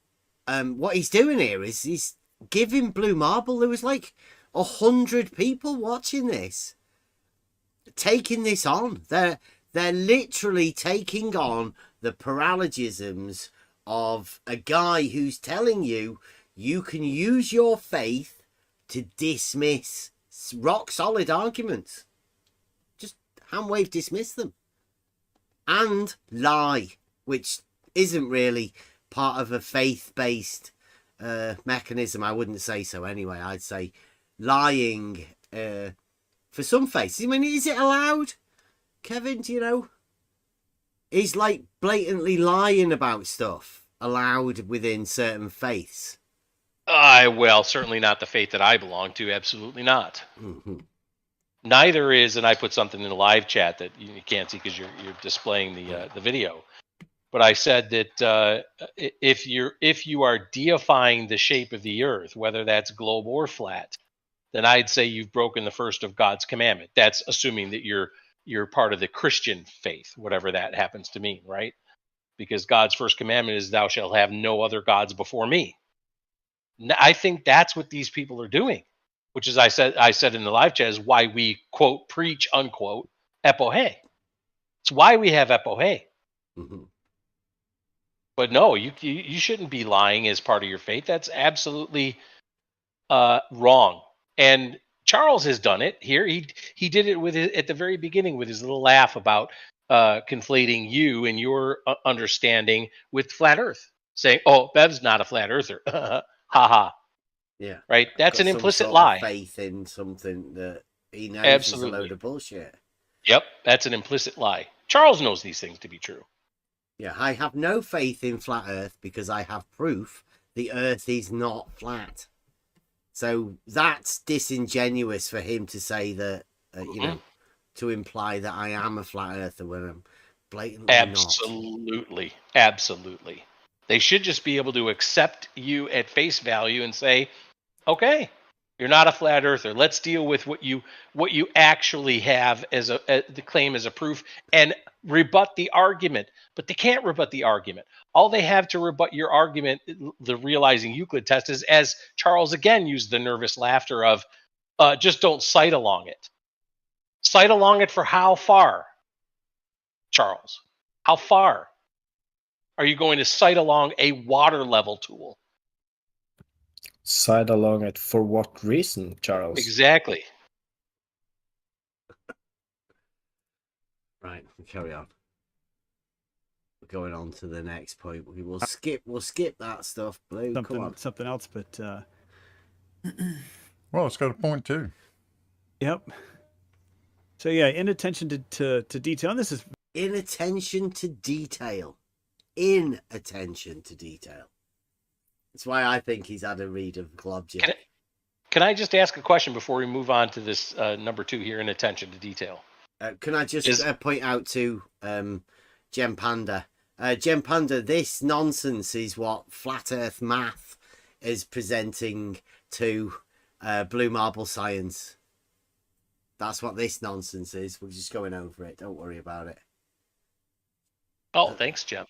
what he's doing here is he's giving Blue Marble. There was like 100 people watching this, taking this on. They're literally taking on the paralogisms of a guy who's telling you you can use your faith to dismiss rock solid arguments. Just handwave dismiss them. And lie, which isn't really part of a faith-based mechanism. I wouldn't say so anyway. I'd say lying for some faiths. I mean, is it allowed? Kevin, do you know? Is like blatantly lying about stuff allowed within certain faiths? Well, certainly not the faith that I belong to. Absolutely not. Mm-hmm. Neither is, and I put something in the live chat that you can't see because you're displaying the video. But I said that if you are deifying the shape of the earth, whether that's globe or flat, then I'd say you've broken the first of God's commandment. That's assuming that you're part of the Christian faith, whatever that happens to mean, right? Because God's first commandment is thou shalt have no other gods before me. I think that's what these people are doing, which is I said in the live chat is why we quote preach unquote epohe. It's why we have epohe. Mm-hmm. But no, you shouldn't be lying as part of your faith. That's absolutely wrong. And Charles has done it here. He did it at the very beginning with his little laugh about conflating you and your understanding with flat Earth, saying, "Oh, Bev's not a flat earther." Ha ha. Yeah. Right. That's Got an some implicit sort of lie. faith in something that he knows Absolutely. is a load of bullshit. Yep, that's an implicit lie. Charles knows these things to be true. Yeah, I have no faith in flat Earth because I have proof the Earth is not flat. So that's disingenuous for him to say that, you know, to imply that I am a flat earther when I'm blatantly Absolutely. Absolutely. They should just be able to accept you at face value and say, okay, you're not a flat earther. Let's deal with what you actually have as the claim as a proof and rebut the argument. But they can't rebut the argument. All they have to rebut your argument, the Realizing Euclid test, is, as Charles again used the nervous laughter of, just don't cite along it. Cite along it for how far, Charles? How far are you going to cite along a water level tool? Cite along it for what reason, Charles? Exactly. Right, carry on. We're going on to the next point. We'll skip that stuff, Blue. Come on. Something else, but well, it's got a point too. Yep. So yeah, inattention to detail. And this is inattention to detail. Inattention to detail. That's why I think he's had a read of Globjet. Can I just ask a question before we move on to this number 2 here, inattention to detail? Can I just point out to Gem Panda? Gem Panda, this nonsense is what Flat Earth Math is presenting to Blue Marble Science. That's what this nonsense is. We're just going over it. Don't worry about it. Oh, thanks, Gem.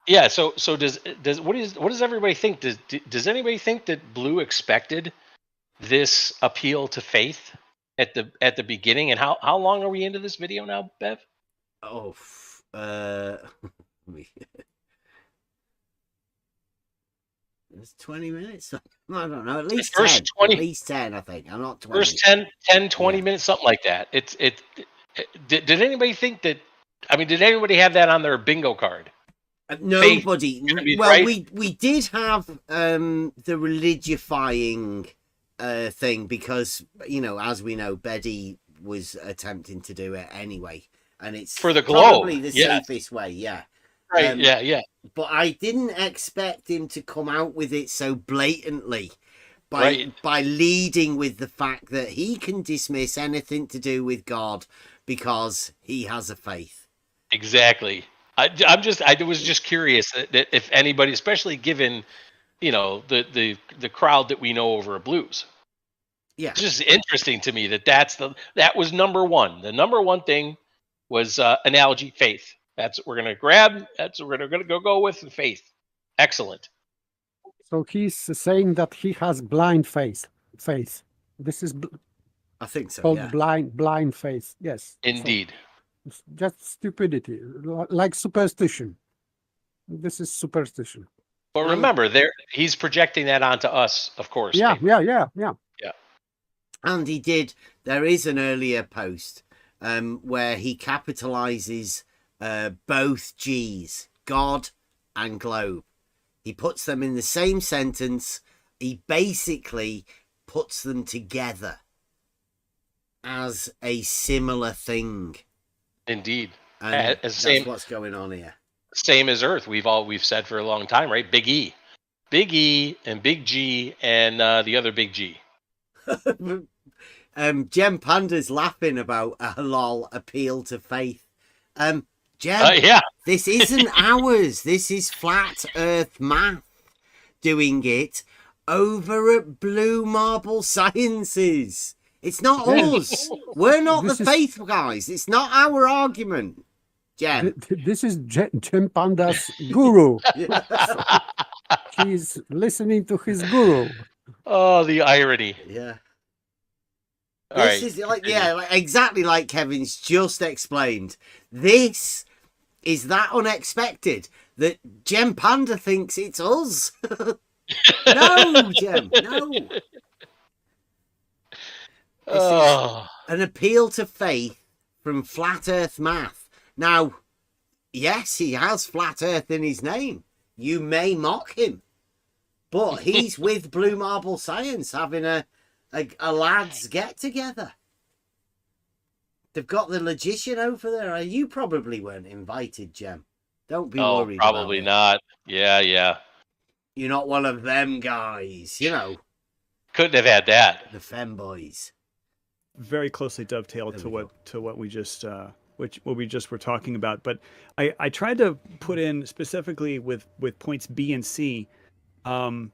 Yeah. So does what does everybody think? Does anybody think that Blue expected this appeal to faith at the beginning? And how long are we into this video now, Bev? Oh, it's 20 minutes. I don't know. At least first 10. 20. At least 10, I think. I'm not 20. First 10 20 minutes, something like that. Did anybody think that? I mean, did anybody have that on their bingo card? Nobody. Well, right? we did have the religifying thing because, you know, as we know, Betty was attempting to do it anyway, and it's for the globe. Probably the safest way. Yeah. Right. Yeah. But I didn't expect him to come out with it so blatantly by leading with the fact that he can dismiss anything to do with God because he has a faith. Exactly. I was just curious that if anybody, especially given the crowd that we know over a blues. Yeah. It's just interesting to me that was number one. The number one thing was analogy, faith. That's what we're gonna grab. That's what we're gonna go with, faith. Excellent. So he's saying that he has blind faith. Faith. This is I think so. called Yeah. blind faith. Yes. Indeed. So it's just stupidity, like superstition. This is superstition. But remember, he's projecting that onto us, of course. Yeah. Yeah. And he did. There is an earlier post where he capitalizes both G's, God and globe. He puts them in the same sentence. He basically puts them together as a similar thing. Indeed. And that's what's going on here. Same as Earth. We've said for a long time, right? Big E and Big G and the other Big G. Gem Panda's laughing about a halal appeal to faith. Gem, yeah. This isn't ours. This is Flat Earth Math doing it over at Blue Marble Sciences. It's not us. We're not the faith guys. It's not our argument. Gem. This is Gem Panda's guru. He's listening to his guru. Oh, the irony. Yeah. This is exactly like Kevin's just explained. This is that unexpected that Gem Panda thinks it's us. No, Gem, no. This is an appeal to faith from Flat Earth Math. Now, yes, he has Flat Earth in his name. You may mock him, but he's with Blue Marble Science having a lads get together. They've got the logician over there. You probably weren't invited, Gem. Don't be worried. Probably not. Yeah. You're not one of them guys, Couldn't have had that. The femboys. Very closely dovetailed to what we just what we just were talking about. But I tried to put in specifically with points B and C. Like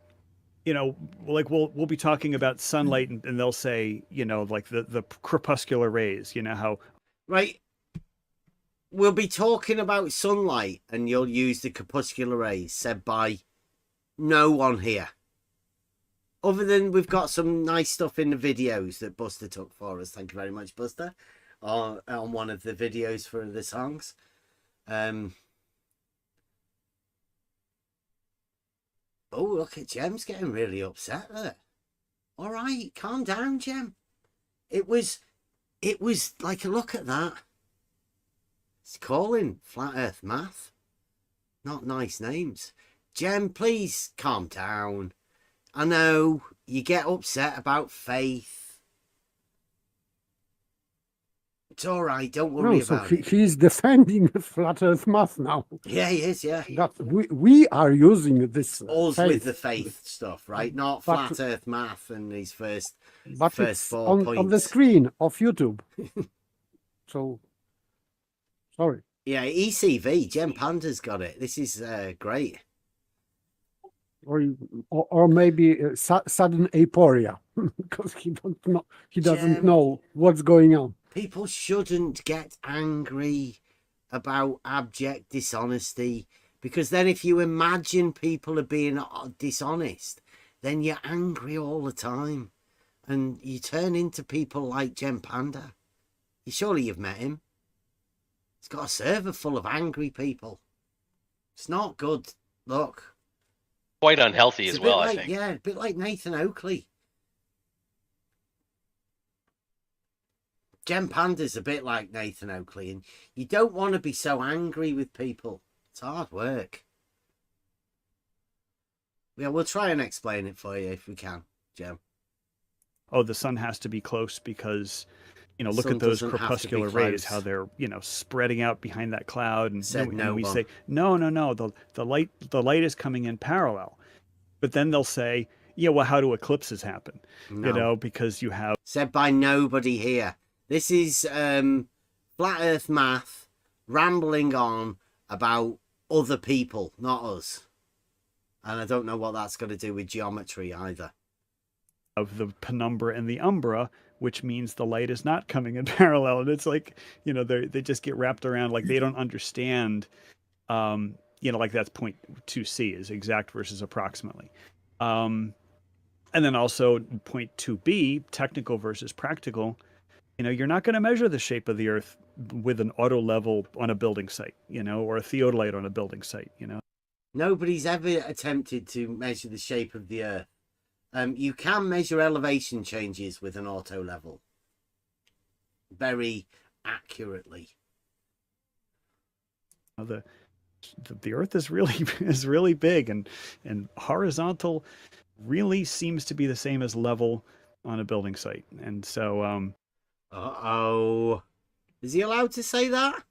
we'll be talking about sunlight and they'll say, like the crepuscular rays, how. Right. We'll be talking about sunlight and you'll use the crepuscular rays said by no one here. Other than we've got some nice stuff in the videos that Buster took for us. Thank you very much, Buster. On one of the videos for the songs. Oh, look at Gem's getting really upset there. All right, calm down, Gem. It was like a look at that. It's calling Flat Earth Math. Not nice names. Gem, please calm down. I know you get upset about faith. It's all right. Don't worry about it. He's defending Flat Earth Math now. Yeah, he is. Yeah. That we are using this. Us with the faith stuff, right? Not Flat Earth Math and his first 4 points on the screen of YouTube. So, sorry. Yeah, ECV. Gem Panda's got it. This is great. Or maybe sudden aporia because he doesn't know what's going on. People shouldn't get angry about abject dishonesty because then if you imagine people are being dishonest, then you're angry all the time and you turn into people like Gem Panda. Surely you've met him. He's got a server full of angry people. It's not good. Look. Quite unhealthy as well, I think. Yeah, a bit like Nathan Oakley. Gem Panda's a bit like Nathan Oakley, and you don't want to be so angry with people. It's hard work. Yeah, we'll try and explain it for you if we can, Gem. Oh, the sun has to be close because, look at those crepuscular rays, how they're, spreading out behind that cloud. And we say, no, the light is coming in parallel. But then they'll say, yeah, well, how do eclipses happen? No. Because you have... Said by nobody here. This is Flat Earth Math rambling on about other people, not us. And I don't know what that's going to do with geometry either. Of the penumbra and the umbra, which means the light is not coming in parallel. And it's like, you know, they just get wrapped around, like they don't understand, you know, like that's 0.2c is exact versus approximately. And then also 0.2b, technical versus practical. You know, you're not going to measure the shape of the Earth with an auto level on a building site, you know, or a theodolite on a building site, you know. Nobody's ever attempted to measure the shape of the Earth. You can measure elevation changes with an auto level very accurately. The Earth is really big, and horizontal really seems to be the same as level on a building site. And so is he allowed to say that?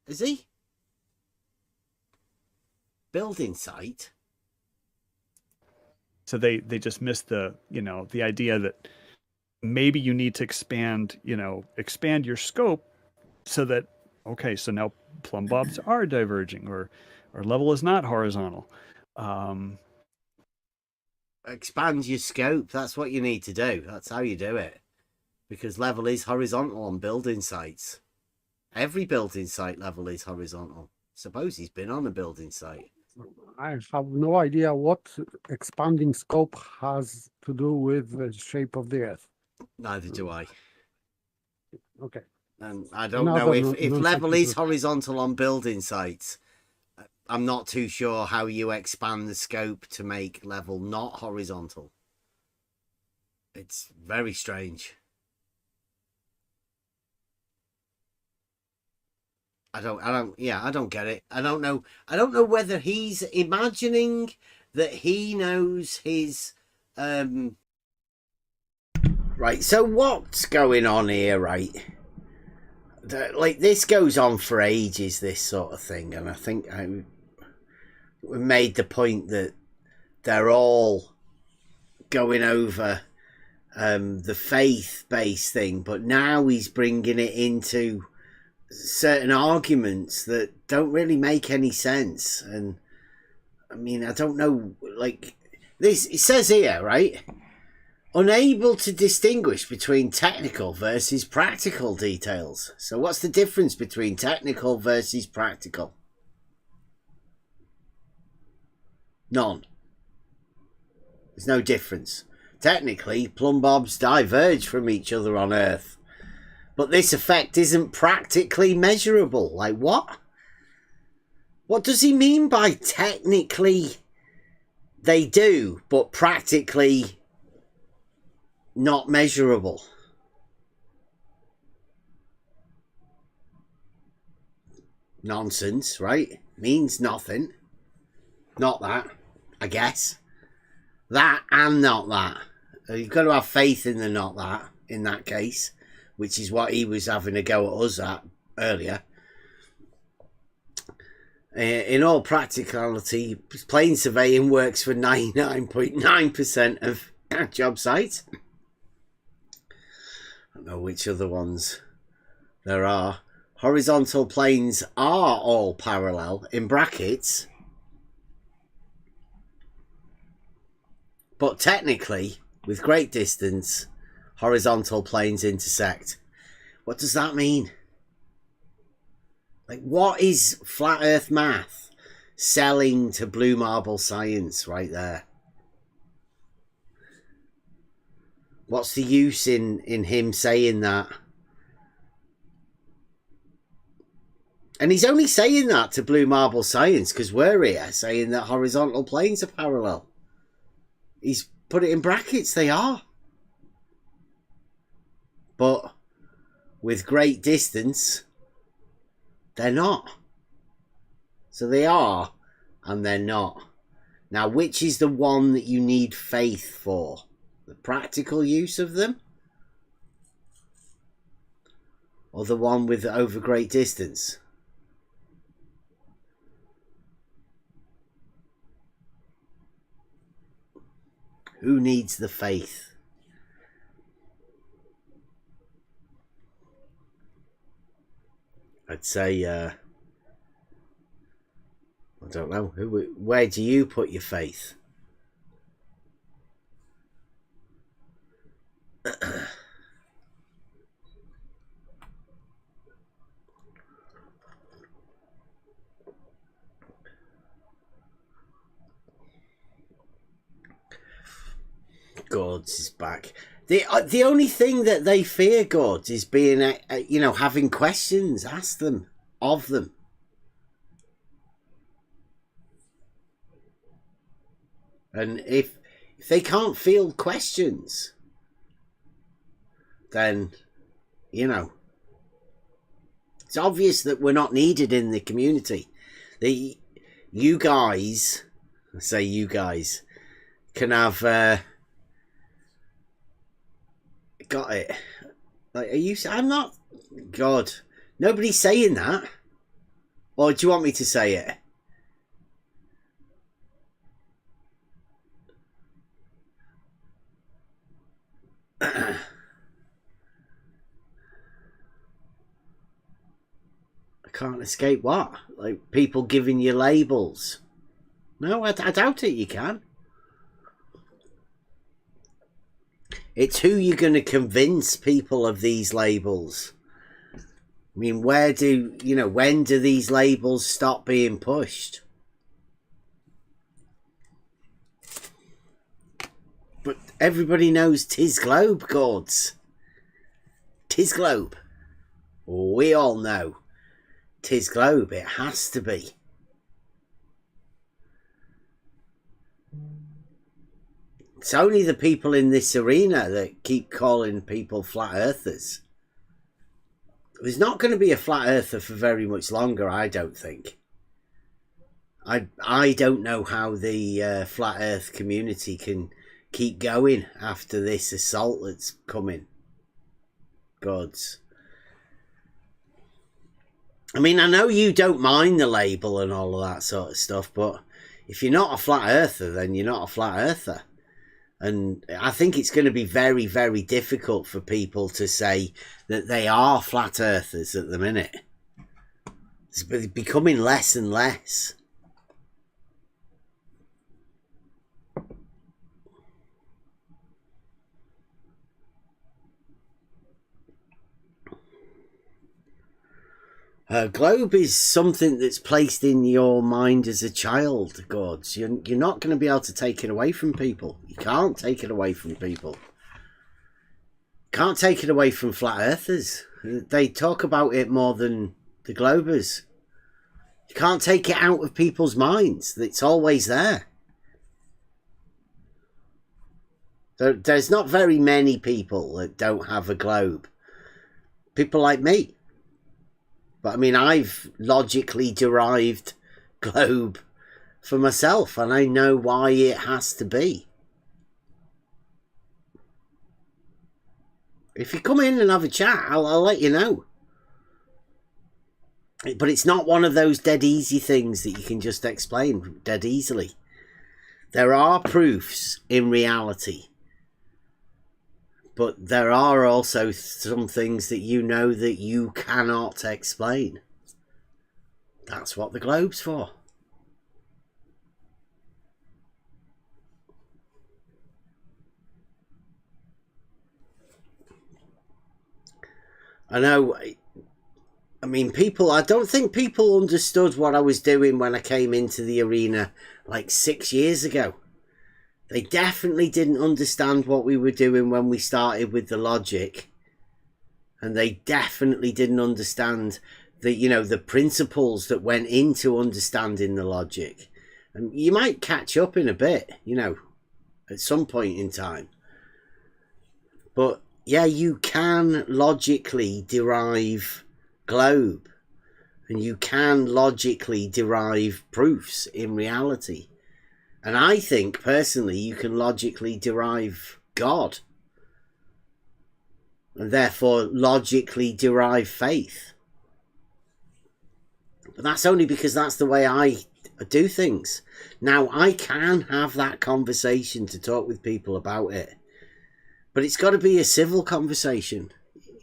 Is he? Building site? So they just missed the, you know, the idea that maybe you need to expand your scope so that, okay, so now plumb bobs are diverging, or level is not horizontal. Expand your scope. That's what you need to do. That's how you do it. Because level is horizontal on building sites. Every building site level is horizontal. Suppose he's been on a building site. I have no idea what expanding scope has to do with the shape of the Earth. Neither do I. Okay. And I don't know if level is horizontal on building sites. I'm not too sure how you expand the scope to make level not horizontal. It's very strange. I don't get it. I don't know whether he's imagining that he knows his, right. So what's going on here, right? Like, this goes on for ages, this sort of thing. And I think we made the point that they're all going over, the faith-based thing, but now he's bringing it into certain arguments that don't really make any sense. And I mean, I don't know, like this, it says here, right? Unable to distinguish between technical versus practical details. So what's the difference between technical versus practical? None. There's no difference. Technically, plumb bobs diverge from each other on Earth. But this effect isn't practically measurable. Like, what? What does he mean by technically they do, but practically not measurable? Nonsense, right? Means nothing. Not that, I guess. That and not that. You've got to have faith in the not that, in that case, which is what he was having a go at us at earlier. In all practicality, plane surveying works for 99.9% of job sites. I don't know which other ones there are. Horizontal planes are all parallel, in brackets. But technically, with great distance, horizontal planes intersect. What does that mean? Like, what is flat earth math selling to blue marble science right there? What's the use in him saying that? And he's only saying that to blue marble science because we're here saying that horizontal planes are parallel. He's put it in brackets, they are. But with great distance, they're not. So they are, and they're not. Now, which is the one that you need faith for? The practical use of them? Or the one with over great distance? Who needs the faith? I'd say, well, don't know. Where do you put your faith? Gods is back. The only thing that they fear, Gods, is being, having questions asked them of them. And if they can't field questions, then, it's obvious that we're not needed in the community. You guys, I say you guys, can have got it. Like, are you? I'm not. God, nobody's saying that. Or do you want me to say it? I can't escape what? Like people giving you labels. No, I doubt it. You can. It's who you're going to convince people of these labels. I mean, when do these labels stop being pushed? But everybody knows 'tis globe, Gods. 'Tis globe. We all know 'tis globe. It has to be. It's only the people in this arena that keep calling people flat earthers. There's not going to be a flat earther for very much longer, I don't think. I don't know how the flat earth community can keep going after this assault that's coming. Gods. I mean, I know you don't mind the label and all of that sort of stuff, but if you're not a flat earther, then you're not a flat earther. And I think it's going to be very, very difficult for people to say that they are flat earthers at the minute. It's becoming less and less. Globe is something that's placed in your mind as a child, Gods. You're not going to be able to take it away from people. You can't take it away from people. Can't take it away from flat earthers. They talk about it more than the Globers. You can't take it out of people's minds. It's always there. There's not very many people that don't have a globe. People like me. But I mean, I've logically derived globe for myself, and I know why it has to be. If you come in and have a chat, I'll let you know. But it's not one of those dead easy things that you can just explain dead easily. There are proofs in reality. But there are also some things that you know that you cannot explain. That's what the globe's for. I know, I mean, I don't think people understood what I was doing when I came into the arena like 6 years ago. They definitely didn't understand what we were doing when we started with the logic. And they definitely didn't understand the principles that went into understanding the logic. And you might catch up in a bit, at some point in time. But yeah, you can logically derive globe. And you can logically derive proofs in reality. And I think, personally, you can logically derive God. And therefore, logically derive faith. But that's only because that's the way I do things. Now, I can have that conversation to talk with people about it. But it's got to be a civil conversation.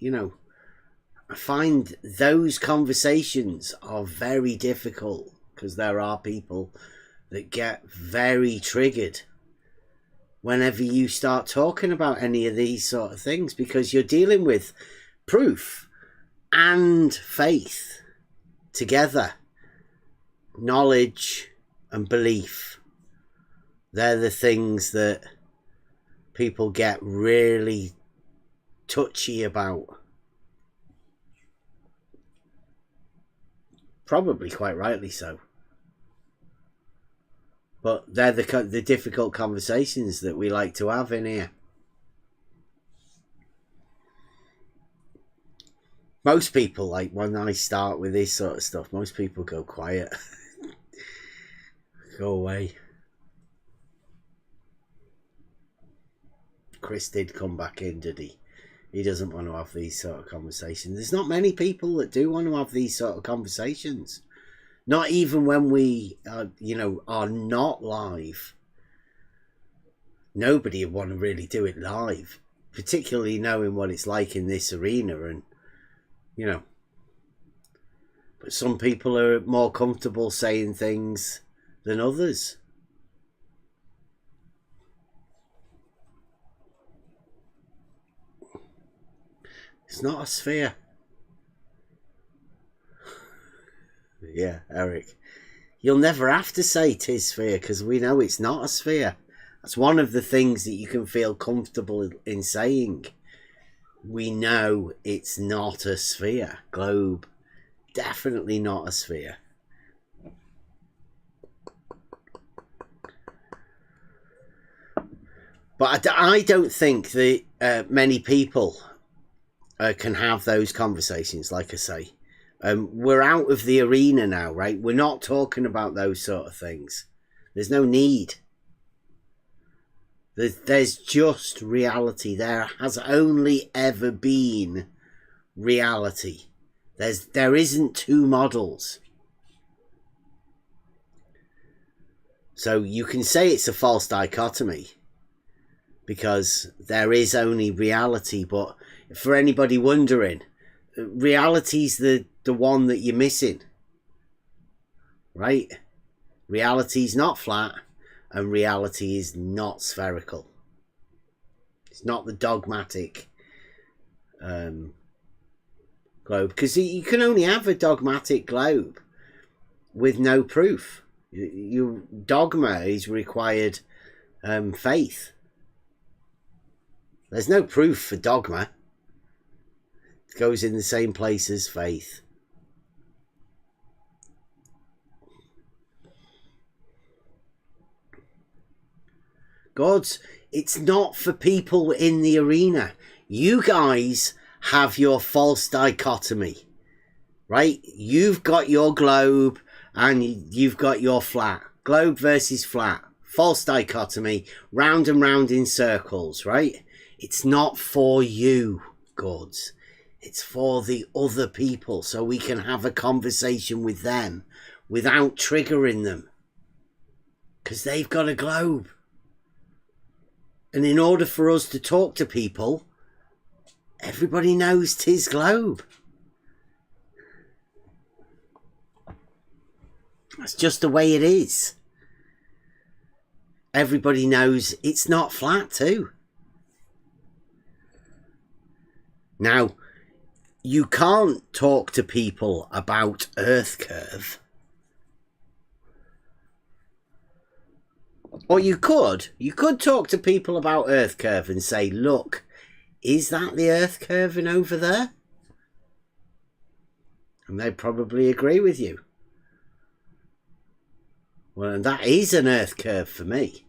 I find those conversations are very difficult, because there are people that get very triggered whenever you start talking about any of these sort of things, because you're dealing with proof and faith together. Knowledge and belief. They're the things that people get really touchy about. Probably quite rightly so. But they're the difficult conversations that we like to have in here. Most people, like when I start with this sort of stuff, most people go quiet. Go away. Chris did come back in, did he? He doesn't want to have these sort of conversations. There's not many people that do want to have these sort of conversations. Not even when we, are not live. Nobody would want to really do it live, particularly knowing what it's like in this arena, and But some people are more comfortable saying things than others. It's not a sphere. Yeah, Eric. You'll never have to say 'tis sphere, because we know it's not a sphere. That's one of the things that you can feel comfortable in saying. We know it's not a sphere. Globe. Definitely not a sphere. But I don't think that many people can have those conversations, like I say. We're out of the arena now, right? We're not talking about those sort of things. There's no need. There's just reality. There has only ever been reality. There isn't two models. So you can say it's a false dichotomy because there is only reality. But for anybody wondering, reality's the one that you're missing, right? Reality's not flat, and reality is not spherical. It's not the dogmatic globe, because you can only have a dogmatic globe with no proof. Your dogma is required faith. There's no proof for dogma. It goes in the same place as faith. Gods, it's not for people in the arena. You guys have your false dichotomy, right? You've got your globe and you've got your flat. Globe versus flat. False dichotomy. Round and round in circles, right? It's not for you, gods. It's for the other people, so we can have a conversation with them without triggering them. Because they've got a globe. And in order for us to talk to people, everybody knows 'tis globe. That's just the way it is. Everybody knows it's not flat too. Now, you can't talk to people about Earth curve. Or you could talk to people about Earth curve and say, look, is that the Earth curving over there? And they'd probably agree with you. Well, and that is an Earth curve for me.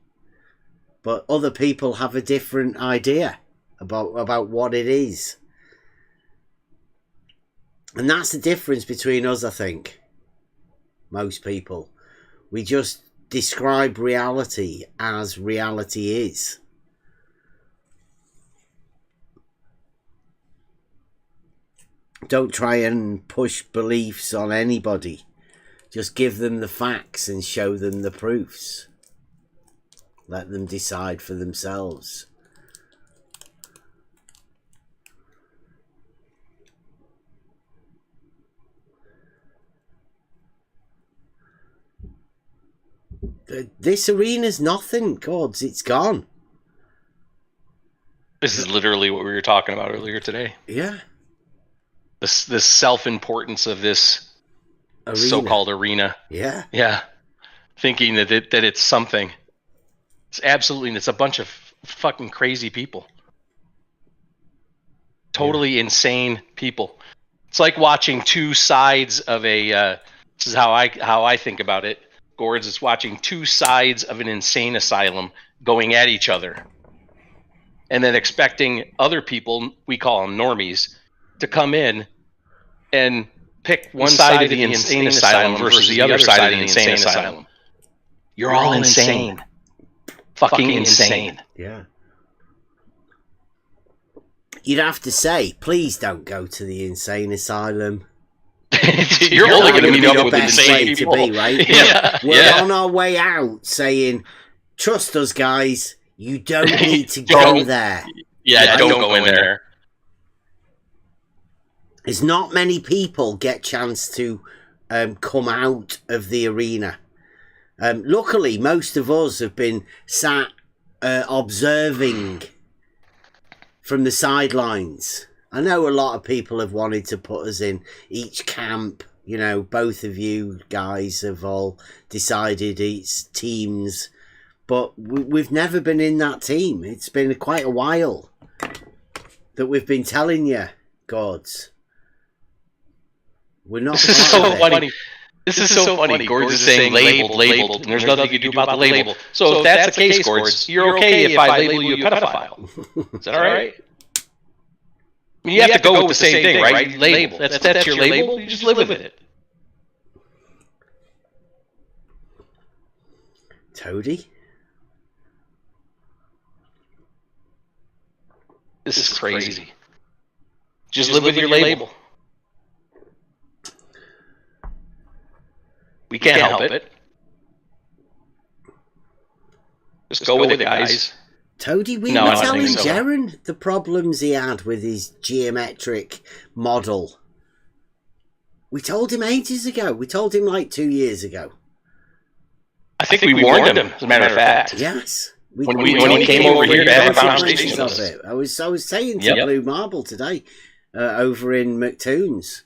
But other people have a different idea about what it is. And that's the difference between us, I think. Most people. We just describe reality as reality is. Don't try and push beliefs on anybody. Just give them the facts and show them the proofs. Let them decide for themselves. This arena's nothing, gods. It's gone. This is literally what we were talking about earlier today. Yeah. This self-importance of this so-called arena. Yeah. Yeah. Thinking that it's something. It's a bunch of fucking crazy people. Totally insane people. It's like watching two sides of this is how I think about it. Gord's is watching two sides of an insane asylum going at each other. And then expecting other people, we call them normies, to come in and pick one side of the insane asylum versus the other side of the insane asylum. You're all insane. Fucking insane. Yeah. You'd have to say, please don't go to the insane asylum. You're only going to meet up with insane people. To be, right? We're on our way out saying, trust us, guys. You don't need to go there. Yeah, don't go in there. There's not many people get chance to come out of the arena. Luckily, most of us have been sat observing from the sidelines. I know a lot of people have wanted to put us in each camp. You know, both of you guys have all decided it's teams. But we've never been in that team. It's been quite a while that we've been telling you, gods. We're not. This is so funny. This is so funny. Gord's is saying labeled, and there's nothing you can do about the label. So if that's the case, Gord's, you're okay if I label you a pedophile. Is that all right? I mean, you have to go with the same thing, right? Label. That's your label. You just live with it. Toady? This is crazy. Just live with your label. We can't help it. Just go with it, guys. Toady, we were telling Jaren the problems he had with his geometric model. We told him ages ago. We told him like 2 years ago. I think we warned him, as a matter of fact. Yes. When he came over here to have a conversation with us. I was saying to Blue Marble today, over in McToon's,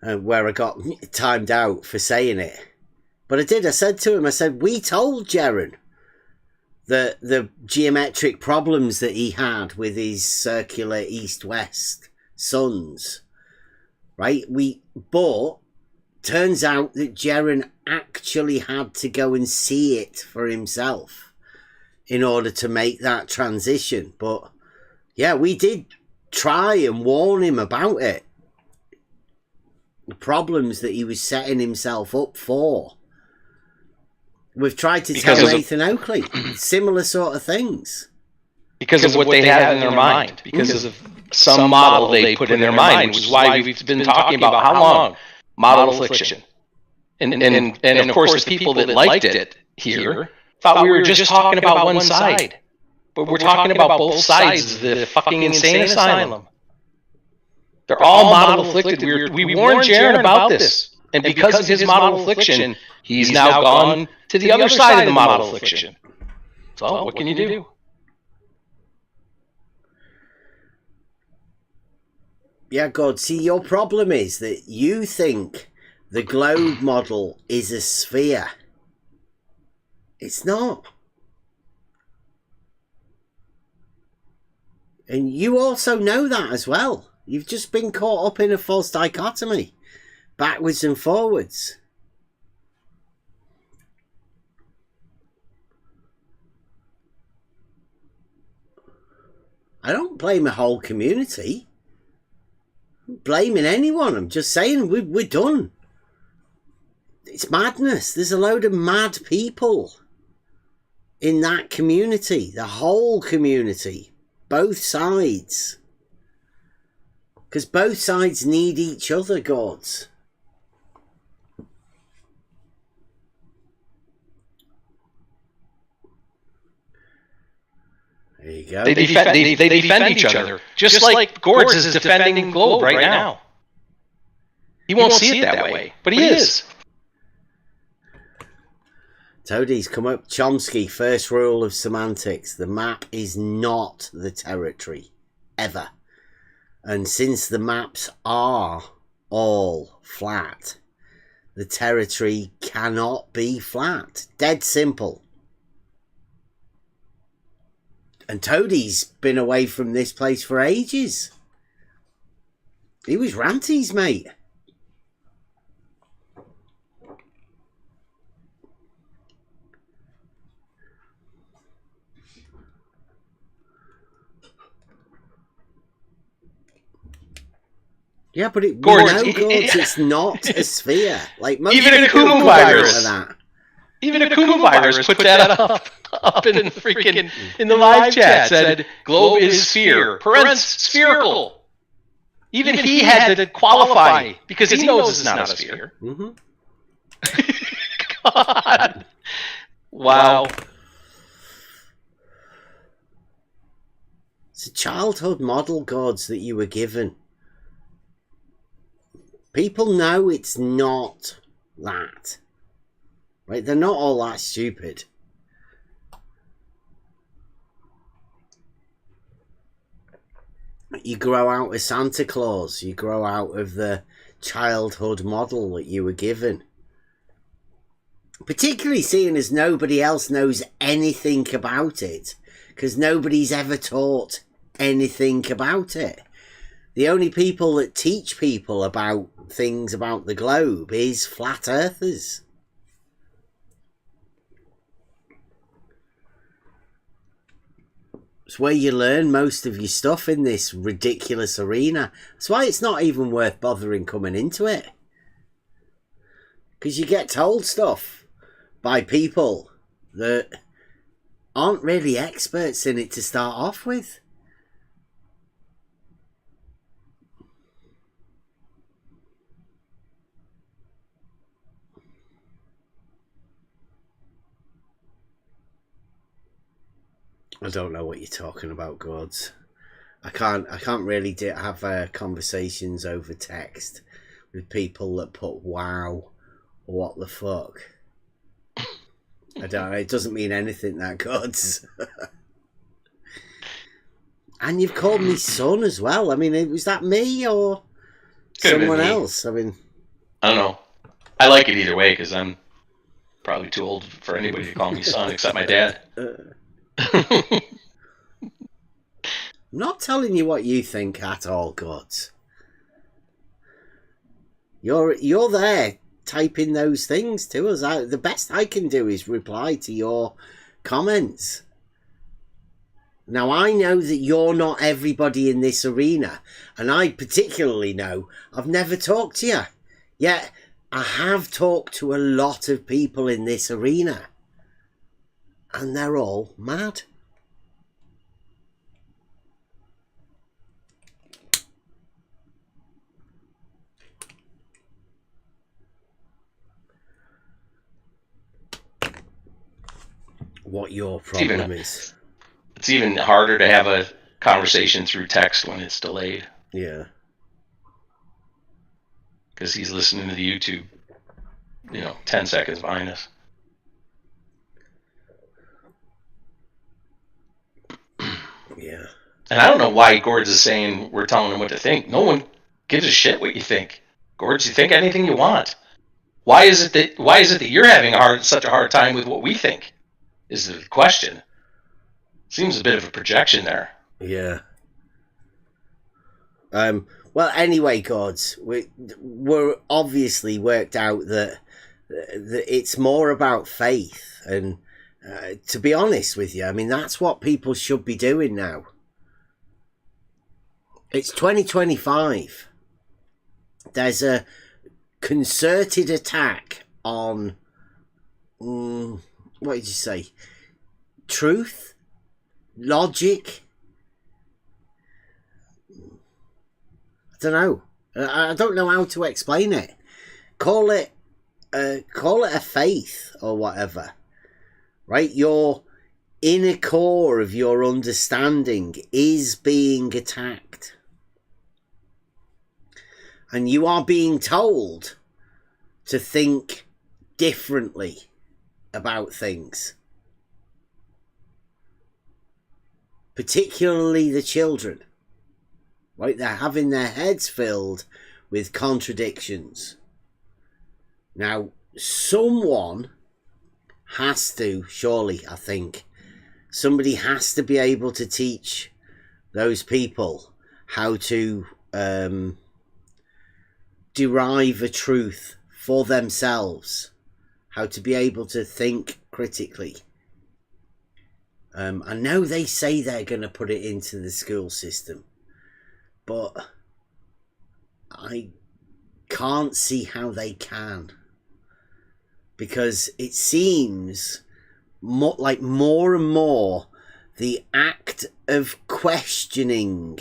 where I got timed out for saying it. But I said to him, we told Jaren the geometric problems that he had with his circular east-west suns. Right? But turns out that Jaren actually had to go and see it for himself in order to make that transition. But yeah, we did try and warn him about it. The problems that he was setting himself up for. We've tried to tell Nathan Oakley similar sort of things. Because of what they have in their mind. Because of some model they put in their mind, which is why we've been talking about how long? Model affliction. And of course, the people that liked it here thought we were just talking about one side. But we're talking about both sides of the fucking insane asylum. They're all model afflicted. We warned Jaren about this. And because of his model affliction, he's now gone to the other side of the model affliction. So what can you do? Yeah, God, see, your problem is that you think the globe model is a sphere. It's not. And you also know that as well. You've just been caught up in a false dichotomy, backwards and forwards. I don't blame the whole community. I'm not blaming anyone. I'm just saying we're done. It's madness. There's a load of mad people in that community. The whole community. Both sides. Because both sides need each other, gods. There you go. They defend each other. Just like Gord's is defending Globe right now. He won't see it that way, but he is. Toadie's come up. Chomsky, first rule of semantics. The map is not the territory. Ever. And since the maps are all flat, the territory cannot be flat. Dead simple. And Toadie's been away from this place for ages. He was Ranty's mate. Yeah, but it's not a sphere. Like most even a Kumu virus. Even a Kumu virus put that up in the freaking in the live chat. Said globe is sphere, parents spherical. Even he had to qualify because he knows it's not a sphere. Mm-hmm. God. Wow. It's a childhood model, gods, that you were given. People know it's not that. Right? They're not all that stupid. You grow out of Santa Claus. You grow out of the childhood model that you were given. Particularly seeing as nobody else knows anything about it. Because nobody's ever taught anything about it. The only people that teach people about things about the globe is flat earthers. It's where you learn most of your stuff in this ridiculous arena. That's why it's not even worth bothering coming into it. Because you get told stuff by people that aren't really experts in it to start off with. I don't know what you're talking about, gods. I can't really have conversations over text with people that put wow or what the fuck. I don't know. It doesn't mean anything, that, gods. And you've called me son as well. I mean, was that me or someone else? I mean, I don't know. I like it either way because I'm probably too old for anybody to call me son except my dad. I'm not telling you what you think at all, gods. You're there typing those things to us. The best I can do is reply to your comments. Now, I know that you're not everybody in this arena, and I particularly know I've never talked to you. Yet, I have talked to a lot of people in this arena, and they're all mad. What your problem is. It's even harder to have a conversation through text when it's delayed. Yeah. Because he's listening to the YouTube, 10 seconds behind us. Yeah. And I don't know why Gords is saying we're telling him what to think. No one gives a shit what you think. Gords, you think anything you want. Why is it that you're having such a hard time with what we think? Is the question. Seems a bit of a projection there. Yeah. Well, anyway, gods, we're obviously worked out that it's more about faith, and to be honest with you, I mean, that's what people should be doing now. It's 2025. There's a concerted attack on, what did you say? Truth? Logic? I don't know. I don't know how to explain it. Call it a faith or whatever. Right? Your inner core of your understanding is being attacked. And you are being told to think differently. about things. Particularly the children. Right? They're having their heads filled with contradictions. Now, someone has to, surely, I think, somebody has to be able to teach those people how to derive a truth for themselves, how to be able to think critically. I know they say they're going to put it into the school system, but I can't see how they can, because it seems like more and more the act of questioning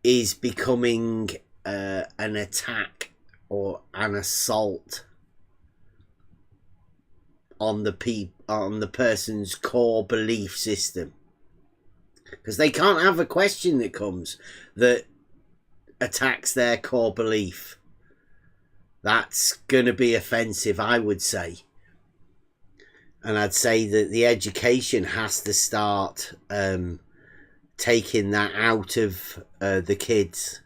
is becoming an attack or an assault on the person's core belief system, because they can't have a question that comes that attacks their core belief. That's going to be offensive, I would say. And I'd say that the education has to start taking that out of the kids.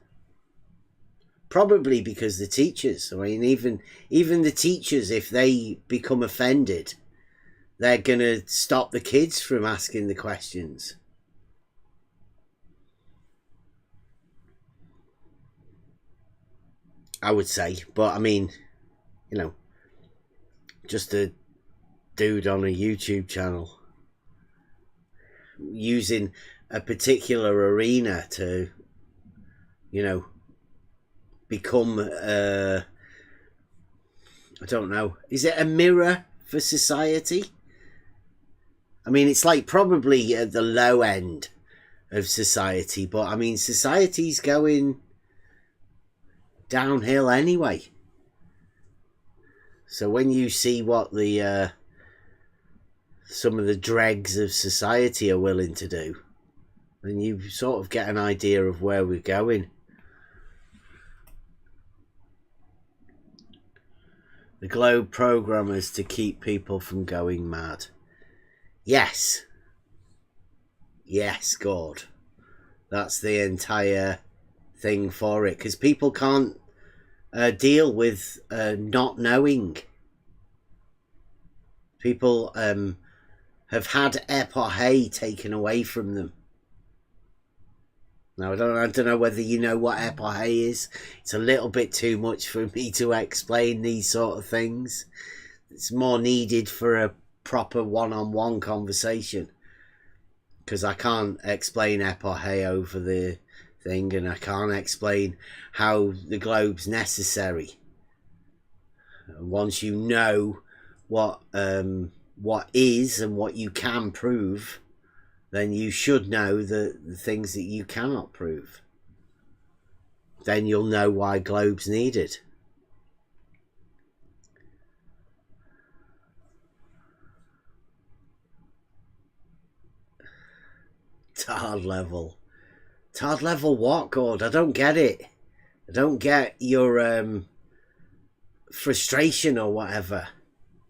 Probably because the teachers, I mean, even the teachers, if they become offended, they're going to stop the kids from asking the questions. I would say, but I mean, you know, just a dude on a YouTube channel using a particular arena to, you know, become I don't know, is it a mirror for society? I mean, it's like probably at the low end of society, but I mean, society's going downhill anyway. So when you see what the some of the dregs of society are willing to do, then you sort of get an idea of where we're going. The globe programmers to keep people from going mad. Yes. Yes, God. That's the entire thing for it, because people can't deal with not knowing. People have had epoche taken away from them. Now, I don't know whether you know what epoche is. It's a little bit too much for me to explain these sort of things. It's more needed for a proper one-on-one conversation, because I can't explain epoche over the thing, and I can't explain how the globe's necessary. Once you know what is and what you can prove, then you should know the things that you cannot prove. Then you'll know why globe's needed. Tard level. Tard level what, God? I don't get it. I don't get your frustration or whatever.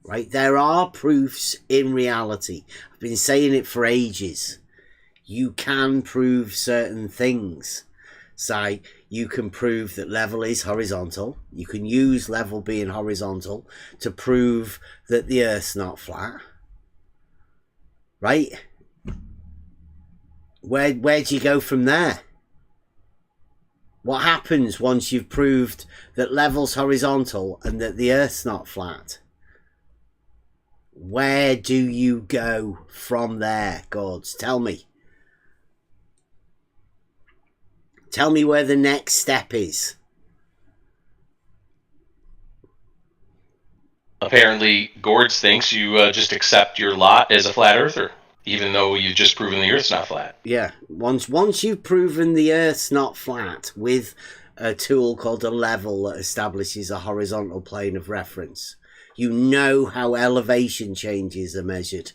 Right? There are proofs in reality. I've been saying it for ages. You can prove certain things. Say, you can prove that level is horizontal. You can use level being horizontal to prove that the Earth's not flat. Right? Where do you go from there? What happens once you've proved that level's horizontal and that the Earth's not flat? Where do you go from there, gods? Tell me. Tell me where the next step is. Apparently, Gords thinks you just accept your lot as a flat earther, even though you've just proven the Earth's not flat. Yeah, once you've proven the Earth's not flat with a tool called a level that establishes a horizontal plane of reference, you know how elevation changes are measured.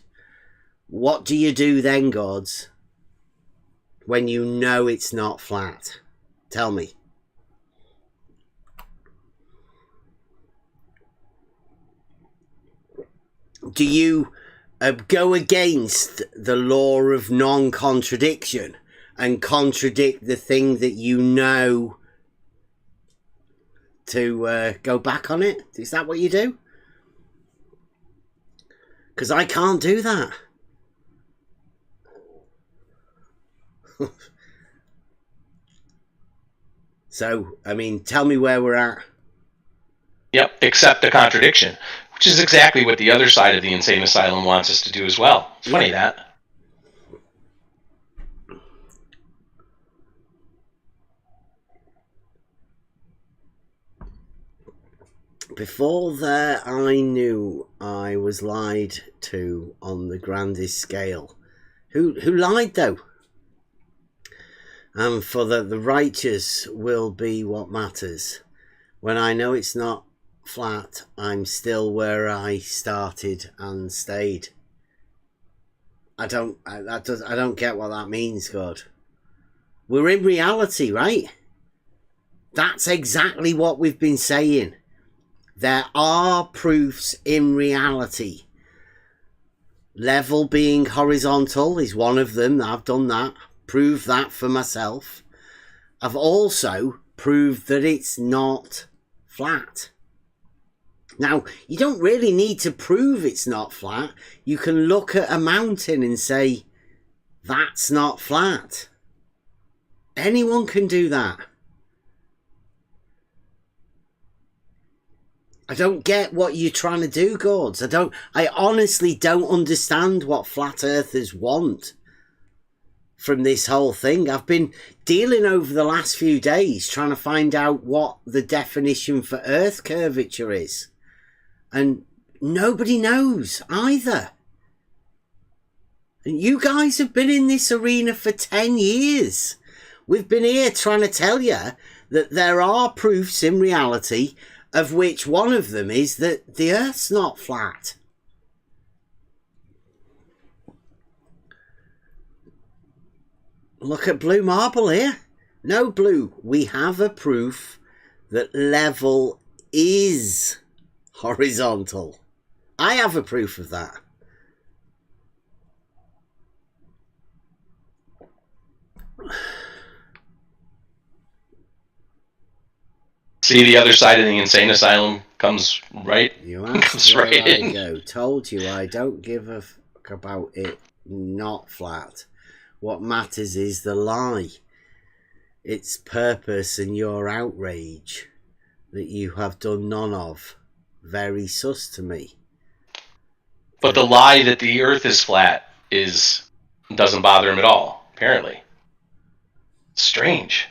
What do you do then, gods, when you know it's not flat? Tell me. do you go against the law of non-contradiction and contradict the thing that you know to go back on it? Is that what you do? Because I can't do that. So, I mean, tell me where we're at. Yep, accept the contradiction, which is exactly what the other side of the insane asylum wants us to do as well. It's funny that. Before that, I knew I was lied to on the grandest scale. Who lied, though? And for the righteous will be what matters. When I know it's not flat, I'm still where I started and stayed. I don't get what that means, God. We're in reality, right? That's exactly what we've been saying. There are proofs in reality. Level being horizontal is one of them. I've done that. Proved that for myself. I've also proved that it's not flat. Now, you don't really need to prove it's not flat. You can look at a mountain and say, that's not flat. Anyone can do that. I don't get what you're trying to do, Gords. I honestly don't understand what flat earthers want from this whole thing. I've been dealing over the last few days trying to find out what the definition for earth curvature is. And nobody knows either. And you guys have been in this arena for 10 years. We've been here trying to tell you that there are proofs in reality, of which one of them is that the Earth's not flat. Look at blue marble here. No, blue. We have a proof that level is horizontal. I have a proof of that. See, the other side of the insane asylum comes right. You asked comes where right I in. go. Told you I don't give a fuck about it not flat. What matters is the lie. Its purpose and your outrage that you have done none of. Very sus to me. But the lie that the Earth is flat doesn't bother him at all. Apparently, it's strange.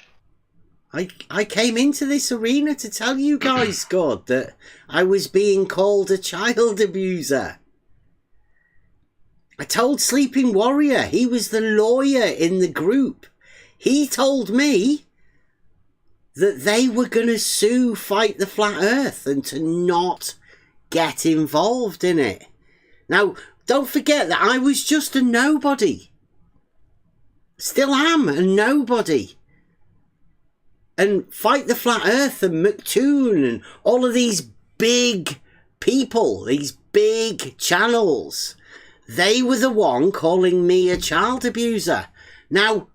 I came into this arena to tell you guys, God, that I was being called a child abuser. I told Sleeping Warrior, he was the lawyer in the group. He told me that they were going to sue Fight the Flat Earth and to not get involved in it. Now, don't forget that I was just a nobody. Still am a nobody. And Fight the Flat Earth and McToon and all of these big people, these big channels, they were the one calling me a child abuser. Now,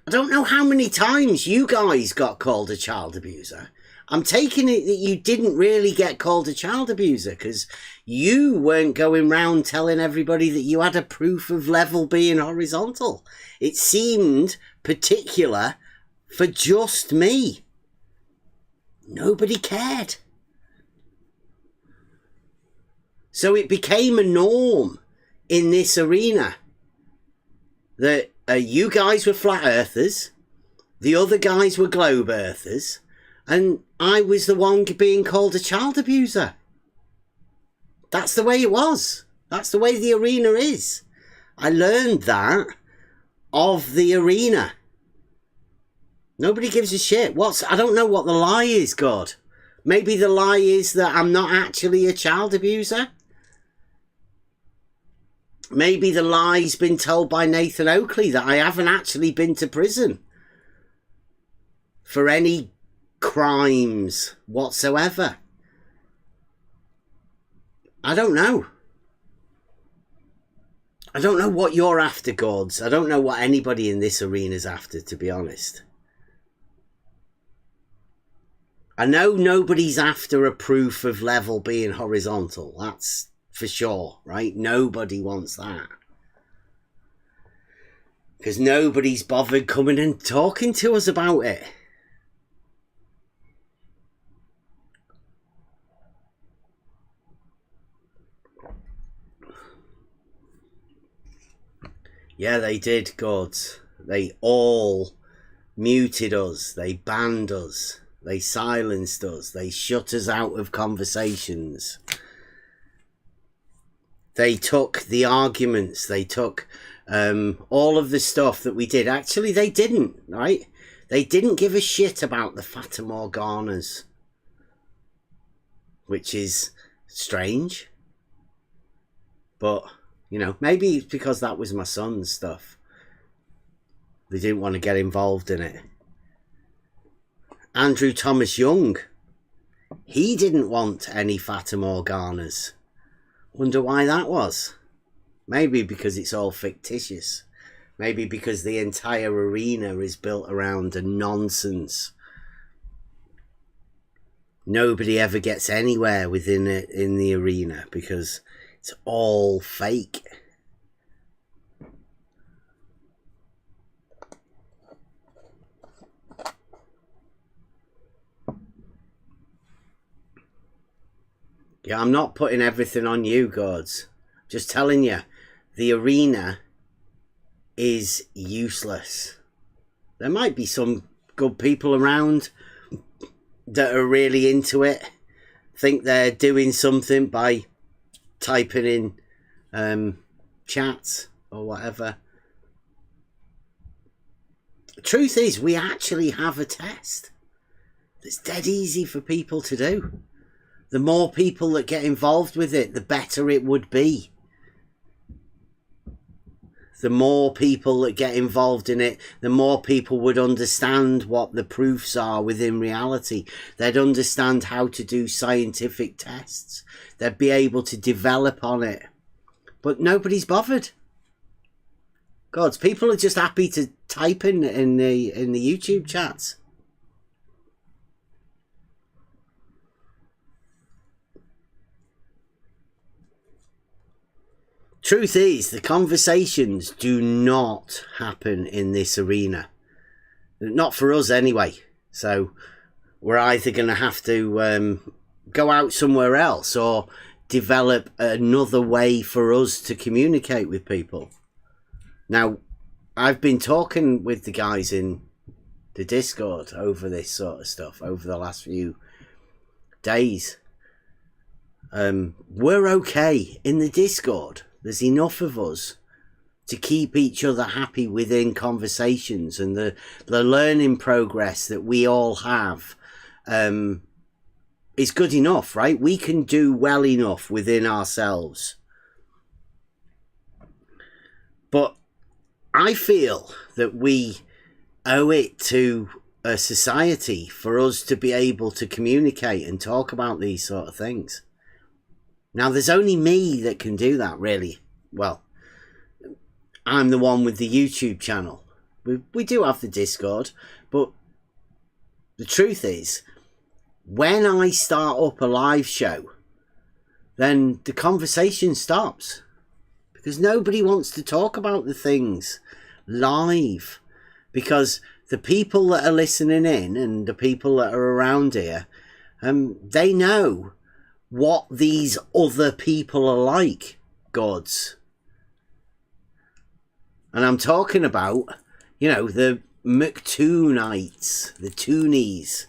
I don't know how many times you guys got called a child abuser. I'm taking it that you didn't really get called a child abuser because you weren't going round telling everybody that you had a proof of level being horizontal. It seemed particular for just me. Nobody cared. So it became a norm in this arena that you guys were flat earthers, the other guys were globe earthers, and I was the one being called a child abuser. That's the way it was. That's the way the arena is. I learned that of the arena. Nobody gives a shit. I don't know what the lie is, God. Maybe the lie is that I'm not actually a child abuser. Maybe the lie's been told by Nathan Oakley that I haven't actually been to prison for any crimes whatsoever. I don't know. I don't know what you're after, Gods. I don't know what anybody in this arena's after, to be honest. I know nobody's after a proof of level being horizontal. That's for sure, right? Nobody wants that. Because nobody's bothered coming and talking to us about it. Yeah, they did, Gods. They all muted us. They banned us. They silenced us. They shut us out of conversations. They took the arguments. They took all of the stuff that we did. Actually, they didn't, right? They didn't give a shit about the Fata Morganas. Which is strange. But, you know, maybe it's because that was my son's stuff. They didn't want to get involved in it. Andrew Thomas Young, he didn't want any Fata Morganas. Wonder why that was. Maybe because it's all fictitious. Maybe because the entire arena is built around a nonsense. Nobody ever gets anywhere within it in the arena because it's all fake. Yeah, I'm not putting everything on you, Gods. Just telling you, the arena is useless. There might be some good people around that are really into it, think they're doing something by typing in chats or whatever. The truth is, we actually have a test that's dead easy for people to do. The more people that get involved with it, the better it would be. The more people that get involved in it, the more people would understand what the proofs are within reality. They'd understand how to do scientific tests. They'd be able to develop on it. But nobody's bothered. Gods, people are just happy to type in the YouTube chats. Truth is, the conversations do not happen in this arena. Not for us anyway. So we're either going to have to go out somewhere else or develop another way for us to communicate with people. Now, I've been talking with the guys in the Discord over this sort of stuff over the last few days. We're okay in the Discord. There's enough of us to keep each other happy within conversations, and the learning progress that we all have is good enough, right? We can do well enough within ourselves. But I feel that we owe it to a society for us to be able to communicate and talk about these sort of things. Now, there's only me that can do that, really. Well, I'm the one with the YouTube channel. We do have the Discord, but the truth is, when I start up a live show, then the conversation stops. Because nobody wants to talk about the things live. Because the people that are listening in and the people that are around here, they know what these other people are like, Gods. And I'm talking about, you know, the McToonites, the Toonies,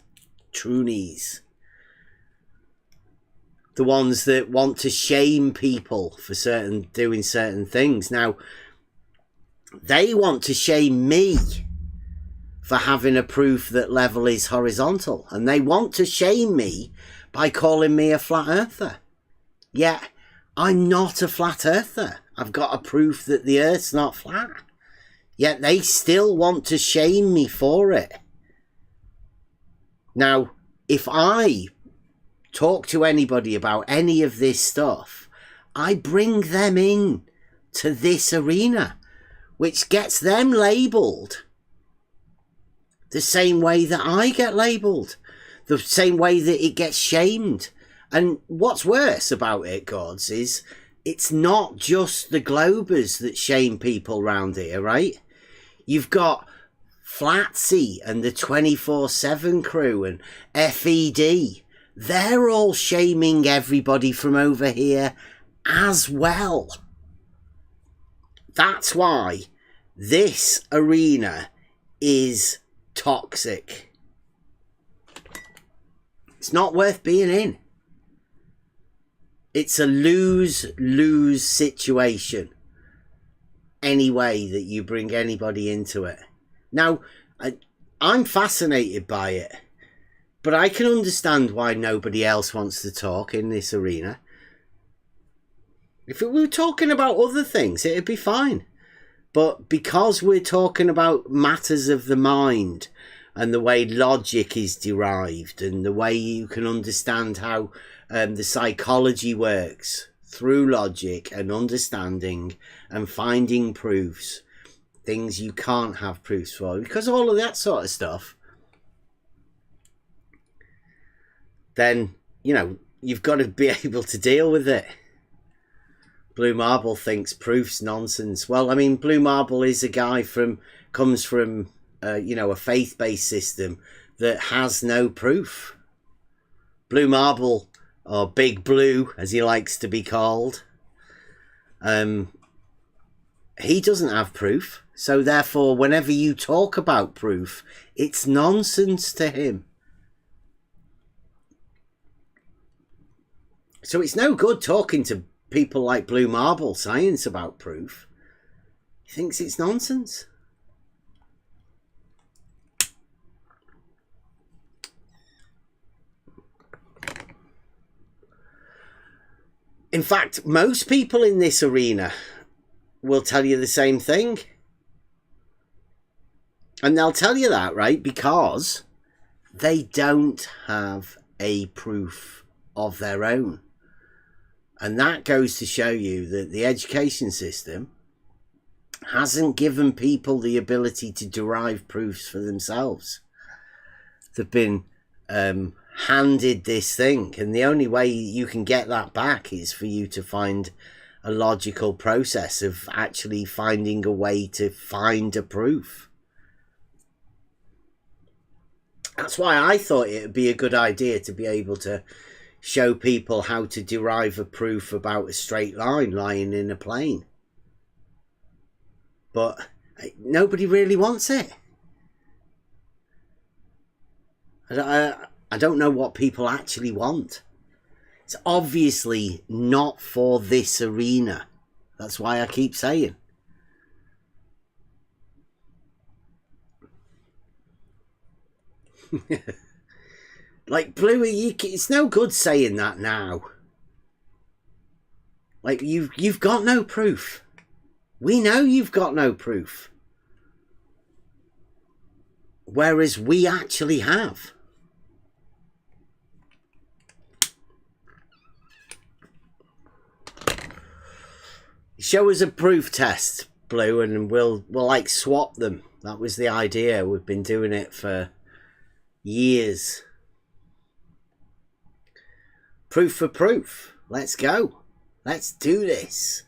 the ones that want to shame people for doing certain things. Now, they want to shame me for having a proof that level is horizontal, and they want to shame me by calling me a flat earther. Yet, I'm not a flat earther. I've got a proof that the earth's not flat. Yet they still want to shame me for it. Now, if I talk to anybody about any of this stuff, I bring them in to this arena, which gets them labelled the same way that I get labelled, the same way that it gets shamed. And what's worse about it, gods, is it's not just the Globers that shame people round here, right? You've got Flatsy and the 24/7 crew and FED. They're all shaming everybody from over here as well. That's why this arena is toxic. It's not worth being in. It's a lose-lose situation any way that you bring anybody into it. Now, I'm fascinated by it, but I can understand why nobody else wants to talk in this arena. If we were talking about other things, it'd be fine. But because we're talking about matters of the mind and the way logic is derived and the way you can understand how the psychology works through logic and understanding and finding proofs, things you can't have proofs for, because of all of that sort of stuff, then, you know, you've got to be able to deal with it. Blue Marble thinks proof's nonsense. Well, I mean, Blue Marble is a guy comes from, you know, a faith-based system that has no proof. Blue Marble, or Big Blue, as he likes to be called, he doesn't have proof. So therefore, whenever you talk about proof, it's nonsense to him. So it's no good talking to people like Blue Marble Science about proof. He thinks it's nonsense. In fact, most people in this arena will tell you the same thing. And they'll tell you that, right? Because they don't have a proof of their own. And that goes to show you that the education system hasn't given people the ability to derive proofs for themselves. They've been handed this thing, and the only way you can get that back is for you to find a logical process of actually finding a way to find a proof. That's why I thought it would be a good idea to be able to show people how to derive a proof about a straight line lying in a plane. But nobody really wants it. I don't know what people actually want. It's obviously not for this arena. That's why I keep saying. Like, Bluey, it's no good saying that now. Like, you've got no proof. We know you've got no proof. Whereas we actually have. Show us a proof test, Blue, and we'll like swap them. That was the idea. We've been doing it for years. Proof for proof. Let's go. Let's do this.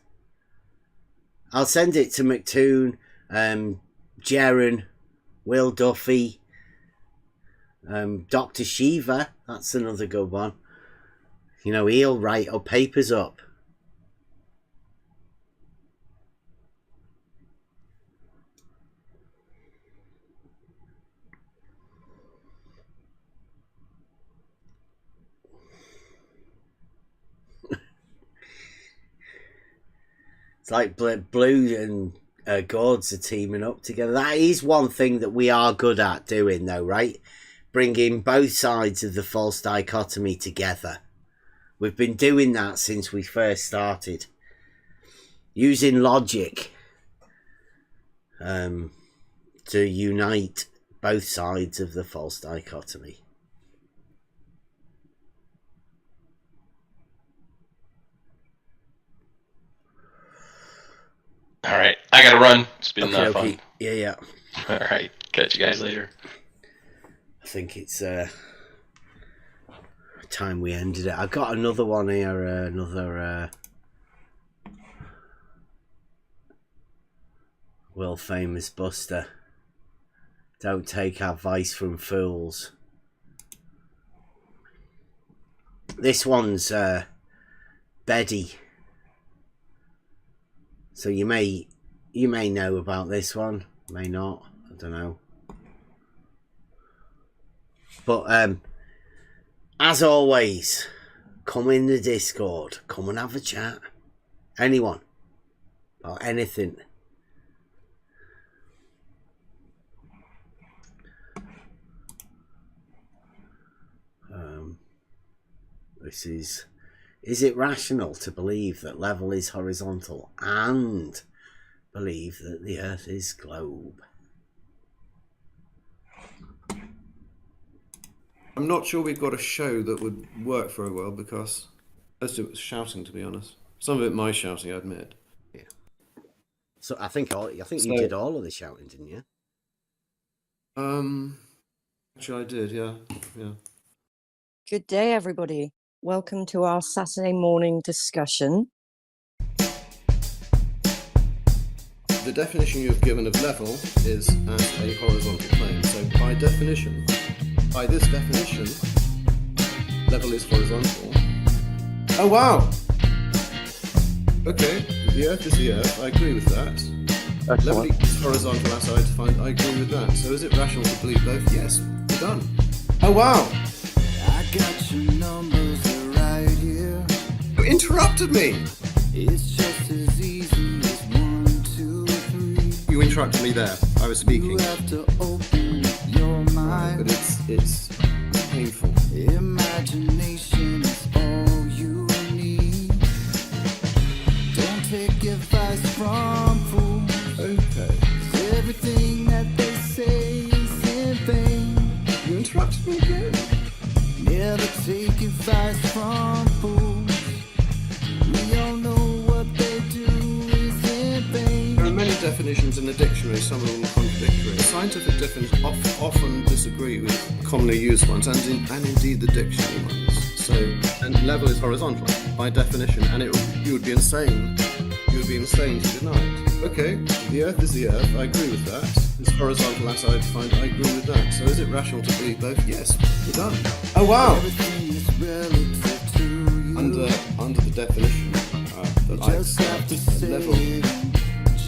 I'll send it to McToon, Jaren, Will Duffy, Dr. Shiva. That's another good one. You know, he'll write our papers up. It's like Blue and Gods are teaming up together. That is one thing that we are good at doing, though, right? Bringing both sides of the false dichotomy together. We've been doing that since we first started. Using logic to unite both sides of the false dichotomy. All right, I gotta run. It's been fun. Yeah. All right, catch you guys later. I think it's time we ended it. I got another one here. Another world famous Buster. Don't take advice from fools. This one's Betty. So you may know about this one, may not. I don't know. But as always, come in the Discord. Come and have a chat. Anyone or anything. This is it rational to believe that level is horizontal and believe that the Earth is globe? I'm not sure we've got a show that would work very well because most of it was shouting, to be honest. Some of it my shouting, I admit. Yeah. So I think you did all of the shouting, didn't you? Actually, I did. Yeah. Good day, everybody. Welcome to our Saturday morning discussion. The definition you've given of level is as a horizontal plane. So by this definition, level is horizontal. Oh wow! Okay, the Earth is the Earth. I agree with that. Excellent. Level is horizontal as I defined. I agree with that. So is it rational to believe both? Yes. We're done. Oh wow! I got your numbers right here. You interrupted me. It's just as easy as 1, 2, 3. You interrupted me there. I was speaking. You have to open your mind. But it's painful. Imagination is all you need. Don't take advice from fools. Okay. Everything that they say is in vain. You interrupted me again. Never take advice from fools. We all know what they do is in vain. There are many definitions in the dictionary, some of them are contradictory. Scientific definitions often disagree with commonly used ones, and indeed the dictionary ones. So, and level is horizontal by definition, and you would be insane. You would be insane to deny it. Okay, the Earth is the Earth. I agree with that. It's horizontal as I defined. I agree with that. So is it rational to believe both? Yes. We're done. Oh wow! Under the definition that I accept,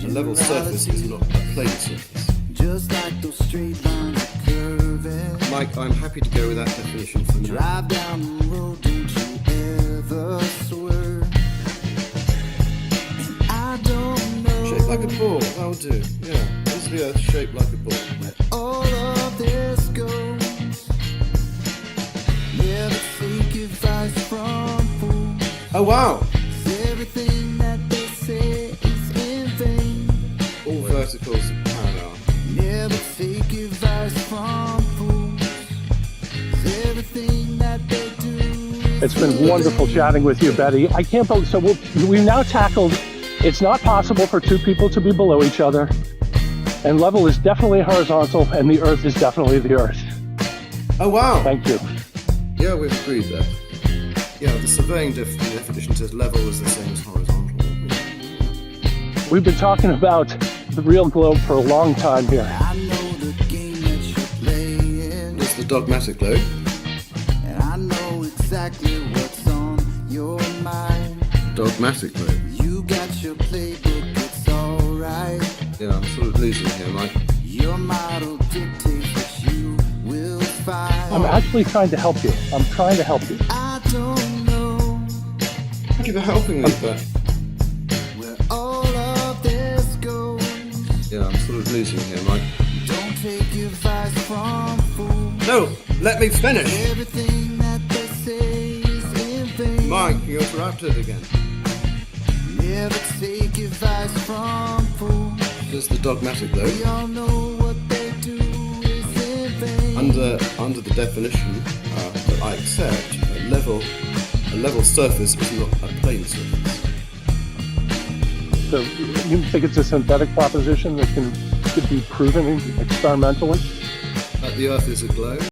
a level surface is not a plane surface. Just like those straight lines are curving. Mike, I'm happy to go with that definition for now. Drive down the road, don't you ever swerve. And I don't know. Shaped like a ball, that'll do. Yeah, is the Earth shaped like a ball? All of this goes. Never take advice from fools. Oh wow! Everything that they say is in vain. All verticals are parallel. Never take advice from fools. Everything that they do is It's been wonderful chatting with you, Betty. I can't believe, so we've now tackled, it's not possible for two people to be below each other, and level is definitely horizontal, and the Earth is definitely the Earth. Oh wow! Thank you. Yeah, we've agreed there. Yeah, the surveying definition says level is the same as horizontal. We've been talking about the real globe for a long time here. I know the game that you're playing. It's the dogmatic globe. And I know exactly what's on your mind. Dogmatic globe. You got your playbook, it's alright. Yeah, I'm sort of losing here, Mike. Your model dictates what you will find. I'm actually trying to help you. I'm trying to help you. I don't know Thank you for helping me, but where all of this goes. yeah, I'm sort of losing here, Mike. Don't take advice from fools. No, let me finish. Everything that they say is in vain. Mike, you interrupted again. Never take advice from fools. There's the dogmatic globe. We all know what they do is in vain. Under the definition that I accept, a level surface is not a plane surface. So you think it's a synthetic proposition that could be proven experimentally? That the Earth is a globe.